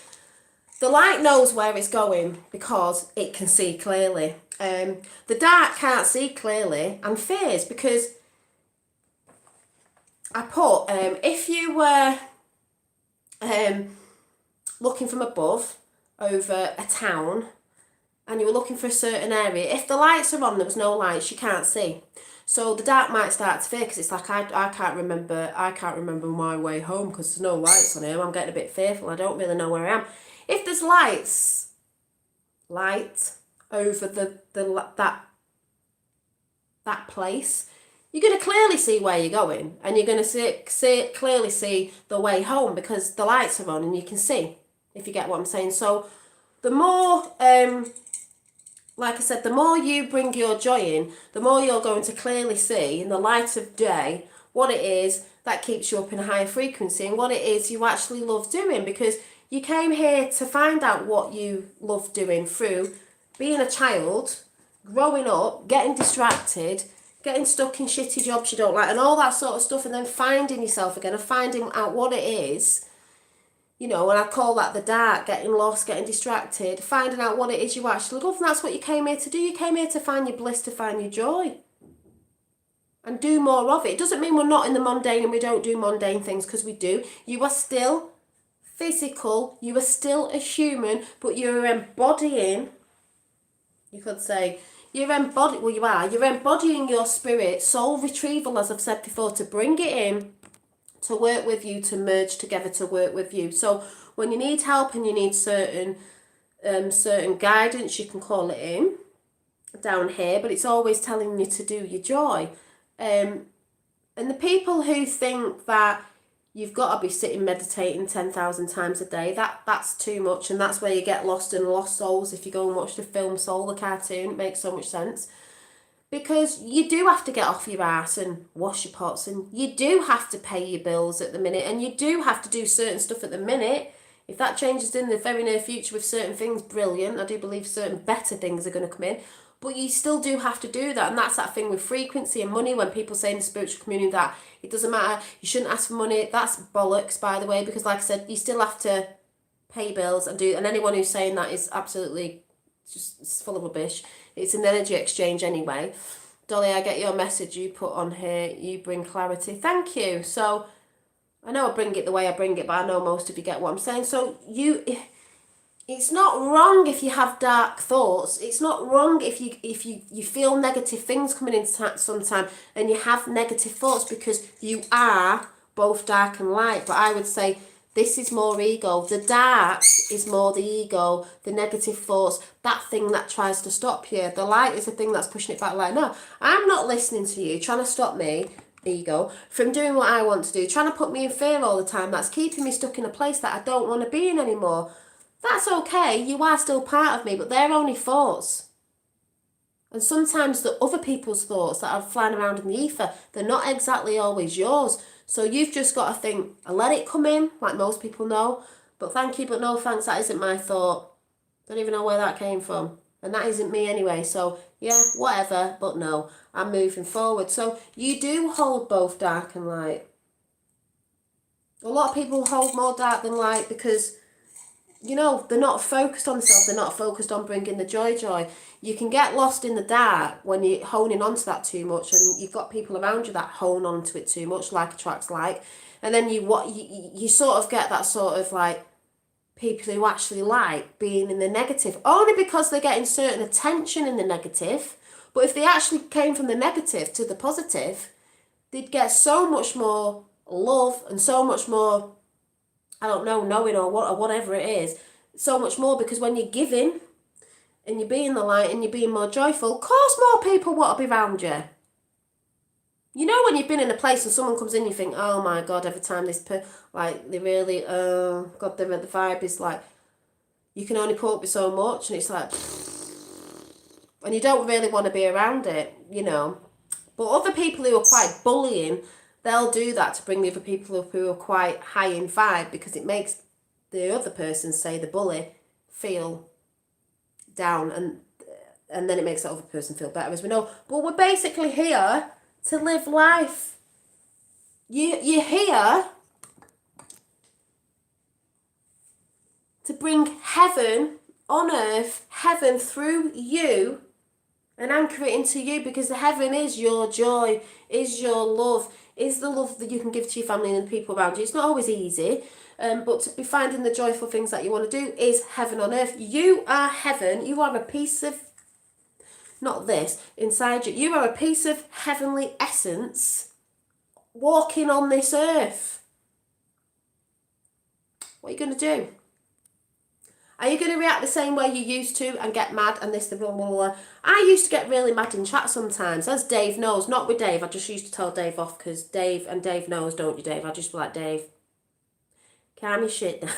The light knows where it's going because it can see clearly. The dark can't see clearly and fears, because I put, if you were looking from above over a town and you were looking for a certain area, if the lights are on, there was no lights, you can't see. So the dark might start to fear, because it's like, I can't remember my way home because there's no lights on here. I'm getting a bit fearful. I don't really know where I am. If there's light over that place, you're going to clearly see where you're going, and you're going to clearly see the way home because the lights are on and you can see, if you get what I'm saying. So the more, like I said, the more you bring your joy in, the more you're going to clearly see in the light of day what it is that keeps you up in a higher frequency and what it is you actually love doing, because you came here to find out what you love doing through being a child, growing up, getting distracted, getting stuck in shitty jobs you don't like and all that sort of stuff, and then finding yourself again and finding out what it is, you know, and I call that the dark, getting lost, getting distracted, finding out what it is you actually love, and that's what you came here to do. You came here to find your bliss, to find your joy and do more of it. It doesn't mean we're not in the mundane and we don't do mundane things, because we do. You are still physical, you are still a human, but you're embodying, you could say, You're embodying your spirit, soul retrieval, as I've said before, to bring it in, to work with you, to merge together, to work with you. So when you need help and you need certain guidance, you can call it in down here, but it's always telling you to do your joy. And the people who think that you've got to be sitting meditating 10,000 times a day, that's too much, and that's where you get lost in Lost Souls. If you go and watch the film Soul, the cartoon, it makes so much sense. Because you do have to get off your ass and wash your pots, and you do have to pay your bills at the minute, and you do have to do certain stuff at the minute. If that changes in the very near future with certain things, brilliant. I do believe certain better things are going to come in. But you still do have to do that. And that's that thing with frequency and money. When people say in the spiritual community that it doesn't matter, you shouldn't ask for money. That's bollocks, by the way. Because like I said, you still have to pay bills and do. And anyone who's saying that is absolutely just, it's full of rubbish. It's an energy exchange anyway. Dolly, I get your message you put on here. You bring clarity. Thank you. So I know I bring it the way I bring it, but I know most of you get what I'm saying. So it's not wrong if you have dark thoughts. It's not wrong if you feel negative things coming in sometime and you have negative thoughts, because you are both dark and light. But I would say this is more ego. The dark is more the ego, the negative thoughts, that thing that tries to stop you. The light is the thing that's pushing it back. Like, no, I'm not listening to you, trying to stop me, ego, from doing what I want to do, trying to put me in fear all the time. That's keeping me stuck in a place that I don't want to be in anymore. That's okay. You are still part of me, but they're only thoughts. And sometimes the other people's thoughts that are flying around in the ether, they're not exactly always yours. So you've just got to think, I let it come in, like most people know, but thank you, but no thanks, that isn't my thought. Don't even know where that came from. And that isn't me anyway. So yeah, whatever, but no, I'm moving forward. So you do hold both dark and light. A lot of people hold more dark than light because, you know, they're not focused on themselves. They're not focused on bringing the joy. You can get lost in the dark when you're honing onto that too much, and you've got people around you that hone onto it too much, like attracts like. And then you sort of get that sort of like people who actually like being in the negative, only because they're getting certain attention in the negative. But if they actually came from the negative to the positive, they'd get so much more love and so much more, I don't know, knowing or whatever it is, so much more, because when you're giving and you're being the light and you're being more joyful, of course more people want to be around you. You know, when you've been in a place and someone comes in, you think, oh my God, every time like, they really, oh God, the vibe is like, you can only put up with so much, and it's like, and you don't really want to be around it, you know. But other people who are quite bullying, they'll do that to bring the other people up who are quite high in vibe, because it makes the other person, say the bully, feel down, and then it makes that other person feel better, as we know. But we're basically here to live life. You're here to bring heaven on earth, heaven through you, and anchor it into you, because the heaven is your joy, is your love, is the love that you can give to your family and the people around you. It's not always easy, but to be finding the joyful things that you want to do is heaven on earth. You are heaven. You are a piece of, not this, inside you. You are a piece of heavenly essence walking on this earth. What are you going to do? Are you going to react the same way you used to and get mad and this, the blah, blah, blah? I used to get really mad in chat sometimes, as Dave knows. Not with Dave, I just used to tell Dave off, because Dave knows, don't you, Dave? I just be like, Dave, calm your shit down.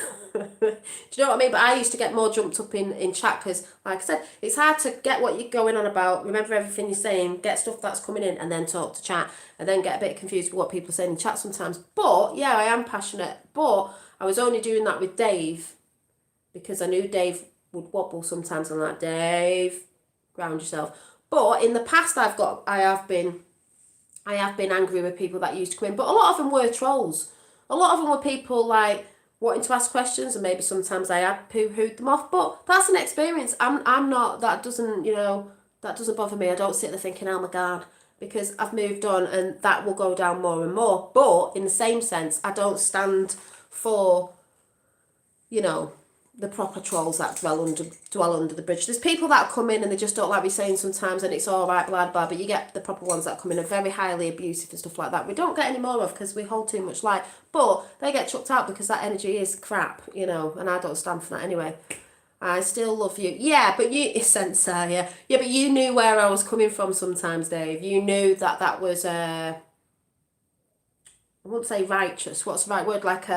Do you know what I mean? But I used to get more jumped up in chat, because, like I said, it's hard to get what you're going on about, remember everything you're saying, get stuff that's coming in, and then talk to chat, and then get a bit confused with what people are saying in chat sometimes. But, yeah, I am passionate. But I was only doing that with Dave, because I knew Dave would wobble sometimes. I'm like, Dave, ground yourself. But in the past, I have been angry with people that used to come in, but a lot of them were trolls. A lot of them were people like wanting to ask questions, and maybe sometimes I had poo-hooed them off. But that's an experience. I'm not. That doesn't bother me. I don't sit there thinking, oh my God, because I've moved on, and that will go down more and more. But in the same sense, I don't stand for, you know, the proper trolls that dwell under the bridge. There's people that come in and they just don't like me saying sometimes, and it's all right, blah blah. But you get the proper ones that come in and very highly abusive and stuff like that. We don't get any more of because we hold too much light. But they get chucked out because that energy is crap, you know, and I don't stand for that anyway. I still love you. Yeah, but you, Sensei, yeah, but you knew where I was coming from sometimes, Dave. You knew that that was, I wouldn't say righteous. What's the right word? Like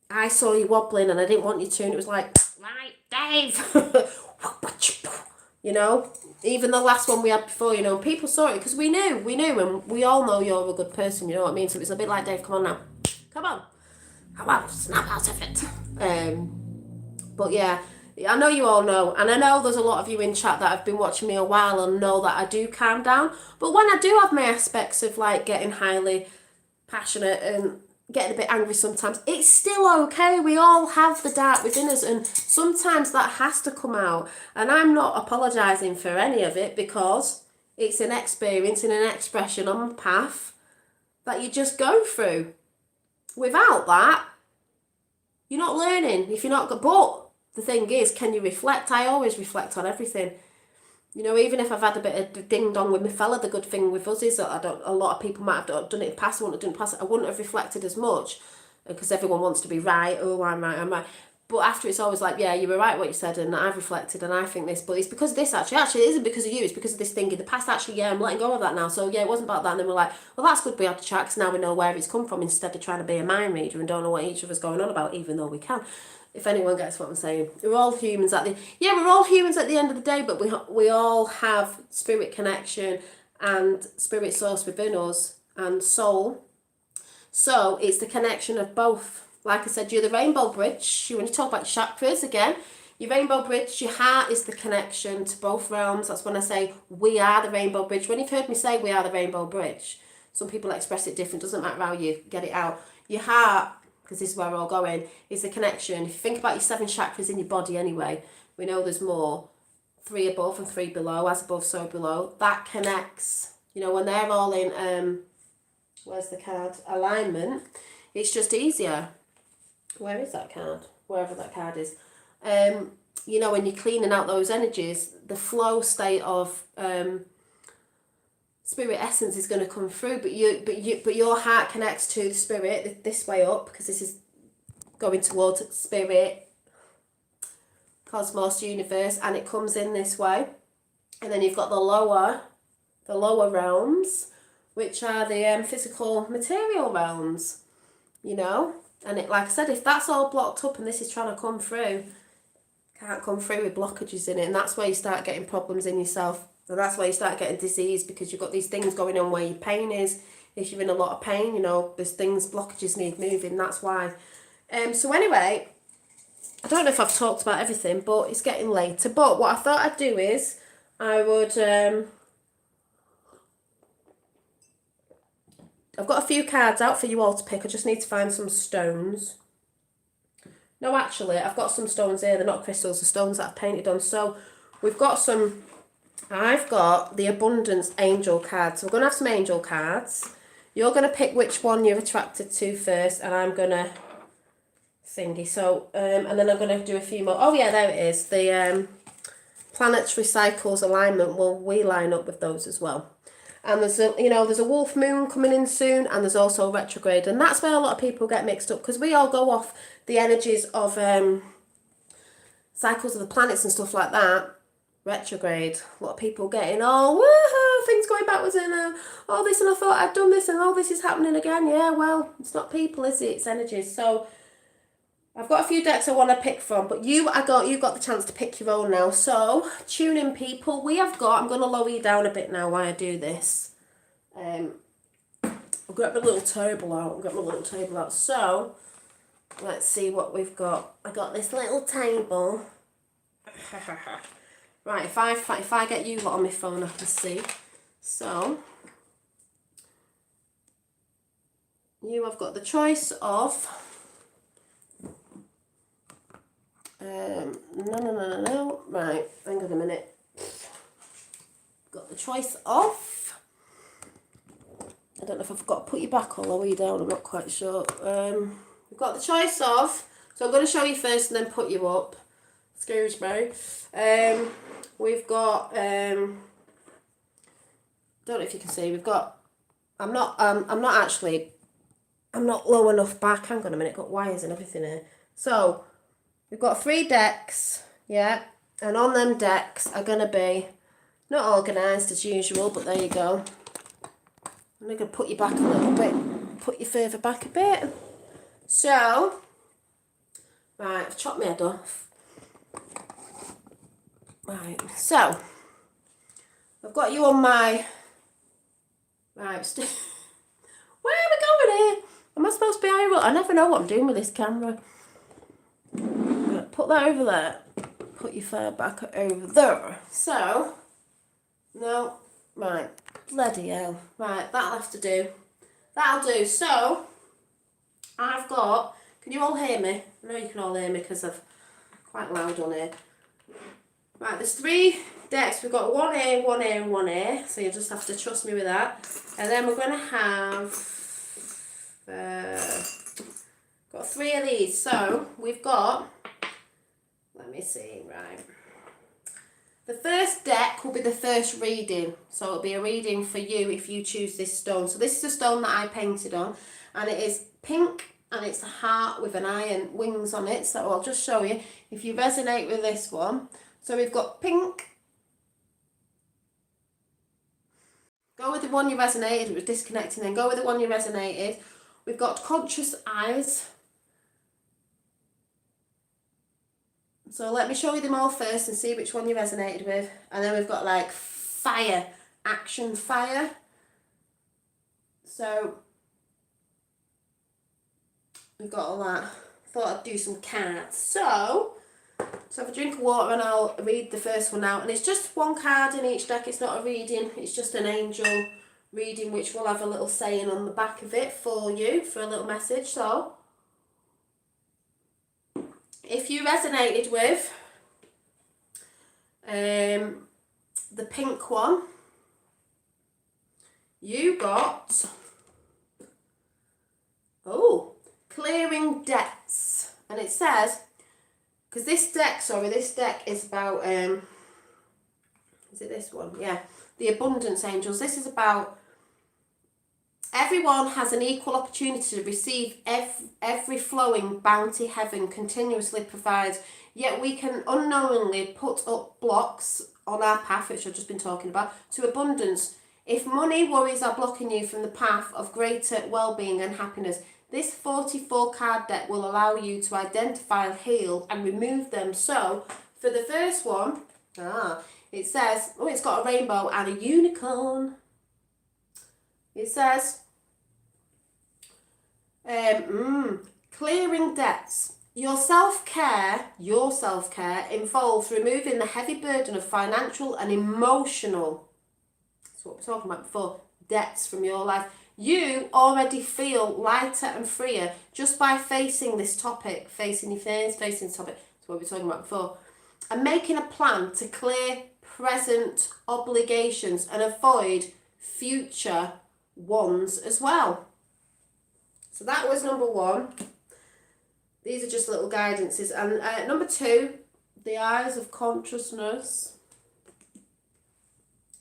I saw you wobbling and I didn't want you to, and it was like, right, Dave. You know, even the last one we had before, you know, people saw it because we knew, and we all know you're a good person, you know what I mean? So it was a bit like, Dave, come on now. Come on, snap out of it. But yeah, I know you all know, and I know there's a lot of you in chat that have been watching me a while and know that I do calm down. But when I do have my aspects of like getting highly passionate and getting a bit angry sometimes, it's still okay. We all have the dark within us, and sometimes that has to come out. And I'm not apologising for any of it because it's an experience and an expression on the path that you just go through. Without that, you're not learning. If you're not, but the thing is, can you reflect? I always reflect on everything. You know, even if I've had a bit of ding dong with my fella, the good thing with us is that a lot of people might have done it in the past. I wouldn't have done it in the past. I wouldn't have reflected as much because everyone wants to be right. Oh, I'm right. But after, it's always like, yeah, you were right what you said, and I've reflected and I think this, but it's because of this actually. Actually, it isn't because of you, it's because of this thing in the past. Actually, yeah, I'm letting go of that now. So yeah, it wasn't about that. And then we're like, well, that's good, we had to chat because now we know where it's come from instead of trying to be a mind reader and don't know what each of us going on about, even though we can. If anyone gets what I'm saying, we're all humans we're all humans at the end of the day, but we all have spirit connection and spirit source within us and soul. So it's the connection of both. Like I said, you're the rainbow bridge. When you talk about chakras again, your rainbow bridge, your heart is the connection to both realms. That's when I say we are the rainbow bridge. When you've heard me say we are the rainbow bridge, some people express it different. Doesn't matter how you get it out. Your heart, because this is where we're all going, is the connection. If you think about your 7 chakras in your body anyway, we know there's more. 3 above and 3 below, as above, so below. That connects. You know, when they're all in, where's the card? Alignment, it's just easier. Where is that card? Wherever that card is. You know, when you're cleaning out those energies, the flow state of spirit essence is going to come through, but your heart connects to the spirit this way up, because this is going towards spirit, cosmos, universe, and it comes in this way. And then you've got the lower realms, which are the physical material realms, you know. And it, like I said, if that's all blocked up and this is trying to come through, can't come through with blockages in it, and that's where you start getting problems in yourself. And that's where you start getting disease, because you've got these things going on where your pain is. If you're in a lot of pain, you know, there's things, blockages need moving, that's why. So anyway, I don't know if I've talked about everything, but it's getting later. But what I thought I'd do is, I would, I've got a few cards out for you all to pick. I just need to find some stones. No, actually, I've got some stones here. They're not crystals, they're stones that I've painted on. So we've got some, I've got the Abundance Angel card. So we're going to have some angel cards. You're going to pick which one you're attracted to first, and I'm going to thingy. So, and then I'm going to do a few more. Oh yeah, there it is. The planetary cycles alignment, will we line up with those as well? And there's a wolf moon coming in soon, and there's also retrograde, and that's where a lot of people get mixed up, because we all go off the energies of cycles of the planets and stuff like that. Retrograde, a lot of people getting all woohoo, things going backwards, and all this, and I thought I'd done this, and all this is happening again. Yeah, well, it's not people, is it? It's energies. So I've got a few decks I want to pick from, but you've got the chance to pick your own now. So tune in, people. I'm going to lower you down a bit now while I do this. I've got my little table out. So let's see what we've got. I got this little table. Right, if I get you lot on my phone, I can see. So you have got the choice of. No. Right, hang on a minute. Got the choice of. I don't know if I've got to put you back or lower you down, I'm not quite sure. We've got the choice of So I'm going to show you first and then put you up. Excuse me. We've got, don't know if you can see, we've got, I'm not low enough back. Hang on a minute, got wires and everything here. So we've got 3 decks, yeah, and on them decks are going to be not organised as usual, but there you go. I'm going to put you back a little bit, put you further back a bit. So, right, I've chopped my head off. Right, so I've got you on my, right, where are we going here? Am I supposed to be higher up? I never know what I'm doing with this camera. Right, put that over there. Put your fur back over there. So, no, right, bloody hell. Right, that'll have to do. That'll do. So, I've got, can you all hear me? I know you can all hear me because I'm quite loud on here. Right, there's 3 decks. We've got 1 here, 1 here, and 1 here. So you'll just have to trust me with that. And then we're going to have, got 3 of these. So we've got, let me see, right. The first deck will be the first reading. So it'll be a reading for you if you choose this stone. So this is a stone that I painted on. And it is pink. And it's a heart with an eye and wings on it. So I'll just show you if you resonate with this one. So we've got pink. Go with the one you resonated. It was disconnecting. Then go with the one you resonated. We've got conscious eyes. So let me show you them all first and see which one you resonated with. And then we've got like fire, action fire. So we've got all that. Thought I'd do some cards. So have a drink of water and I'll read the first one out. And it's just 1 card in each deck. It's not a reading. It's just an angel reading, which will have a little saying on the back of it for you, for a little message. So if you resonated with the pink one, you got, clearing debts. And it says, because this deck is about, is it this one? Yeah, the abundance angels. This is about everyone has an equal opportunity to receive every flowing bounty heaven continuously provides, yet we can unknowingly put up blocks on our path, which I've just been talking about, to abundance. If money worries are blocking you from the path of greater well-being and happiness, this 44 card deck will allow you to identify, heal and remove them. So for the first one, it says, it's got a rainbow and a unicorn. It says, clearing debts. Your self-care involves removing the heavy burden of financial and emotional, that's what we're talking about before, debts from your life. You already feel lighter and freer just by facing this topic, facing your fears, facing this topic, that's what we were talking about before, and making a plan to clear present obligations and avoid future ones as well. So that was number 1. These are just little guidances. And number 2, the eyes of consciousness.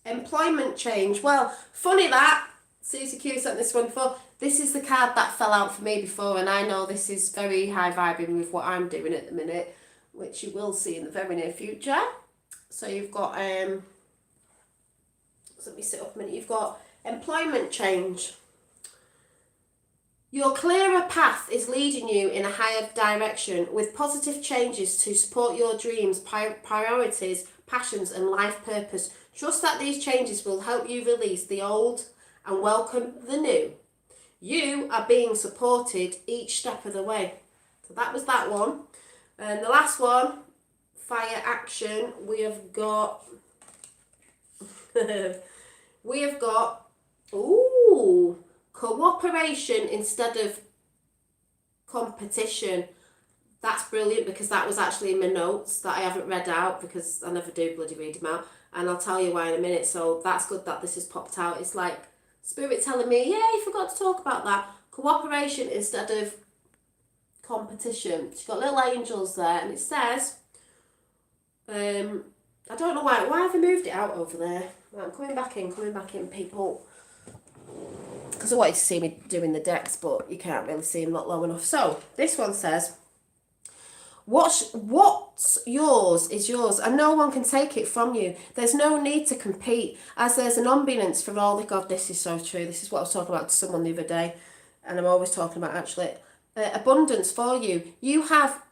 Employment change. Well, funny that. Susie Q sent this one before. This is the card that fell out for me before, and I know this is very high vibing with what I'm doing at the minute, which you will see in the very near future. So you've got, so let me sit up a minute. You've got employment change. Your clearer path is leading you in a higher direction with positive changes to support your dreams, priorities, passions and life purpose. Trust that these changes will help you release the old and welcome the new. You are being supported each step of the way. So that was that one. And the last one, fire action, we have got, cooperation instead of competition. That's brilliant because that was actually in my notes that I haven't read out because I never do bloody read them out. And I'll tell you why in a minute. So that's good that this has popped out. It's like Spirit telling me, yeah, you forgot to talk about that. Cooperation instead of competition. She's got little angels there, and it says, I don't know why have they moved it out over there? Right, I'm coming back in, people. Because I wanted to see me doing the decks, but you can't really see them not low enough. So, this one says, what's yours is yours, and no one can take it from you. There's no need to compete, as there's an ambulance for all the... God, this is so true. This is what I was talking about to someone the other day, and I'm always talking about, actually, abundance for you. You have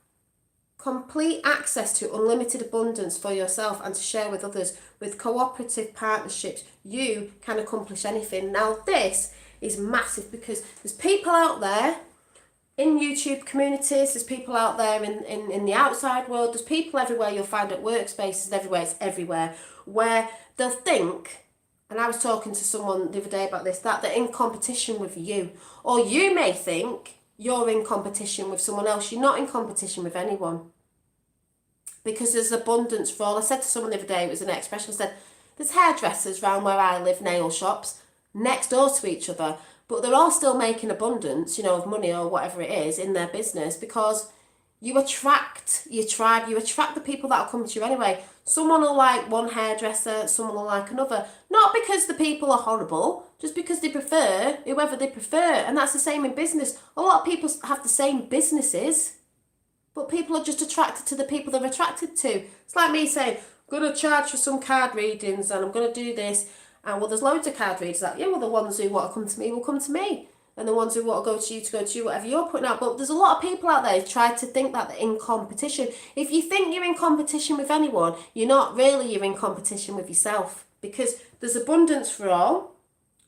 complete access to unlimited abundance for yourself and to share with others. With cooperative partnerships, you can accomplish anything. Now, this is massive because there's people out there in YouTube communities, there's people out there in the outside world, there's people everywhere you'll find at workspaces and everywhere, it's everywhere, where they'll think, and I was talking to someone the other day about this, that they're in competition with you. Or you may think you're in competition with someone else. You're not in competition with anyone. Because there's abundance for all. I said to someone the other day, it was an expression, I said, there's hairdressers around where I live, nail shops, next door to each other, but they're all still making abundance, of money or whatever it is in their business, because you attract your tribe, you attract the people that will come to you anyway. Someone will like one hairdresser, someone will like another. Not because the people are horrible, just because they prefer whoever they prefer. And that's the same in business. A lot of people have the same businesses, but people are just attracted to the people they're attracted to. It's like me saying, I'm going to charge for some card readings and I'm going to do this. And well, there's loads of card readers that, the ones who want to come to me will come to me. And the ones who want to go to you, whatever you're putting out. But there's a lot of people out there who try to think that they're in competition. If you think you're in competition with anyone, you're not really, you're in competition with yourself. Because there's abundance for all.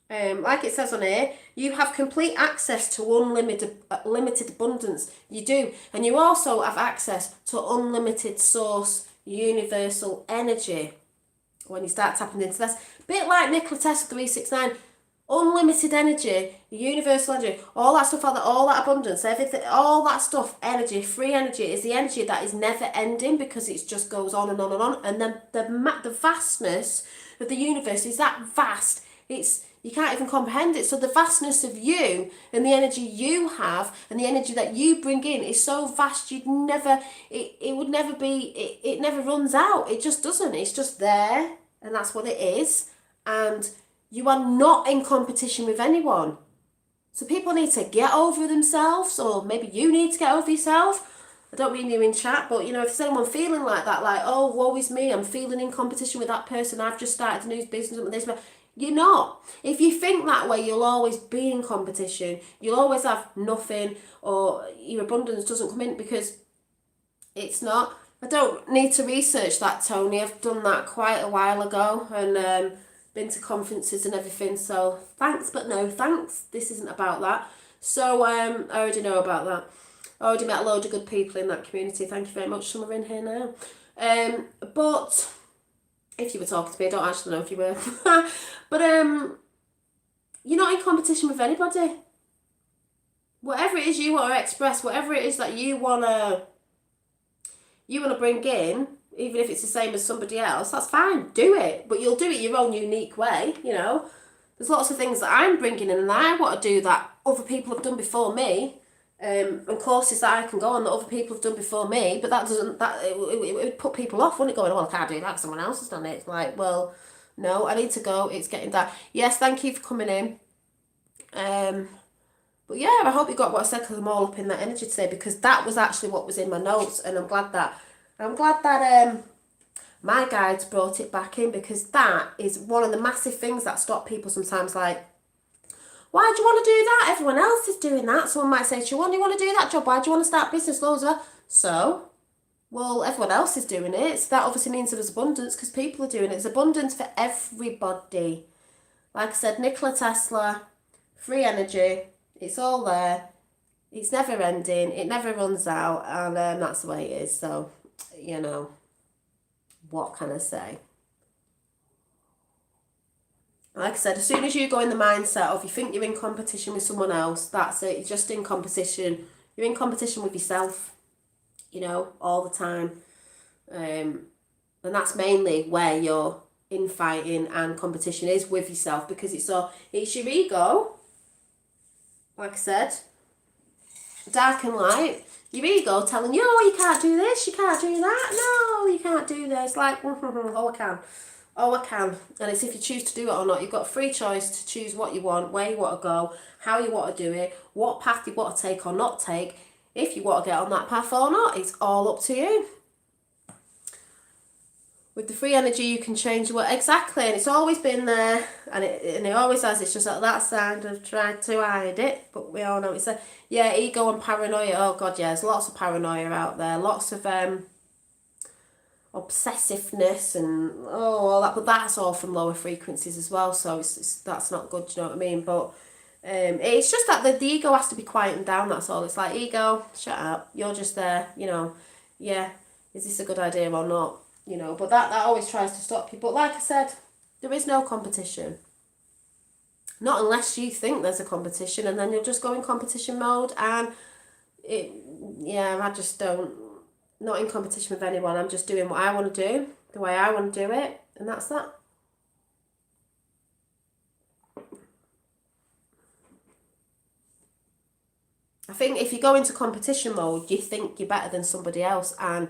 Like it says on here, you have complete access to unlimited abundance. You do. And you also have access to unlimited source, universal energy. When you start tapping into this, bit like Nikola Tesla 369, unlimited energy, universal energy, all that stuff out there, all that abundance, everything, all that stuff, energy, free energy is the energy that is never ending because it just goes on and on and on. And then the vastness of the universe is that vast. You can't even comprehend it. So the vastness of you and the energy you have and the energy that you bring in is so vast it never runs out. It just doesn't. It's just there, and that's what it is. And you are not in competition with anyone. So people need to get over themselves, or maybe you need to get over yourself. I don't mean you in chat, but if there's anyone feeling like that, like, oh, woe is me, I'm feeling in competition with that person, I've just started a new business with this, you're not. If you think that way, you'll always be in competition. You'll always have nothing, or your abundance doesn't come in, because it's not. I don't need to research that, Tony. I've done that quite a while ago, and been to conferences and everything. So thanks, but no thanks. This isn't about that. So I already know about that. I already met a load of good people in that community. Thank you very much. Some are in here now. But if you were talking to me, I don't actually know if you were. But you're not in competition with anybody. Whatever it is you want to express, whatever it is that you wanna bring in, even if it's the same as somebody else, that's fine. Do it, but you'll do it your own unique way. There's lots of things that I'm bringing in, and I want to do that other people have done before me. And courses that I can go on that other people have done before me, but it would put people off, wouldn't it? Going, well, I can't do that, someone else has done it. It's like, well, no, I need to go, it's getting that. Yes, thank you for coming in. But yeah, I hope you got what I said, because I'm all up in that energy today, because that was actually what was in my notes, and I'm glad that my guides brought it back in, because that is one of the massive things that stop people sometimes, like, why do you want to do that? Everyone else is doing that. Someone might say to you, well, do you want to do that job? Why do you want to start business? Loads of that. So, well, everyone else is doing it. So that obviously means there's abundance, because people are doing it. There's abundance for everybody. Like I said, Nikola Tesla, free energy. It's all there. It's never ending. It never runs out. And that's the way it is. So, what can I say? Like I said, as soon as you go in the mindset of you think you're in competition with someone else, that's it. You're just in competition. You're in competition with yourself, all the time. And that's mainly where your infighting and competition is, with yourself, because it's your ego. Like I said, dark and light. Your ego telling you, oh, you can't do this, you can't do that, no, you can't do this. Like, oh, I can. Oh, I can. And it's if you choose to do it or not. You've got free choice to choose what you want, where you want to go, how you want to do it, what path you want to take or not take, if you want to get on that path or not. It's all up to you. With the free energy, you can change your exactly, and it's always been there, and it always has. It's just like that side of trying to hide it, but we all know it's there. Yeah, ego and paranoia. Oh God, yeah, there's lots of paranoia out there, lots of obsessiveness and all that, but that's all from lower frequencies as well. So it's that's not good. Do you know what I mean? But it's just that the ego has to be quietened down. That's all. It's like, ego, shut up. You're just there. You know. Yeah, is this a good idea or not? You know, but that always tries to stop you. But like I said, there is no competition. Not unless you think there's a competition, and then you'll just go in competition mode. And I just don't, not in competition with anyone. I'm just doing what I want to do, the way I want to do it, and that's that. I think if you go into competition mode, you think you're better than somebody else, and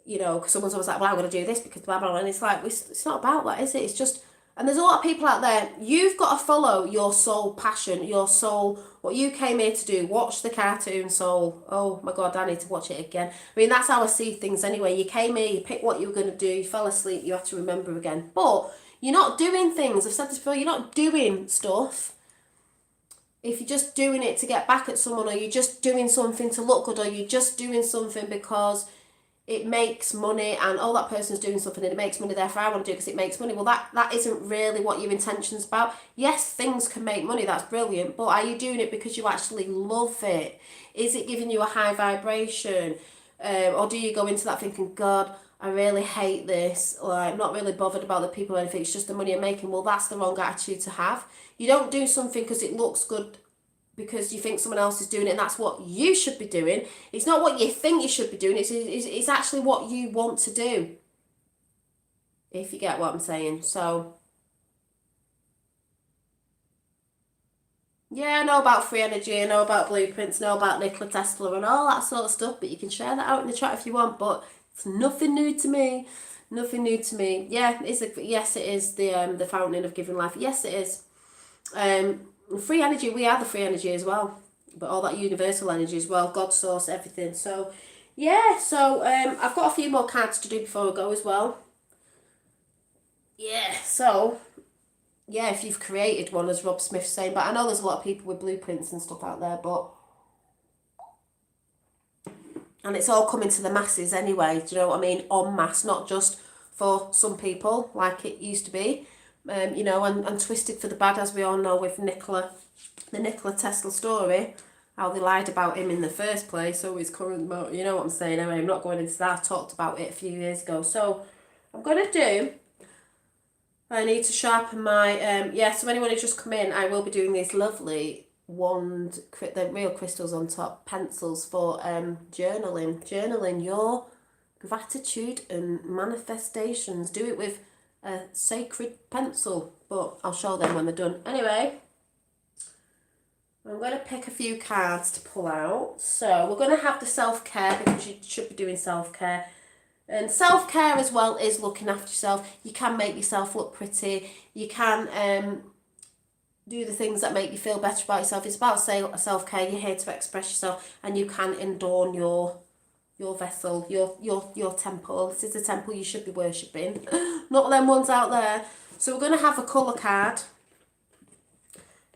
you know, because someone's always like, well, I'm going to do this because blah, blah, blah. And it's like, it's not about that, is it? It's just, and there's a lot of people out there, you've got to follow your soul passion, your soul, what you came here to do. Watch the cartoon Soul. Oh my God, I need to watch it again. I mean, that's how I see things anyway. You came here, you picked what you were going to do, you fell asleep, you have to remember again. But you're not doing things, I've said this before, you're not doing stuff if you're just doing it to get back at someone, or you're just doing something to look good, or you're just doing something because it makes money, and that person's doing something and it makes money, therefore I want to do it because it makes money. Well, that isn't really what your intention's about. Yes, things can make money, that's brilliant, but are you doing it because you actually love it? Is it giving you a high vibration? Or do you go into that thinking, God, I really hate this, or I'm not really bothered about the people or anything, it's just the money I'm making? Well, that's the wrong attitude to have. You don't do something because it looks good because you think someone else is doing it, and that's what you should be doing. It's not what you think you should be doing, it's actually what you want to do, if you get what I'm saying. So yeah, I know about free energy, I know about blueprints, I know about Nikola Tesla and all that sort of stuff, but you can share that out in the chat if you want, but it's nothing new to me. Nothing new to me. Yeah, yes, it is the fountain of giving life. Yes, it is. Free energy, we are the free energy as well, but all that universal energy as well, God source, everything. So yeah, so I've got a few more cards to do before we go as well. Yeah, so yeah, if you've created one, as Rob Smith's saying, but I know there's a lot of people with blueprints and stuff out there, and it's all coming to the masses anyway, do you know what I mean, en masse, not just for some people like it used to be. You know, and twisted for the bad, as we all know, with the Nikola Tesla story, how they lied about him in the first place, so his current, you know what I'm saying. Anyway, I'm not going into that. I talked about it a few years ago. So I need to sharpen my, so anyone who's just come in, I will be doing these lovely wand, the real crystals on top, pencils for journaling your gratitude and manifestations. Do it with a sacred pencil, but I'll show them when they're done. Anyway, I'm going to pick a few cards to pull out. So we're going to have the self-care, because you should be doing self-care. And self-care as well is looking after yourself. You can make yourself look pretty. You can do the things that make you feel better about yourself. It's about self-care. You're here to express yourself, and you can adorn your vessel, your temple. This is the temple you should be worshipping, not them ones out there. So we're going to have a colour card.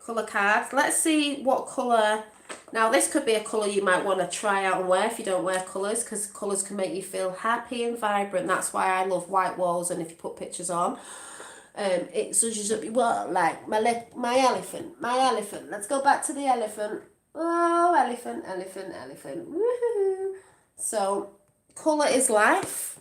Let's see what colour. Now this could be a colour you might want to try out and wear if you don't wear colours, because colours can make you feel happy and vibrant. That's why I love white walls, and if you put pictures on, it zhuzhes up your world, like my elephant. Let's go back to the elephant. Oh, elephant. Woohoo. So, colour is life.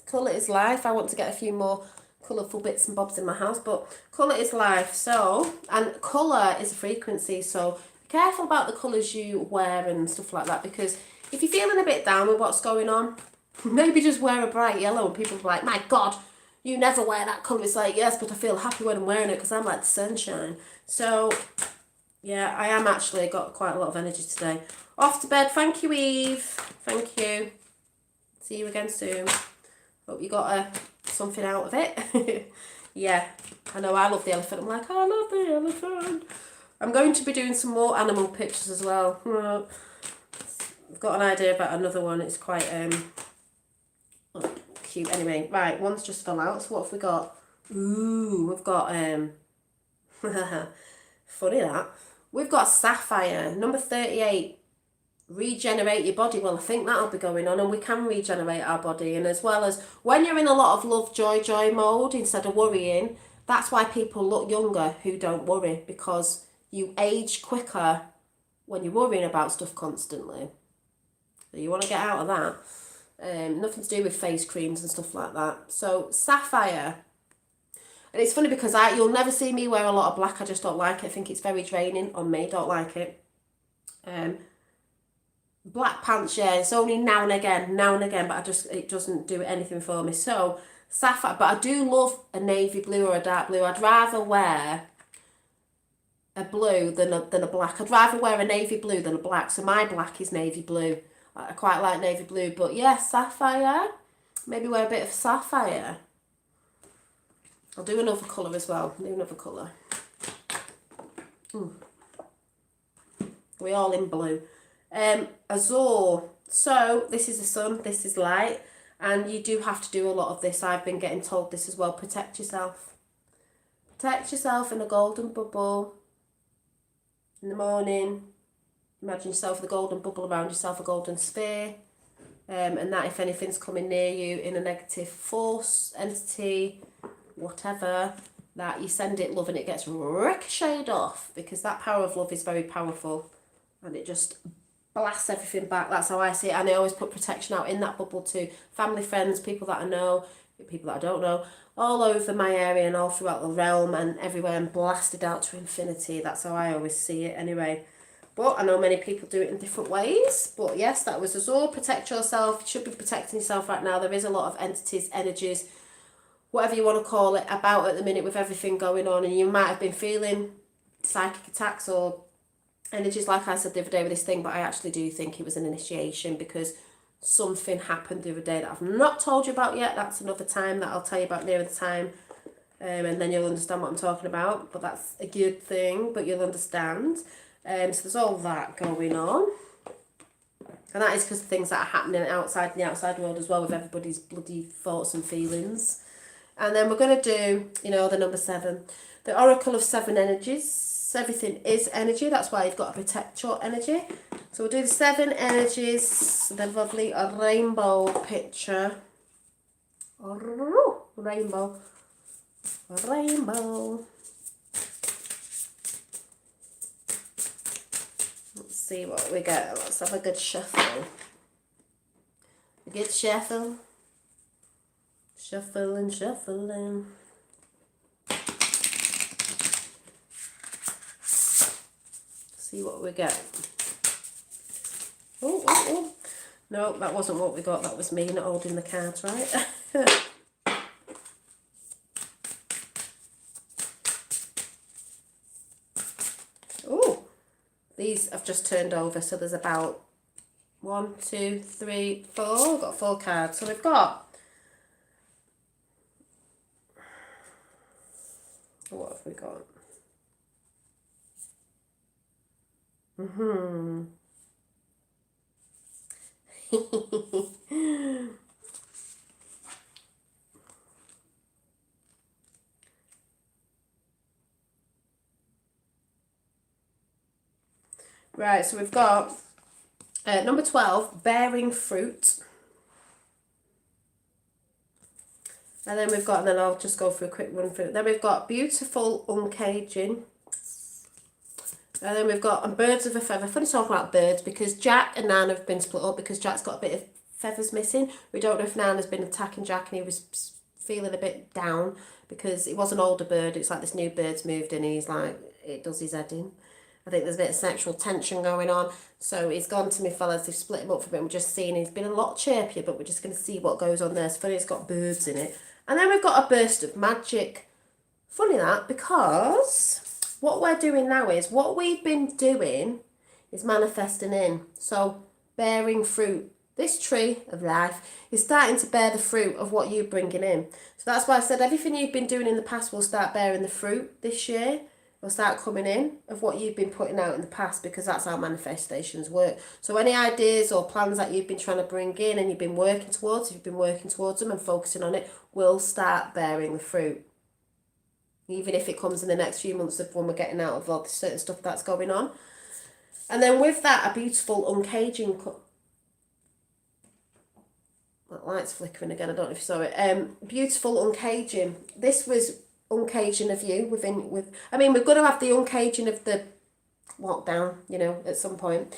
Colour is life. I want to get a few more colourful bits and bobs in my house, but colour is life. So, and colour is a frequency, so be careful about the colours you wear and stuff like that, because if you're feeling a bit down with what's going on, maybe just wear a bright yellow, and people are like, my God, you never wear that colour. It's like, yes, but I feel happy when I'm wearing it because I'm like the sunshine. So Yeah, I am actually got quite a lot of energy today. Off to bed. Thank you, Eve. Thank you. See you again soon. Hope you got something out of it. Yeah, I know I love the elephant. I'm like, I love the elephant. I'm going to be doing some more animal pictures as well. I've got an idea about another one. It's quite cute. Anyway, right, one's just fell out. So what have we got? Ooh, we've got funny that. We've got Sapphire, number 38. Regenerate your body. Well, I think that'll be going on, and we can regenerate our body. And as well as when you're in a lot of love, joy mode instead of worrying, that's why people look younger who don't worry, because you age quicker when you're worrying about stuff constantly. So you want to get out of that. Nothing to do with face creams and stuff like that. So Sapphire. And it's funny because you'll never see me wear a lot of black. I just don't like it. I think it's very draining on me. Don't like it. Black pants, yeah, it's only now and again, but it doesn't do anything for me. So Sapphire, but I do love a navy blue or a dark blue. I'd rather wear a blue than a black. I'd rather wear a navy blue than a black. So my black is navy blue. I quite like navy blue, but yeah, Sapphire. Maybe wear a bit of Sapphire. I'll do another colour as well. Do another colour. We're all in blue. Azure. So this is the sun, this is light, and you do have to do a lot of this. I've been getting told this as well. Protect yourself. Protect yourself in a golden bubble. In the morning, imagine yourself with a golden bubble around yourself, a golden sphere. And that if anything's coming near you in a negative force, entity, whatever, that you send it love and it gets ricocheted off, because that power of love is very powerful and it just blasts everything back. That's how I see it. And I always put protection out in that bubble to family, friends, people that I know, people that I don't know, all over my area and all throughout the realm and everywhere, and blasted out to infinity. That's how I always see it anyway. But I know many people do it in different ways. But yes, that was Azure. Protect yourself. You should be protecting yourself right now. There is a lot of entities, energies, whatever you want to call it, about at the minute with everything going on. And you might have been feeling psychic attacks or energies, like I said the other day with this thing, but I actually do think it was an initiation, because something happened the other day that I've not told you about yet. That's another time that I'll tell you about nearer the time, and then you'll understand what I'm talking about. But that's a good thing, but you'll understand. So there's all that going on, and that is because of things that are happening outside in the outside world as well, with everybody's bloody thoughts and feelings. And then we're going to do, the number 7, the Oracle of 7 energies. Everything is energy. That's why you've got to protect your energy. So we'll do the 7 energies, the lovely rainbow picture. Rainbow. Let's see what we get. Let's have a good shuffle. A good shuffle. Shuffling. See what we get. Oh. No, that wasn't what we got. That was me not holding the cards right. Oh, these I've just turned over. So there's about 1, 2, 3, 4. We've got 4 cards. So we've got, what have we got? Right, so we've got number 12, bearing fruit. And then we've got, and then I'll just go for a quick run through. Then we've got beautiful uncaging. And then we've got birds of a feather. Funny talking about birds, because Jack and Nan have been split up because Jack's got a bit of feathers missing. We don't know if Nan has been attacking Jack and he was feeling a bit down because it was an older bird. It's like this new bird's moved in and he's like, it does his head in. I think there's a bit of sexual tension going on. So he's gone to me fellas, they've split him up for a bit. We're just seeing, he's been a lot chirpier, but we're just going to see what goes on there. It's funny, it's got birds in it. And then we've got a burst of magic. Funny that, because what we're doing now is, what we've been doing is manifesting in. So bearing fruit. This tree of life is starting to bear the fruit of what you're bringing in. So that's why I said everything you've been doing in the past will start bearing the fruit this year. Will start coming in of what you've been putting out in the past, because that's how manifestations work. So any ideas or plans that you've been trying to bring in and you've been working towards, if you've been working towards them and focusing on it, will start bearing the fruit. Even if it comes in the next few months of when we're getting out of all the certain stuff that's going on. And then with that, a beautiful uncaging. That light's flickering again, I don't know if you saw it. Beautiful uncaging. This was uncaging of you I mean, we're going to have the uncaging of the lockdown, you know, at some point.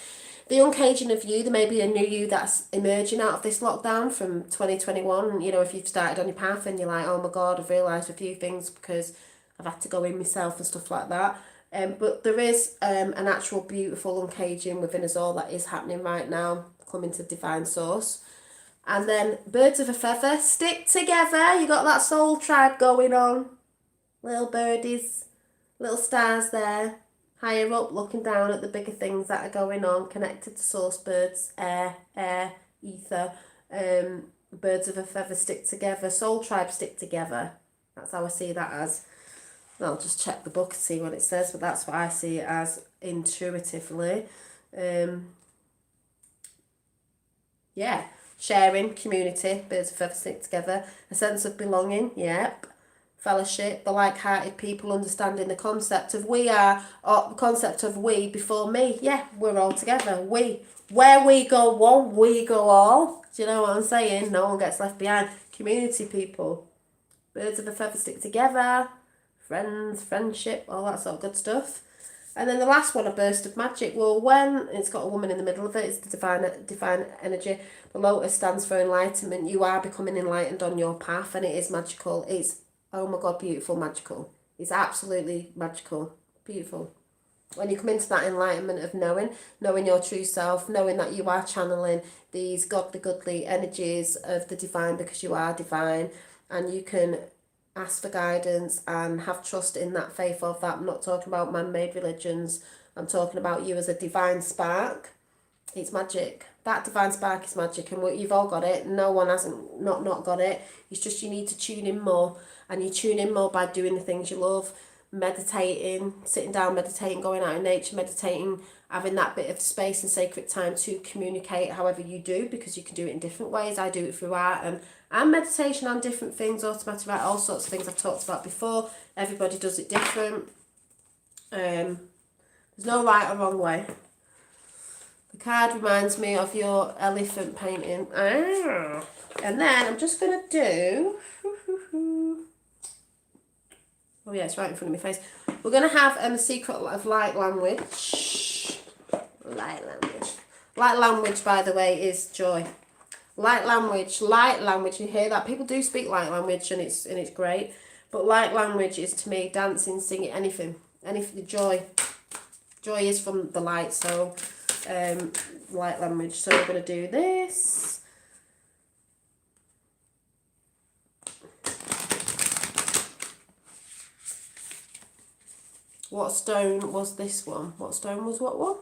The uncaging of you, there may be a new you that's emerging out of this lockdown from 2021. You know, if you've started on your path and you're like, oh my God, I've realised a few things because I've had to go in myself and stuff like that. But there is an actual beautiful uncaging within us all that is happening right now, coming to divine source. And then birds of a feather, stick together. You got that soul tribe going on. Little birdies, little stars there, higher up, looking down at the bigger things that are going on, connected to source birds, air, ether. Birds of a feather stick together, soul tribe stick together. That's how I see that as. I'll just check the book and see what it says, but that's what I see it as intuitively. Yeah, sharing, community, birds of a feather stick together, a sense of belonging, yep. Fellowship, the like-hearted people understanding the concept of we are, or the concept of we before me. Yeah, we're all together. We, where we go one, we go all. Do you know what I'm saying? No one gets left behind. Community people, birds of a feather stick together, friends, friendship, all that sort of good stuff. And then the last one, a burst of magic. Well, when it's got a woman in the middle of it, it's the divine energy. The lotus stands for enlightenment. You are becoming enlightened on your path, and it is magical. It's, oh my God, beautiful, magical. It's absolutely magical, beautiful. When you come into that enlightenment of knowing your true self, knowing that you are channeling these godly, goodly energies of the divine, because you are divine, and you can ask for guidance and have trust in that faith of that. I'm not talking about man-made religions. I'm talking about you as a divine spark. It's magic. That divine spark is magic, and you've all got it. No one hasn't not got it. It's just you need to tune in more, and you tune in more by doing the things you love, meditating, sitting down, meditating, going out in nature, meditating, having that bit of space and sacred time to communicate however you do, because you can do it in different ways. I do it through art and meditation on different things, automatic write, all sorts of things I've talked about before. Everybody does it different. There's no right or wrong way. The card reminds me of your elephant painting. And then I'm just going to do... Oh yeah, it's right in front of my face. We're going to have the secret of light language. Light language, by the way, is joy. Light language, you hear that? People do speak light language, and it's great. But light language is, to me, dancing, singing, anything, joy. Joy is from the light, so light language. So we're going to do this. What stone was this one? What stone was what one?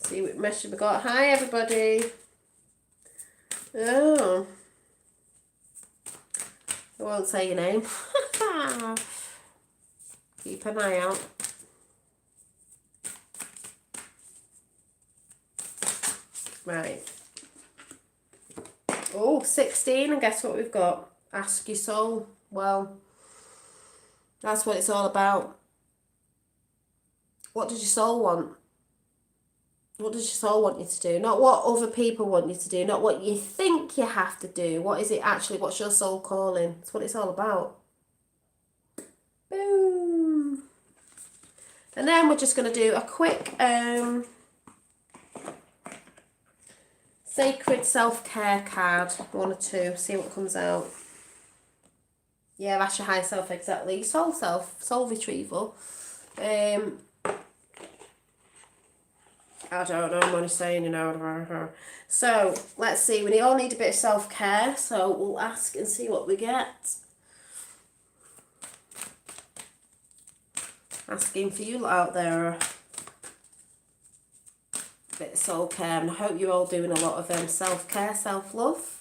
See what message we got. Hi everybody. Oh. I won't say your name. Keep an eye out. Right. Oh, 16, and guess what we've got? Ask your soul. Well, that's what it's all about. What does your soul want? What does your soul want you to do? Not what other people want you to do, not what you think you have to do. What is it actually? What's your soul calling? That's what it's all about. Boom. And then we're just going to do a quick sacred self-care card, 1 or 2, see what comes out. Yeah, that's your higher self, exactly. Soul retrieval. I don't know, I'm only saying, you know. So, let's see. We all need a bit of self-care, so we'll ask and see what we get. Asking for you out there a bit of self-care, and I hope you're all doing a lot of self-care, self-love.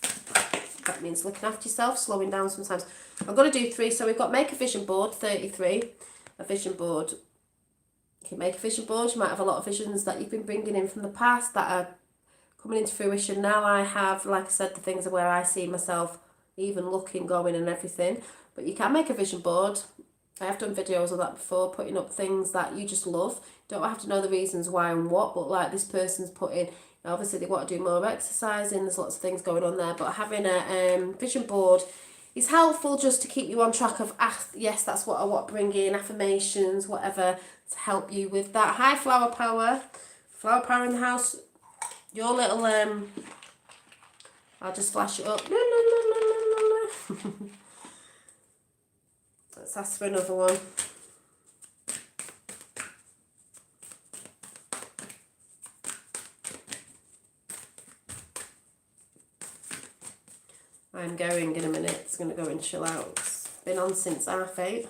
That means looking after yourself, slowing down sometimes. I'm going to do 3, so we've got make a vision board, 33. A vision board. You can make a vision board. You might have a lot of visions that you've been bringing in from the past that are coming into fruition now. I have, like I said, the things are where I see myself even looking, going and everything. But you can make a vision board. I have done videos of that before, putting up things that you just love. Don't have to know the reasons why and what, but like this person's putting, obviously they want to do more exercising, there's lots of things going on there, but having a vision board is helpful just to keep you on track of, yes, that's what I want to bring in, affirmations, whatever, to help you with that. Hi, flower power in the house. Your little, I'll just flash it up. Let's ask for another one. I'm going in a minute. It's going to go and chill out. It's been on since 8:30.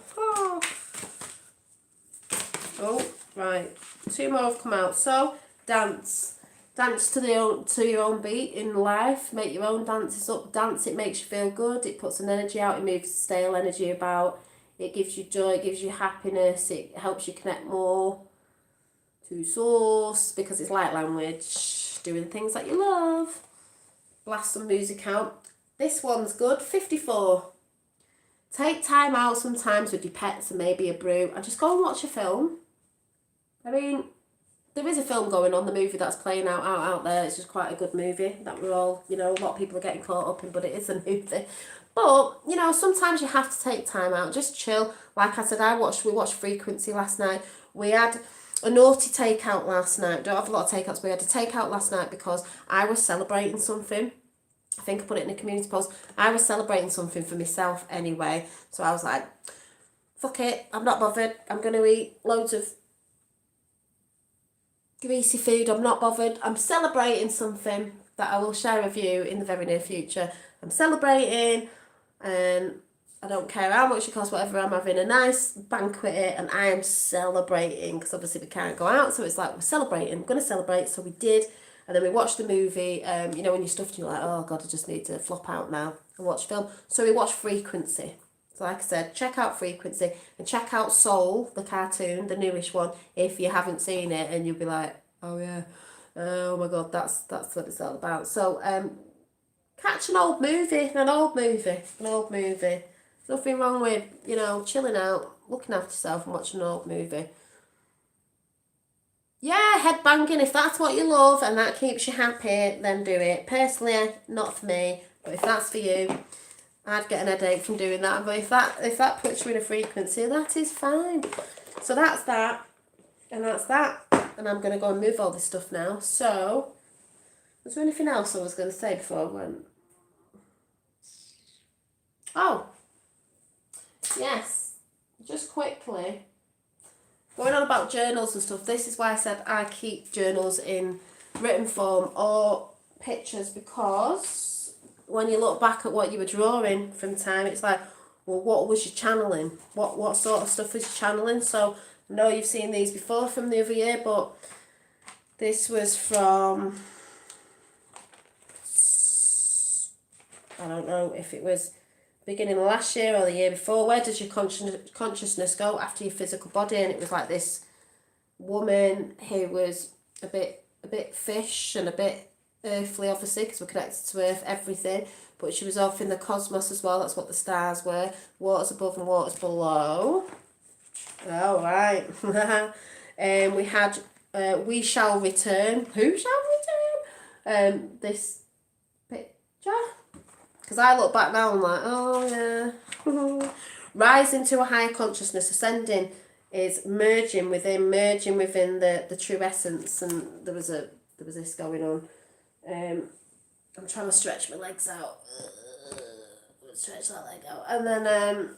Oh, right. 2 more have come out. So, dance. Dance to your own beat in life. Make your own dances up. Dance, it makes you feel good. It puts an energy out. It moves stale energy about. It gives you joy. It gives you happiness. It helps you connect more to source because it's light language. Doing things that you love. Blast some music out. This one's good. 54. Take time out sometimes with your pets and maybe a brew and just go and watch a film. I mean, there is a film going on, the movie that's playing out there. It's just quite a good movie that we're all, a lot of people are getting caught up in, but it is a movie. But, sometimes you have to take time out, just chill. Like I said, we watched Frequency last night. We had a naughty takeout last night. Don't have a lot of takeouts, but we had a takeout last night because I was celebrating something. I think I put it in a community post. I was celebrating something for myself anyway. So I was like, fuck it, I'm not bothered. I'm going to eat loads of greasy food. I'm not bothered. I'm celebrating something that I will share with you in the very near future. I'm celebrating and I don't care how much it costs, whatever. I'm having a nice banquet and I am celebrating because obviously we can't go out. So it's like, we're celebrating. We're going to celebrate. So we did. And then we watched the movie, when you're stuffed and you're like, oh God, I just need to flop out now and watch film. So we watched Frequency. So like I said, check out Frequency and check out Soul, the cartoon, the newish one, if you haven't seen it, and you'll be like, oh yeah, oh my God, that's what it's all about. So catch an old movie. There's nothing wrong with, chilling out, looking after yourself and watching an old movie. Yeah, headbanging, if that's what you love and that keeps you happy, then do it. Personally, not for me, but if that's for you, I'd get an headache from doing that. But if that puts you in a frequency, that is fine. So that's that, and that's that. And I'm going to go and move all this stuff now. So, was there anything else I was going to say before I went? Oh, yes, just quickly. Going on about journals and stuff, this is why I said I keep journals in written form or pictures, because when you look back at what you were drawing from time, it's like, well, what was you channeling? What sort of stuff was you channeling? So I know you've seen these before from the other year, but this was from, I don't know if it was beginning of last year or the year before. Where does your consciousness go after your physical body? And it was like this woman who was a bit fish and a bit earthly, obviously, because we're connected to earth, everything, but she was off in the cosmos as well. That's what the stars were, waters above and waters below. Oh, right. And we had We Shall Return. Who shall return? This picture. Because I look back now and I'm like, oh yeah. Rising to a higher consciousness, ascending is merging within the true essence. And there was this going on. I'm trying to stretch my legs out. Stretch that leg out. And then,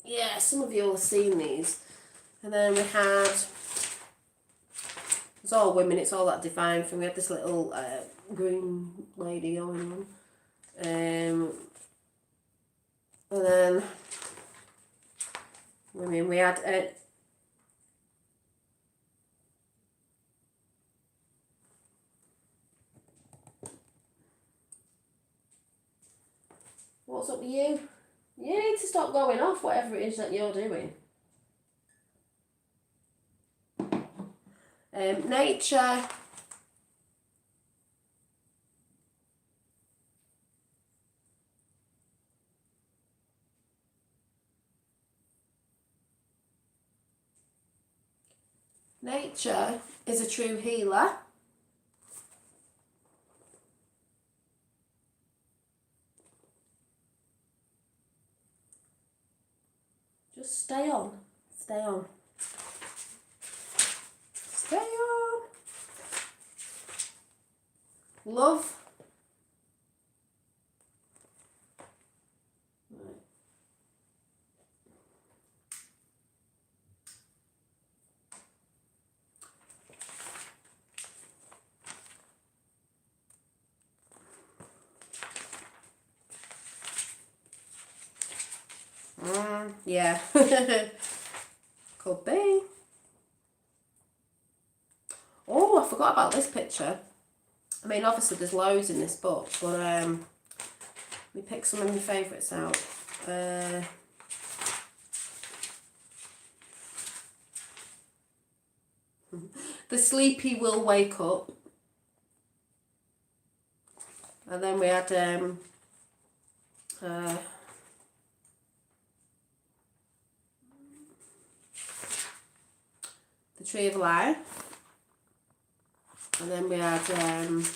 yeah, some of you will have seen these. And then we had, It's all women, it's all that divine thing. We had this little green lady going on. And then women, we had what's up with you? You need to stop going off whatever it is that you're doing. Nature. Nature is a true healer. Just stay on. Stay on. Stay on. Love. Yeah. Could be. Oh, I forgot about this picture. I mean, obviously there's loads in this book, but let me pick some of my favourites out. The sleepy will wake up. And then we had the tree of life. And then we had and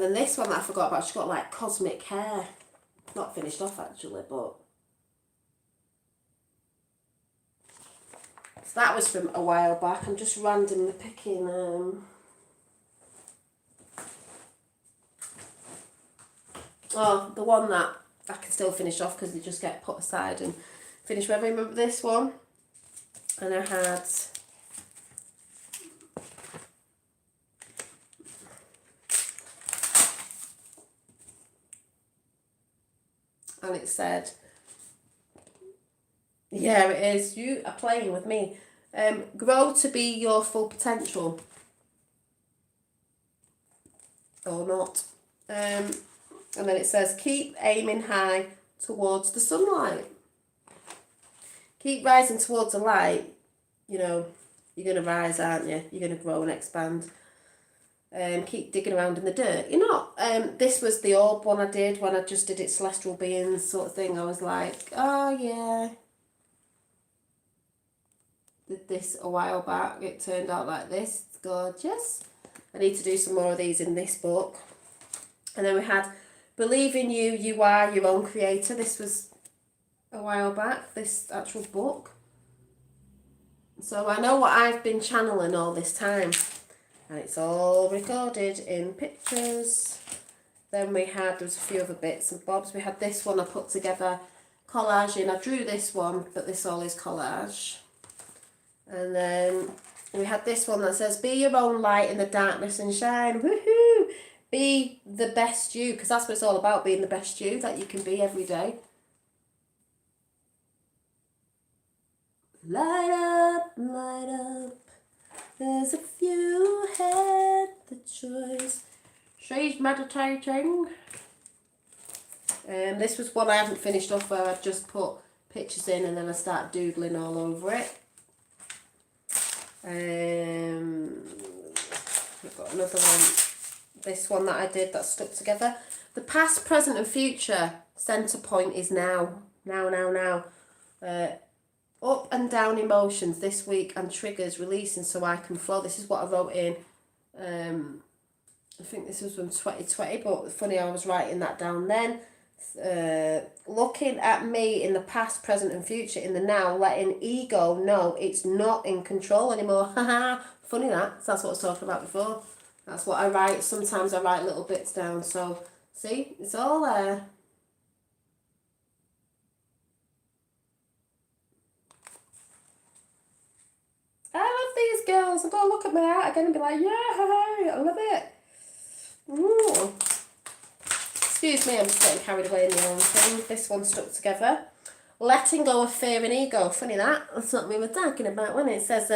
then this one that I forgot about, she's got like cosmic hair. Not finished off actually, but so that was from a while back. I'm just randomly picking oh, the one that I can still finish off because they just get put aside and finished. I remember this one, and I had and it said, yeah, it is, you are playing with me. Grow to be your full potential. Or not. And then it says, keep aiming high towards the sunlight. Keep rising towards the light. You know, you're going to rise, aren't you? You're going to grow and expand. Keep digging around in the dirt. You're not. This was the orb one I did when I just did it celestial beings sort of thing. I was like, oh yeah. Did this a while back. It turned out like this. It's gorgeous. I need to do some more of these in this book. And then we had Believe in You, You Are Your Own Creator. This was a while back, this actual book. So I know what I've been channeling all this time. And it's all recorded in pictures. Then we had, there was a few other bits and bobs. We had this one I put together, collage in. I drew this one, but this all is collage. And then we had this one that says, be your own light in the darkness and shine. Woohoo! Be the best you, because that's what it's all about, being the best you that you can be every day. Light up, light up. There's a few had the choice. She's meditating. This was one I haven't finished off, where I've just put pictures in and then I start doodling all over it. We've got another one. This one that I did that stuck together. The past, present and future centre point is now. Now. Up and down emotions this week and triggers releasing so I can flow. This is what I wrote in. I think this was from 2020, but funny I was writing that down then. Looking at me in the past, present and future in the now, letting ego know it's not in control anymore. Funny that. That's what I was talking about before. That's what I write. Sometimes I write little bits down. So, see, it's all there. smiles and go look at my art again and be like, yeah, I love it. Ooh. Excuse me, I'm just getting carried away in the own thing. This one stuck together. Letting go of fear and ego. Funny that. That's what we were talking about when it says,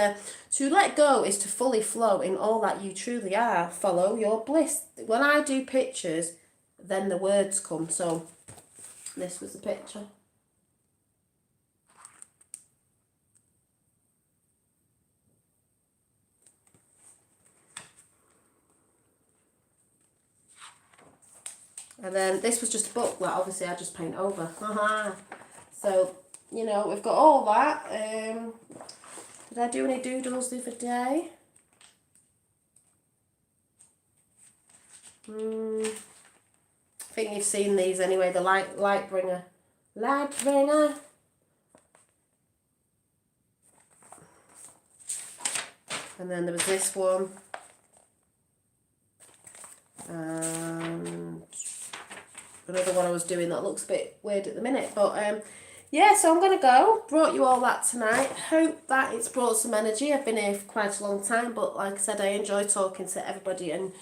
to let go is to fully flow in all that you truly are. Follow your bliss. When I do pictures, then the words come. So this was the picture. And then this was just a book that obviously I just paint over. So, you know, we've got all that. Did I do any doodles the other day? I think you've seen these anyway, the light bringer. Light bringer. And then there was this one. And another one I was doing that looks a bit weird at the minute. But yeah, so I'm going to go. Brought you all that tonight. Hope that it's brought some energy. I've been here for quite a long time, but like I said, I enjoy talking to everybody and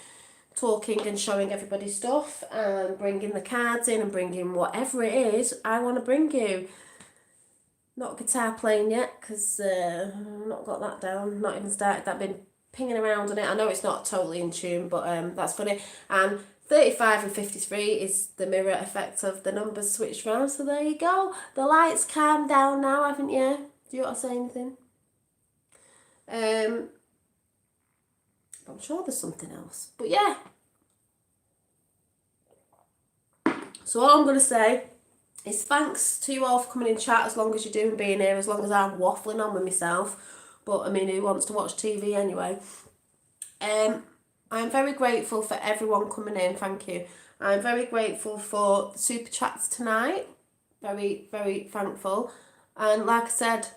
talking and showing everybody stuff and bringing the cards in and bringing whatever it is I want to bring you. Not guitar playing yet because I've not got that down, not even started that, been pinging around on it. I know it's not totally in tune, but that's funny. And 35 and 53 is the mirror effect of the numbers switched round, so there you go. The lights calmed down now, haven't you? Do you want to say anything? I'm sure there's something else. But yeah. So all I'm going to say is thanks to you all for coming in chat, as long as you're doing being here, as long as I'm waffling on with myself. But I mean, who wants to watch TV anyway? I'm very grateful for everyone coming in, thank you. I'm very grateful for the super chats tonight. Very, very thankful. And like I said,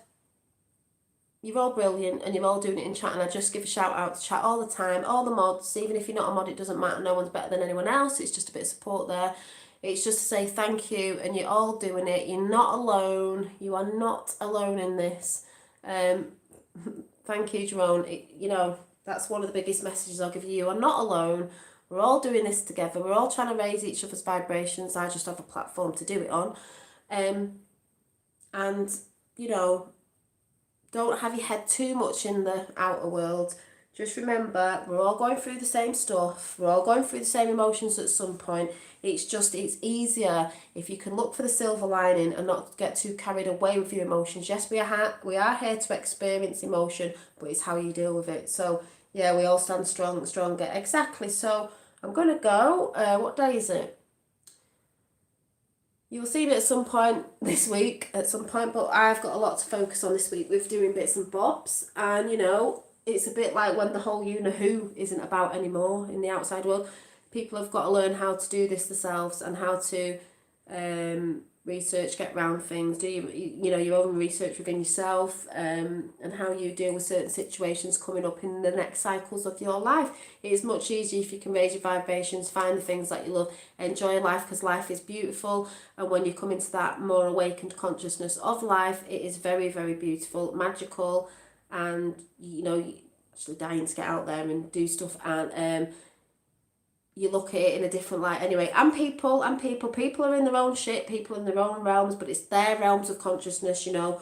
you're all brilliant and you're all doing it in chat, and I just give a shout out to chat all the time, all the mods. Even if you're not a mod, it doesn't matter, no one's better than anyone else, it's just a bit of support there. It's just to say thank you, and you're all doing it. You're not alone. You are not alone in this. Thank you, Jerome. You know, that's one of the biggest messages I'll give you. You are not alone. We're all doing this together. We're all trying to raise each other's vibrations. I just have a platform to do it on. And, you know, don't have your head too much in the outer world. Just remember, we're all going through the same stuff. We're all going through the same emotions at some point. It's easier if you can look for the silver lining and not get too carried away with your emotions. Yes, we are here to experience emotion, but it's how you deal with it. So, yeah, we all stand stronger. Exactly. So, I'm going to go. What day is it? You'll see me at some point this week, but I've got a lot to focus on this week with doing bits and bobs. And, you know, it's a bit like when the whole you know who isn't about anymore in the outside world. People have got to learn how to do this themselves and how to research, get around things, do your own research within yourself, and how you deal with certain situations coming up in the next cycles of your life. It is much easier if you can raise your vibrations, find the things that you love, enjoy life, because life is beautiful. And when you come into that more awakened consciousness of life, it is very, very beautiful, magical, and you know, actually dying to get out there and do stuff. And you look at it in a different light anyway. And people are in their own shit, people in their own realms, but it's their realms of consciousness, you know.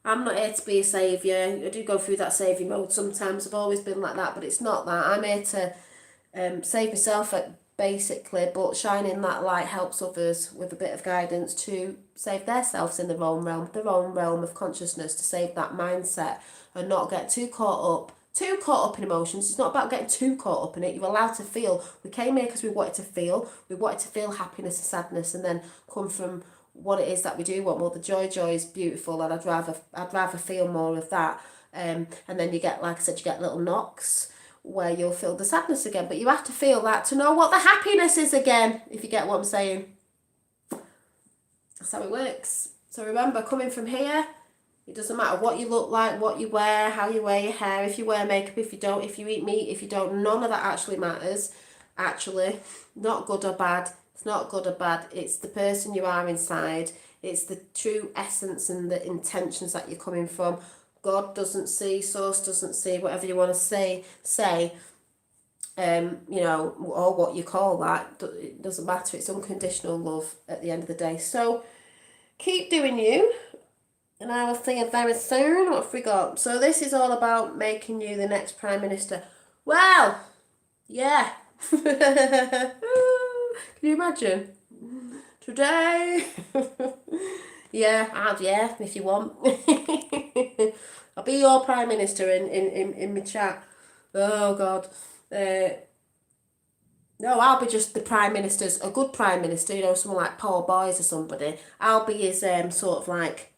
I'm not here to be a saviour. I do go through that saviour mode sometimes. I've always been like that, but it's not that. I'm here to save myself, basically, but shining that light helps others with a bit of guidance to save themselves in their own realm of consciousness, to save that mindset and not get too caught up in emotions. It's not about getting too caught up in it. You're allowed to feel. We came here because we wanted to feel. We wanted to feel happiness and sadness, and then come from what it is that we do want. Well, the joy is beautiful, and I'd rather feel more of that. And then you get, like I said, you get little knocks where you'll feel the sadness again. But you have to feel that to know what the happiness is again, if you get what I'm saying. That's how it works. So remember, coming from here, it doesn't matter what you look like, what you wear, how you wear your hair, if you wear makeup, if you don't, if you eat meat, if you don't, none of that actually matters. Actually, not good or bad. It's not good or bad. It's the person you are inside. It's the true essence and the intentions that you're coming from. God doesn't see, source doesn't see, whatever you want to say, you know, or what you call that, it doesn't matter. It's unconditional love at the end of the day. So keep doing you, and I will see you very soon. What have we got? So this is all about making you the next Prime Minister. Well, yeah. Can you imagine? Today. Yeah, if you want. I'll be your Prime Minister in my chat. Oh God. No, I'll be just the Prime Minister's, a good Prime Minister, you know, someone like Paul Boyes or somebody. I'll be his sort of like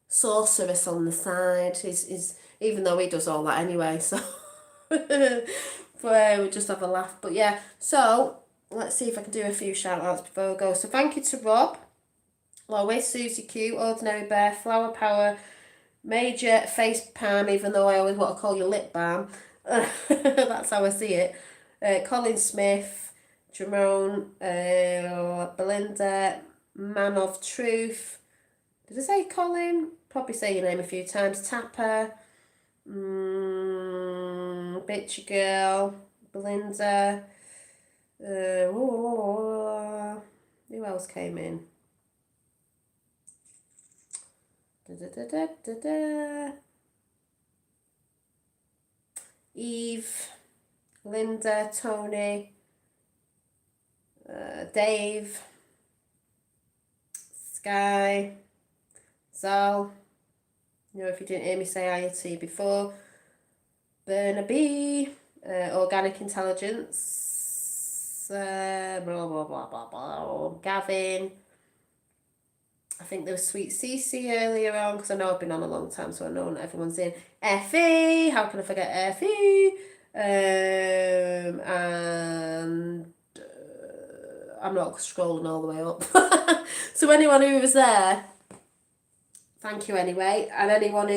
sorceress on the side. He's even though he does all that anyway, so but we'll just have a laugh. But yeah, so let's see if I can do a few shout outs before I go. So thank you to Rob, Lois, Susie Q, Ordinary Bear, Flower Power, Major, Face Palm, even though I always want to call you Lip Balm. That's how I see it. Colin Smith, Jerome, Belinda, Man of Truth. Did I say Colin? Probably say your name a few times. Tapper, Bitchy Girl, Belinda. Who else came in? Eve, Linda, Tony, Dave, Sky, Zal. You know, if you didn't hear me say IoT before, Burnaby, Organic Intelligence, blah blah blah blah blah. Gavin. I think there was Sweet Cece earlier on, because I know I've been on a long time, so I know not everyone's in. Effie, how can I forget Effie? And I'm not scrolling all the way up. So anyone who was there, thank you anyway. And anyone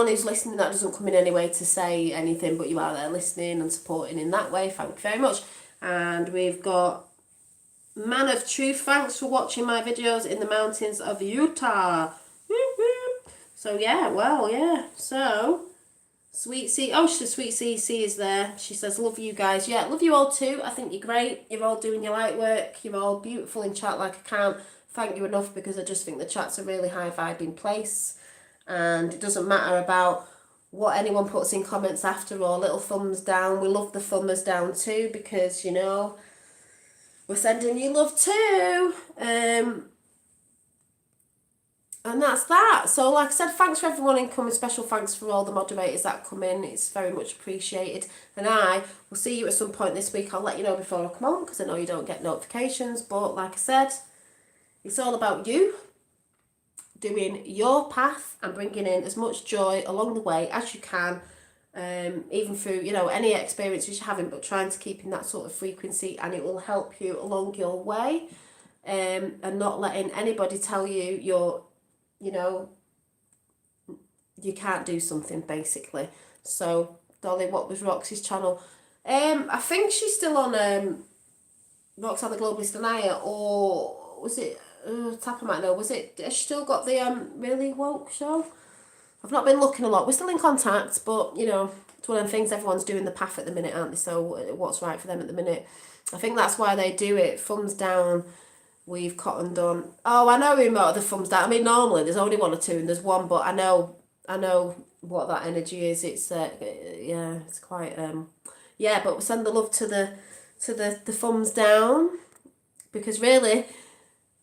who's listening that doesn't come in any way to say anything, but you are there listening and supporting in that way, thank you very much. And we've got Man of Truth, thanks for watching my videos in the mountains of Utah. So yeah, well, yeah. So Sweet C, Sweet CC is there. She says, love you guys. Yeah, love you all too. I think you're great. You're all doing your light work. You're all beautiful in chat, like I can't thank you enough, because I just think the chat's a really high vibing place. And it doesn't matter about what anyone puts in comments after, or little thumbs down. We love the thumbers down too, because, you know, we're sending you love too. And that's that. So like I said, thanks for everyone incoming. Special thanks for all the moderators that come in. It's very much appreciated. And I will see you at some point this week. I'll let you know before I come on, because I know you don't get notifications. But like I said, it's all about you doing your path and bringing in as much joy along the way as you can. Even through, you know, any experiences you're having, but trying to keep in that sort of frequency, and it will help you along your way. And not letting anybody tell you you know, you can't do something, basically. So, Dolly, what was Roxy's channel? I think she's still on Roxanne the Globalist Denier, or was it, Tapper might know, has she still got the Really Woke show? I've not been looking a lot. We're still in contact, but, you know, it's one of the things, everyone's doing the path at the minute, aren't they? So what's right for them at the minute? I think that's why they do it. Thumbs down, we've cottoned on. Oh, I know who motored the thumbs down. I mean, normally there's only one or two and there's one, but I know what that energy is. It's, yeah, it's quite, yeah, but we send the love to the thumbs down, because really,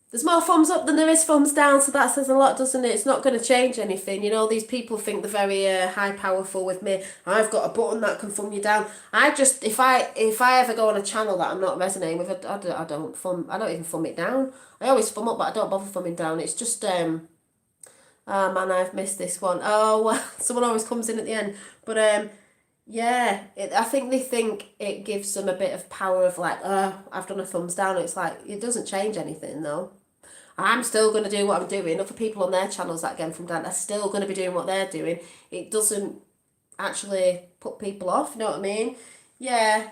there's more thumbs up than there is thumbs down, so that says a lot, doesn't it? It's not going to change anything. You know, these people think they're very high powerful with me. I've got a button that can thumb you down. I just, if I ever go on a channel that I'm not resonating with, I don't even thumb it down. I always thumb up, but I don't bother thumbing down. It's just, oh man, I've missed this one. Oh, well, someone always comes in at the end. But, yeah, I think they think it gives them a bit of power of like, I've done a thumbs down. It's like, it doesn't change anything though. I'm still going to do what I'm doing. Other people on their channels that again from down are still going to be doing what they're doing. It doesn't actually put people off, you know what I mean? Yeah.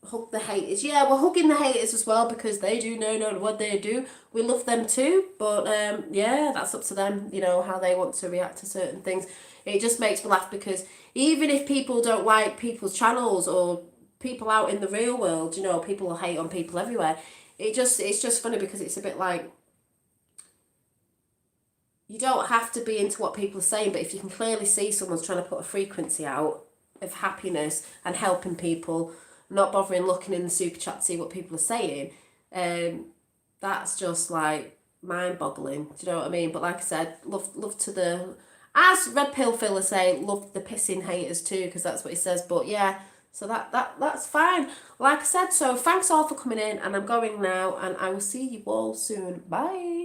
hug the haters. Yeah, we're hugging the haters as well because they do know what they do. We love them too, but yeah, that's up to them, you know, how they want to react to certain things. It just makes me laugh because even if people don't like people's channels or people out in the real world, you know, people will hate on people everywhere. It's just funny because it's a bit like, you don't have to be into what people are saying, but if you can clearly see someone's trying to put a frequency out of happiness and helping people, not bothering looking in the super chat to see what people are saying, that's just like mind boggling. Do you know what I mean? But like I said, love to the, as Red Pill Filler say, love the pissing haters too, because that's what he says. But yeah, so that's fine. Like I said, so thanks all for coming in, and I'm going now, and I will see you all soon. Bye.